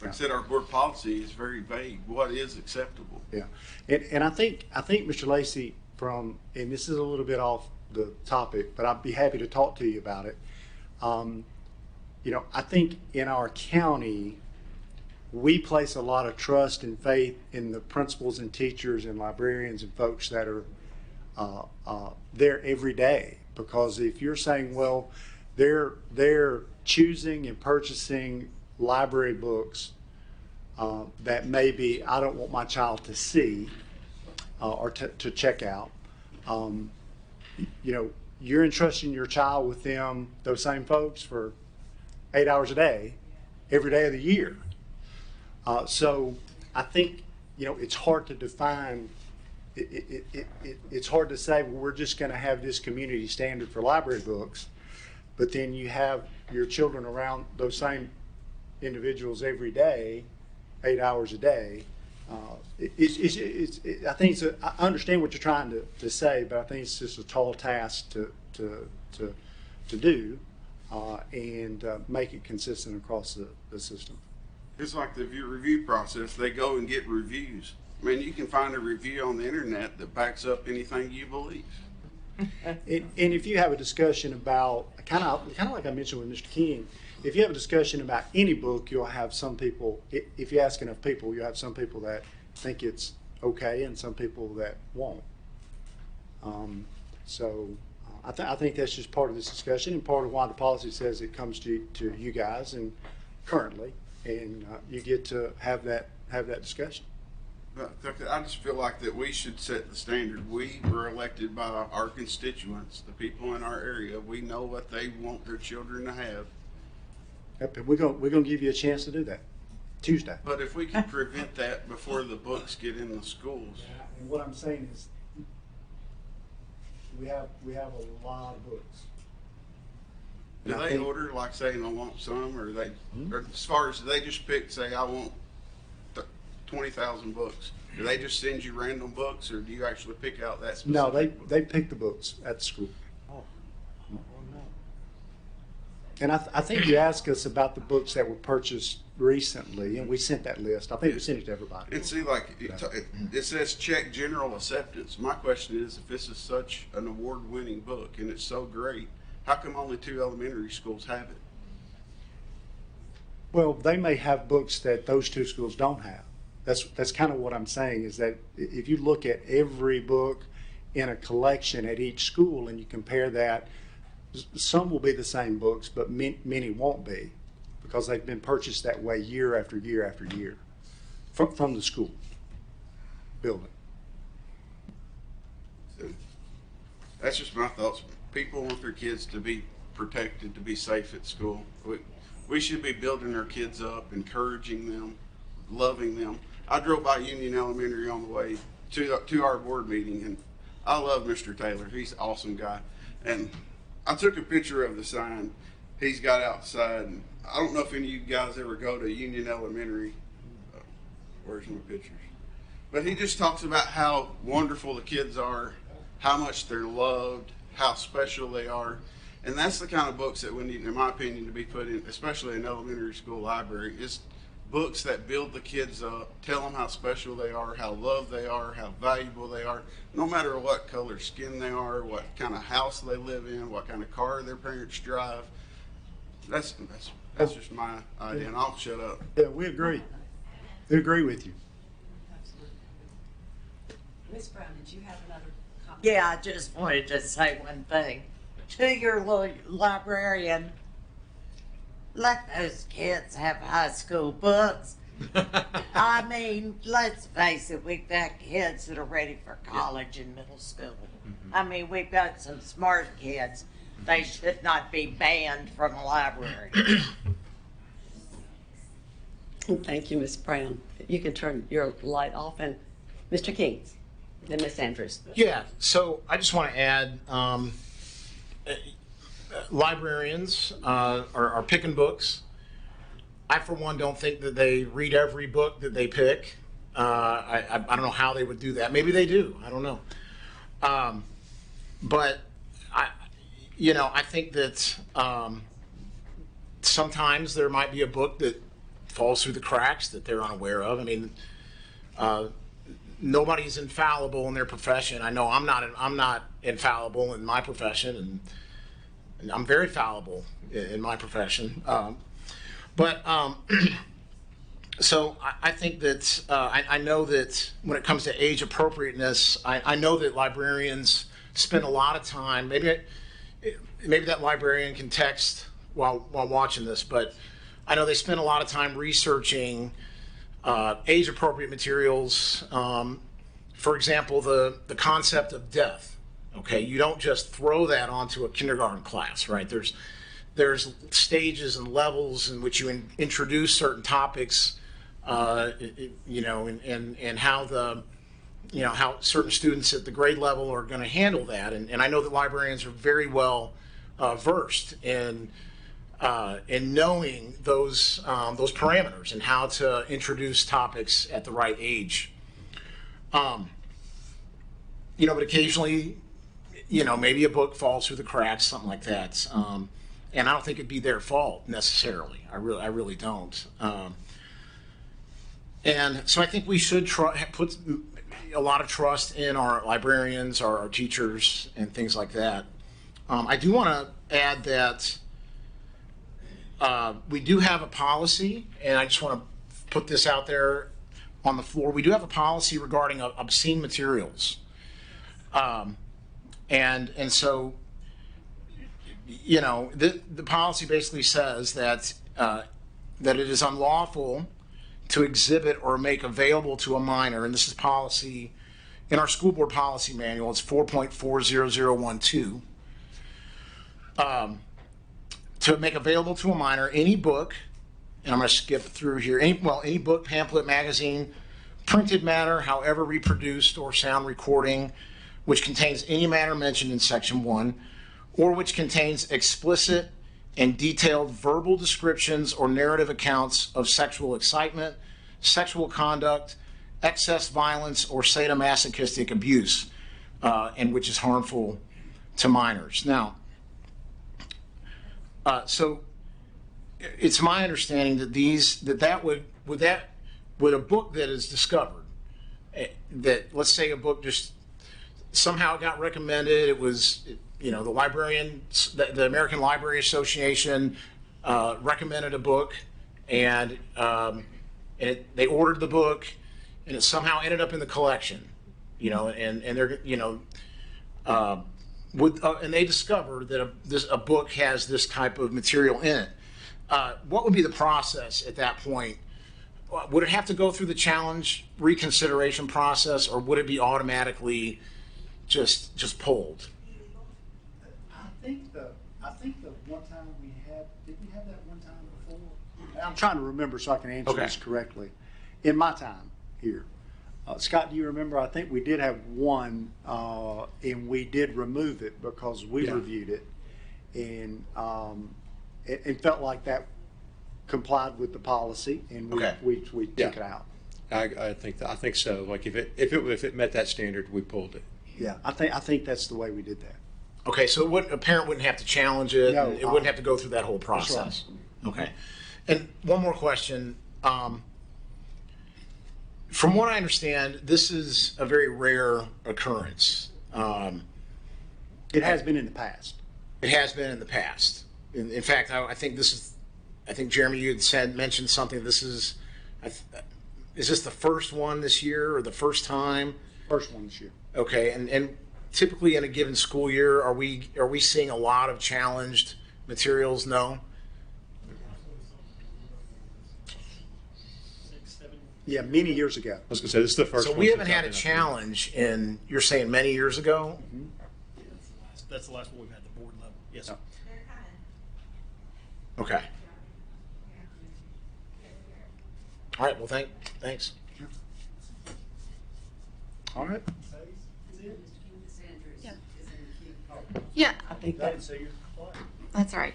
like I said, our board policy is very vague. What is acceptable? Yeah, and I think Mr. Lacy, and this is a little bit off the topic, but I'd be happy to talk to you about it. I think in our county, we place a lot of trust and faith in the principals and teachers and librarians and folks that are there every day. Because if you're saying, well, they're choosing and purchasing library books that maybe I don't want my child to see or to check out, you're entrusting your child with those same folks for 8 hours a day, every day of the year. So I think, it's hard to define. It's hard to say, well, we're just going to have this community standard for library books, but then you have your children around those same individuals every day, 8 hours a day. I think I understand what you're trying to say, but I think it's just a tall task to do and make it consistent across the system. It's like the review process. They go and get reviews. I mean, you can find a review on the internet that backs up anything you believe. And if you have a discussion about, kind of like I mentioned with Mr. King, if you have a discussion about any book, you'll have some people, if you ask enough people, you'll have some people that think it's okay and some people that won't. I think that's just part of this discussion and part of why the policy says it comes to you guys and currently, and you get to have that discussion. I just feel like that we should set the standard. We were elected by our constituents, the people in our area. We know what they want their children to have. Yep, and we're gonna give you a chance to do that Tuesday. But if we can prevent that before the books get in the schools. And what I'm saying is, we have a lot of books. Do they order, like say, in a lump sum, or or as far as they just pick, say, I want 20,000 books? Do they just send you random books, or do you actually pick out that specific? No, they pick the books at the school. And I think you asked us about the books that were purchased recently, and we sent that list. I think we sent it to everybody. And see, like, it says check general acceptance. My question is, if this is such an award-winning book and it's so great, how come only 2 elementary schools have it? Well, they may have books that those 2 schools don't have. That's kind of what I'm saying, is that if you look at every book in a collection at each school and you compare that, some will be the same books, but many won't be, because they've been purchased that way year after year after year from the school building. So, that's just my thoughts. People want their kids to be protected, to be safe at school. We should be building our kids up, encouraging them, loving them. I drove by Union Elementary on the way to our board meeting, and I love Mr. Taylor. He's an awesome guy. And I took a picture of the sign he's got outside. And I don't know if any of you guys ever go to Union Elementary. Where's my pictures? But he just talks about how wonderful the kids are, how much they're loved, how special they are. And that's the kind of books that we need, in my opinion, to be put in, especially in elementary school library, is books that build the kids up, tell them how special they are, how loved they are, how valuable they are, no matter what color skin they are, what kind of house they live in, what kind of car their parents drive. That's just my idea, and I'll shut up. Yeah, we agree. We agree with you. Ms. Brown, did you have another comment? Yeah, I just wanted to say one thing. To your little librarian, let those kids have high school books. I mean, let's face it, we've got kids that are ready for college and middle school. I mean, we've got some smart kids. They should not be banned from a library. Thank you, Ms. Brown. You can turn your light off, and Mr. Keynes, then Ms. Andrews. Yeah, so I just want to add, librarians are picking books. I, for one, don't think that they read every book that they pick. I don't know how they would do that. Maybe they do. I don't know. But I think that sometimes there might be a book that falls through the cracks that they're unaware of. I mean, nobody's infallible in their profession. I know I'm not infallible in my profession, and I'm very fallible in my profession. So I think that I know that when it comes to age appropriateness, I know that librarians spend a lot of time. Maybe that librarian can text while watching this, but I know they spend a lot of time researching age appropriate materials. For example, the concept of death. Okay, you don't just throw that onto a kindergarten class, right? There's stages and levels in which you introduce certain topics, and how certain students at the grade level are going to handle that. And I know that librarians are very well versed in knowing those parameters and how to introduce topics at the right age. But occasionally, maybe a book falls through the cracks, something like that. And I don't think it'd be their fault necessarily. I really don't. And so I think we should put a lot of trust in our librarians, our teachers, and things like that. I do want to add that we do have a policy, and I just want to put this out there on the floor. We do have a policy regarding obscene materials. And so, the policy basically says that it is unlawful to exhibit or make available to a minor, and this is policy in our school board policy manual. It's 4.40012. To make available to a minor any book, and I'm going to skip through here, any book, pamphlet, magazine, printed matter, however reproduced, or sound recording, which contains any matter mentioned in section 1, or which contains explicit and detailed verbal descriptions or narrative accounts of sexual excitement, sexual conduct, excess violence, or sadomasochistic abuse, and which is harmful to minors. Now, so it's my understanding that would a book that is discovered, that let's say a book just somehow got recommended, it was, the librarian, the American Library Association recommended a book, and they ordered the book, and it somehow ended up in the collection, and they're, and they discover that a book has this type of material in it, what would be the process at that point? Would it have to go through the challenge reconsideration process, or would it be automatically just pulled? I think the one time did we have that one time before? I'm trying to remember so I can answer this correctly. In my time here, Scott, do you remember? I think we did have one, and we did remove it because we reviewed it, and it felt like that complied with the policy, and we took it out. I think so. Like if it met that standard, we pulled it. Yeah, I think that's the way we did that. Okay, so a parent wouldn't have to challenge it. No, and it wouldn't have to go through that whole process. Right. Okay, and one more question. From what I understand, this is a very rare occurrence. It has been in the past. It has been in the past. In fact, I think Jeremy, you had mentioned something. Is this the first one this year, or the first time? First one this year. Okay, and typically in a given school year, are we seeing a lot of challenged materials? No. Yeah, many years ago. I was going to say, this is the first one. So we haven't had a challenge in, you're saying, many years ago? Mm-hmm. That's the last one we've had at the board level. Yes, sir. Okay. All right, well, thanks. All right. Yeah. I think that's That's right.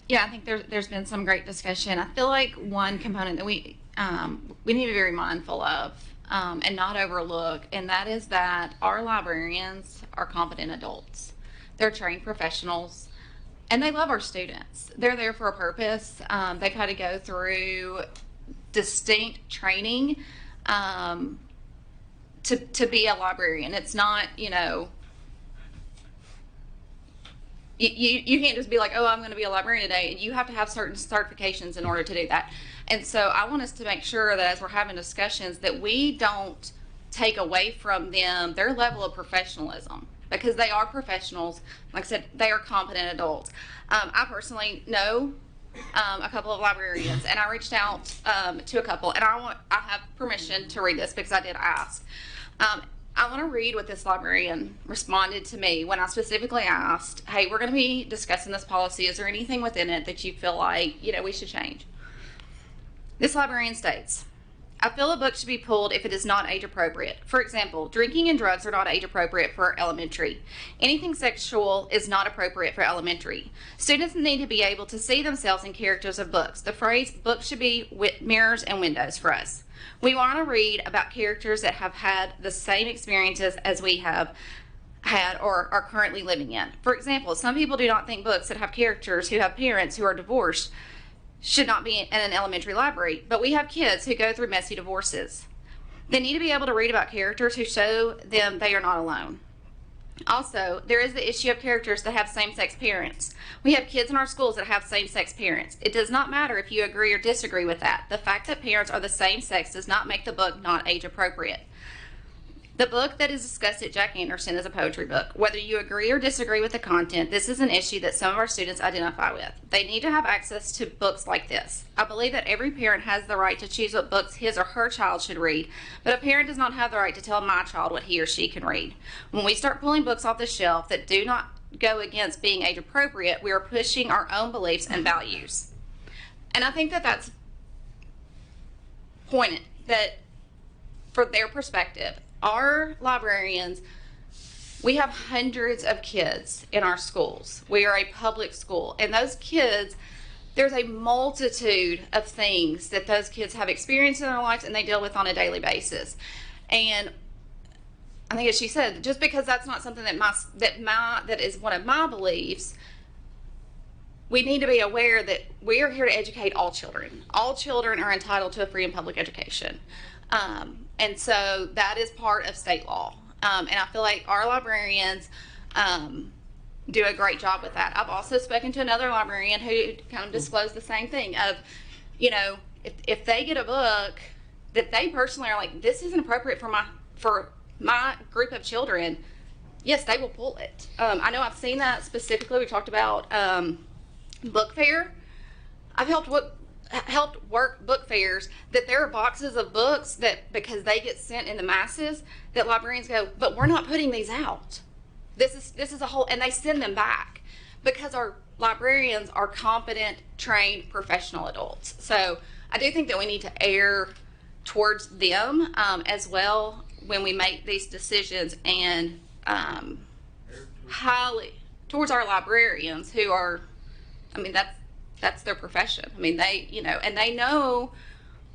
Yeah, I think there's been some great discussion. I feel like one component that we need to be very mindful of and not overlook, and that is that our librarians are competent adults. They're trained professionals, and they love our students. They're there for a purpose. They've had to go through distinct training to be a librarian. It's not, You can't just be like, oh, I'm going to be a librarian today. You have to have certain certifications in order to do that. And so I want us to make sure that as we're having discussions that we don't take away from them their level of professionalism, because they are professionals. Like I said, they are competent adults. I personally know a couple of librarians, and I reached out to a couple, and I have permission to read this because I did ask. I want to read what this librarian responded to me when I specifically asked, hey, we're going to be discussing this policy. Is there anything within it that you feel like, we should change? This librarian states, I feel a book should be pulled if it is not age appropriate. For example, drinking and drugs are not age appropriate for elementary. Anything sexual is not appropriate for elementary. Students need to be able to see themselves in characters of books. The phrase books should be mirrors and windows for us. We want to read about characters that have had the same experiences as we have had or are currently living in. For example, some people do not think books that have characters who have parents who are divorced should not be in an elementary library, but we have kids who go through messy divorces. They need to be able to read about characters who show them they are not alone. Also, there is the issue of characters that have same-sex parents. We have kids in our schools that have same-sex parents. It does not matter if you agree or disagree with that. The fact that parents are the same sex does not make the book not age appropriate. The book that is discussed at Jack Anderson is a poetry book. Whether you agree or disagree with the content, this is an issue that some of our students identify with. They need to have access to books like this. I believe that every parent has the right to choose what books his or her child should read, but a parent does not have the right to tell my child what he or she can read. When we start pulling books off the shelf that do not go against being age appropriate, we are pushing our own beliefs and values. And I think that that's pointed, that for their perspective, our librarians, we have hundreds of kids in our schools. We are a public school, and those kids, there's a multitude of things that those kids have experienced in their lives and they deal with on a daily basis. And I think, as she said, just because that's not something that is one of my beliefs, we need to be aware that we are here to educate all children. All children are entitled to a free and public education. And so that is part of state law. And I feel like our librarians do a great job with that. I've also spoken to another librarian who kind of disclosed the same thing of, if they get a book that they personally are like, this isn't appropriate for my group of children, yes, they will pull it. I know I've seen that specifically. We talked about book fair. I've helped work book fairs that there are boxes of books that, because they get sent in the masses, that librarians go, but we're not putting these out. This is a whole, and they send them back because our librarians are competent, trained, professional adults. So I do think that we need to err towards them as well when we make these decisions, and highly towards our librarians who are, I mean, that's their profession. I mean, they, and they know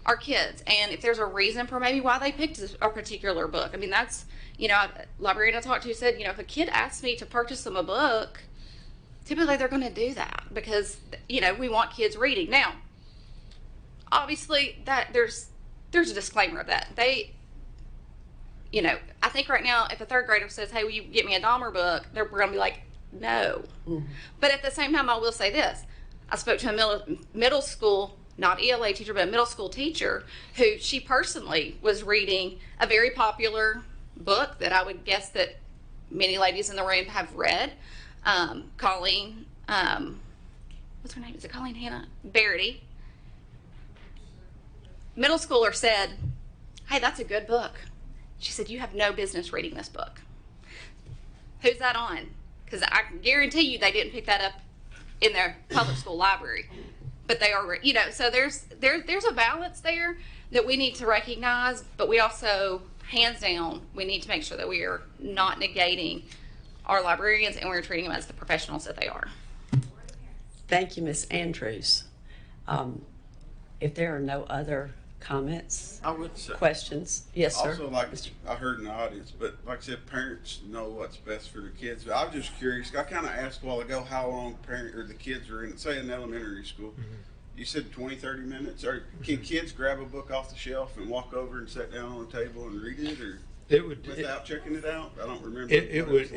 our kids, and if there's a reason for maybe why they picked a particular book. I mean, that's, a librarian I talked to said, if a kid asks me to purchase them a book, typically they're going to do that because, we want kids reading. Now, obviously that there's a disclaimer of that. I think right now if a third grader says, hey, will you get me a Dahmer book, we're going to be like, no. Mm-hmm. But at the same time, I will say this. I spoke to a middle school, not ELA teacher, but a middle school teacher who she personally was reading a very popular book that I would guess that many ladies in the room have read. Colleen, what's her name? Is it Colleen Hannah? Verity. Middle schooler said, hey, that's a good book. She said, you have no business reading this book. Who's that on? Because I can guarantee you they didn't pick that up in their public school library. But they are, so there's a balance there that we need to recognize, but we also, hands down, we need to make sure that we are not negating our librarians and we're treating them as the professionals that they are. Thank you, Ms. Andrews. If there are no other comments, I would say, questions, yes, sir. Also, like I heard in the audience, but like I said, parents know what's best for their kids. But I was just curious. I kind of asked a while ago how long the kids are in, say, in elementary school. Mm-hmm. You said 20, 30 minutes. Or can kids grab a book off the shelf and walk over and sit down on the table and read it, or without checking it out? I don't remember. It would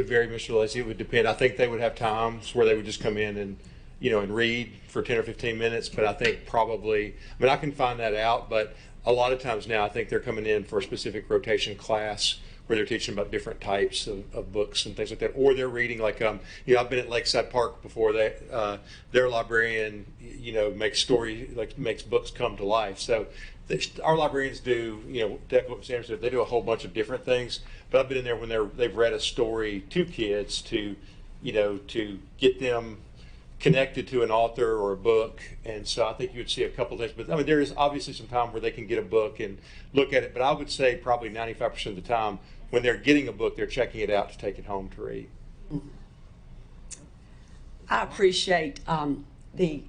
vary, Mr. Lacey. It would depend. I think they would have times where they would just come in and and read for 10 or 15 minutes, but I think probably, I can find that out, but a lot of times now I think they're coming in for a specific rotation class where they're teaching about different types of books and things like that, or they're reading like, I've been at Lakeside Park before. Their librarian, makes books come to life. So our librarians do, what Sandra said, they do a whole bunch of different things, but I've been in there when they've read a story to kids to get them connected to an author or a book, and so I think you would see a couple things. But there is obviously some time where they can get a book and look at it. But I would say probably 95% of the time, when they're getting a book, they're checking it out to take it home to read. I appreciate the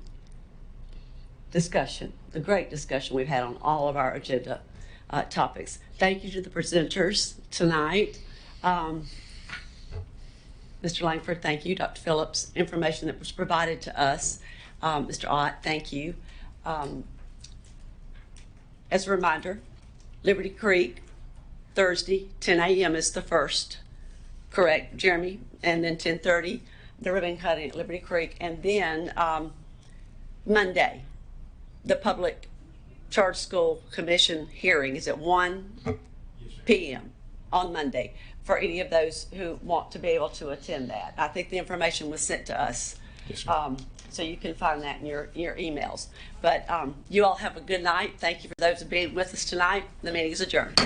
discussion, the great discussion we've had on all of our agenda topics. Thank you to the presenters tonight. Mr. Langford, thank you. Dr. Phillips, information that was provided to us. Mr. Ott, thank you. As a reminder, Liberty Creek, Thursday, 10 a.m. is the first, correct, Jeremy? And then 10:30, the ribbon cutting at Liberty Creek. And then Monday, the Public Charge School Commission hearing is at 1 p.m. on Monday, for any of those who want to be able to attend that. I think the information was sent to us. Yes, so you can find that in your emails. But you all have a good night. Thank you for those who being with us tonight. The meeting is adjourned.